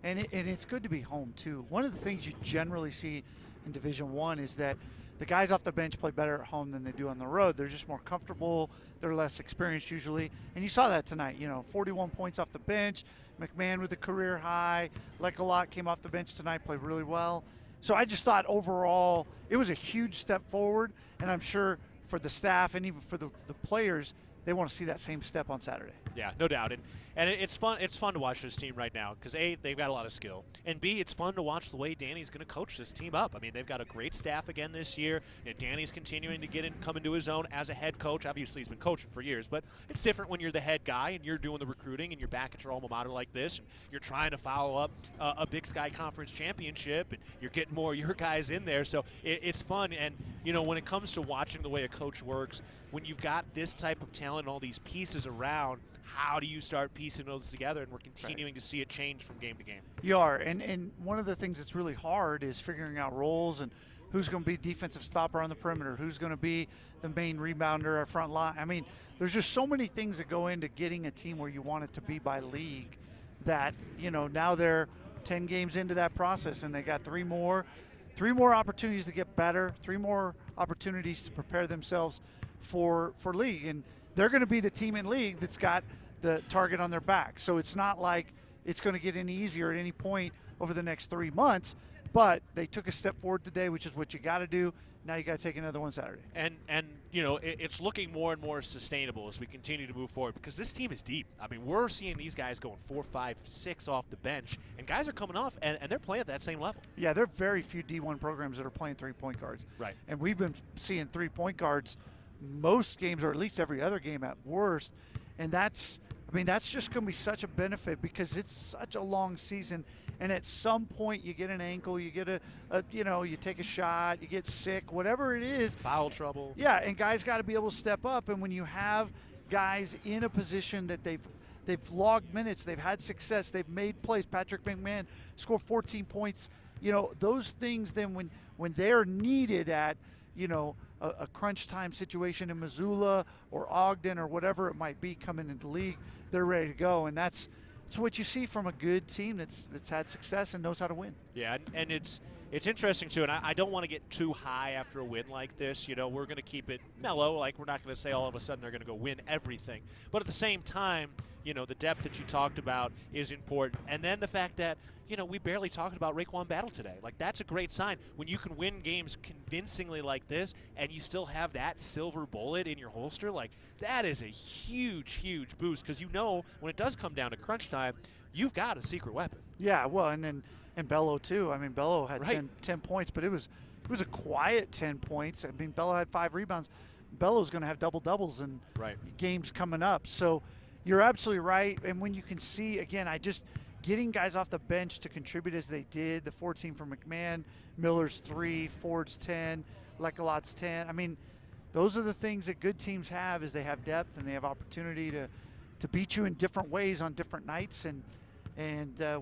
And it's good to be home, too. One of the things you generally see in Division I is that the guys off the bench play better at home than they do on the road. They're just more comfortable. They're less experienced usually. And you saw that tonight, 41 points off the bench. McMahon with a career high. Lecolot came off the bench tonight, played really well. So I just thought overall it was a huge step forward, and I'm sure for the staff and even for the players, they want to see that same step on Saturday. Yeah, no doubt. And it's fun. It's fun to watch this team right now because A, they've got a lot of skill, and B, it's fun to watch the way Danny's going to coach this team up. I mean, they've got a great staff again this year. Danny's continuing to come into his own as a head coach. Obviously, he's been coaching for years, but it's different when you're the head guy and you're doing the recruiting and you're back at your alma mater like this, and you're trying to follow up a Big Sky Conference championship, and you're getting more of your guys in there. So it's fun. And when it comes to watching the way a coach works, when you've got this type of talent and all these pieces around, how do you start piecing those together? And we're continuing to see it change from game to game. You are, and one of the things that's really hard is figuring out roles and who's going to be defensive stopper on the perimeter, who's going to be the main rebounder at front line. I mean, there's just so many things that go into getting a team where you want it to be by league that, now they're 10 games into that process and they got three more opportunities to get better, 3 more opportunities to prepare themselves for league. And they're going to be the team in league that's got the target on their back. So it's not like it's going to get any easier at any point over the next 3 months, but they took a step forward today, which is what you got to do. Now you got to take another one Saturday. And it's looking more and more sustainable as we continue to move forward because this team is deep. I mean, we're seeing these guys going 4, 5, 6 off the bench, and guys are coming off, and they're playing at that same level. Yeah, there are very few D1 programs that are playing 3-point guards. Right. And we've been seeing 3-point guards most games, or at least every other game at worst, and that's just going to be such a benefit because it's such a long season, and at some point you get an ankle, you get you take a shot, you get sick, whatever it is. Foul trouble. Yeah, and guys got to be able to step up, and when you have guys in a position that they've logged minutes, they've had success, they've made plays. Patrick McMahon scored 14 points. Those things then when they're needed at a crunch time situation in Missoula or Ogden or whatever it might be coming into the league, they're ready to go. And that's what you see from a good team that's had success and knows how to win. Yeah, and it's interesting too, and I don't want to get too high after a win like this. We're going to keep it mellow. Like, we're not going to say all of a sudden they're going to go win everything. But at the same time, the depth that you talked about is important. And then the fact that, we barely talked about Raekwon Battle today. Like, that's a great sign. When you can win games convincingly like this and you still have that silver bullet in your holster, like, that is a huge, huge boost because when it does come down to crunch time, you've got a secret weapon. Yeah, well, and Bello too. I mean, Bello had right. 10 points, but it was a quiet 10 points. I mean, Bello had 5 rebounds. Bello's going to have double-doubles in games coming up. So you're absolutely right. And when you can see, again, getting guys off the bench to contribute as they did, the 14 for McMahon, Miller's 3, Ford's 10, Lecolot's 10. I mean, those are the things that good teams have is they have depth and they have opportunity to beat you in different ways on different nights. And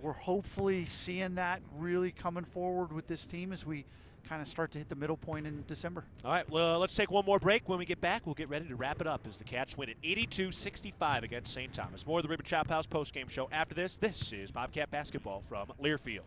we're hopefully seeing that really coming forward with this team as we kind of start to hit the middle point in December. All right, well, let's take one more break. When we get back, we'll get ready to wrap it up as the Cats win at 82-65 against St. Thomas. More of the Ribbon Chop House postgame show after this. This is Bobcat basketball from Learfield.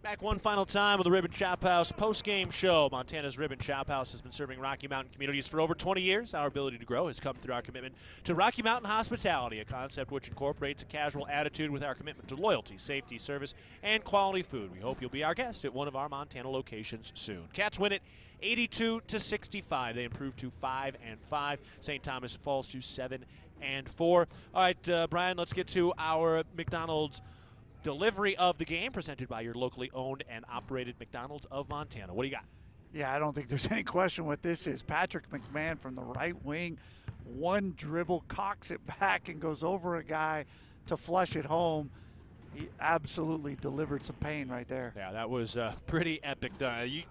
Back one final time with the Ribbon Chop House post-game show. Montana's Ribbon Chop House has been serving Rocky Mountain communities for over 20 years. Our ability to grow has come through our commitment to Rocky Mountain hospitality, a concept which incorporates a casual attitude with our commitment to loyalty, safety, service, and quality food. We hope you'll be our guest at one of our Montana locations soon. Cats win it 82-65. They improve to 5-5. St. Thomas falls to 7-4. All right, Brian, let's get to our McDonald's delivery of the game, presented by your locally owned and operated McDonald's of Montana. What do you got? Yeah, I don't think there's any question what this is. Patrick McMahon from the right wing, one dribble, cocks it back and goes over a guy to flush it home. He absolutely delivered some pain right there. Yeah, that was pretty epic.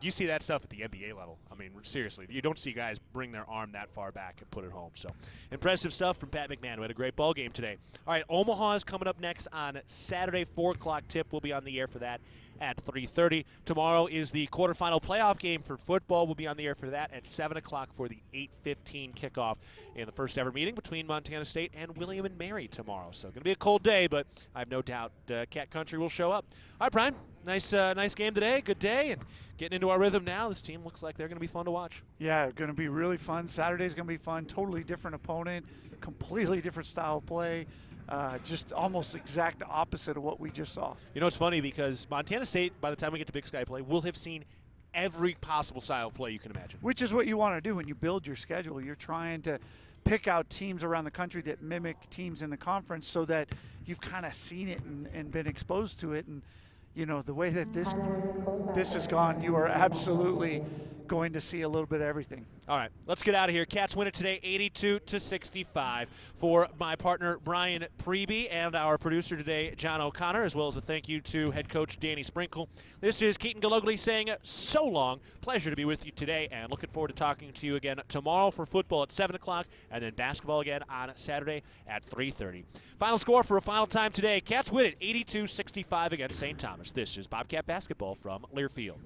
You see that stuff at the NBA level. I mean, seriously, you don't see guys bring their arm that far back and put it home. So impressive stuff from Pat McMahon, who had a great ball game today. All right, Omaha is coming up next on Saturday, 4 o'clock tip. We'll be on the air for that at 3:30. Tomorrow is the quarterfinal playoff game for football. We'll be on the air for that at 7 o'clock for the 8:15 kickoff in the first ever meeting between Montana State and William and Mary tomorrow. So going to be a cold day, but I have no doubt Cat Country will show up. All right, Brian, nice game today. Good day, and getting into our rhythm now. This team looks like they're going to be fun to watch. Yeah, going to be really fun. Saturday's going to be fun. Totally different opponent, completely different style of play. Just almost exact opposite of what we just saw. You know, it's funny because Montana State, by the time we get to Big Sky play, will have seen every possible style of play you can imagine. Which is what you want to do when you build your schedule. You're trying to pick out teams around the country that mimic teams in the conference so that you've kind of seen it and been exposed to it. And, you know, the way that this has gone, you are absolutely going to see a little bit of everything. All right, let's get out of here. Cats win it today 82-65. For my partner Brian Priebe and our producer today, John O'Connor, as well as a thank you to head coach Danny Sprinkle. This is Keaton Galogly saying so long. Pleasure to be with you today, and looking forward to talking to you again tomorrow for football at 7 o'clock and then basketball again on Saturday at 3:30. Final score for a final time today. Cats win it 82-65 against St. Thomas. This is Bobcat basketball from Learfield.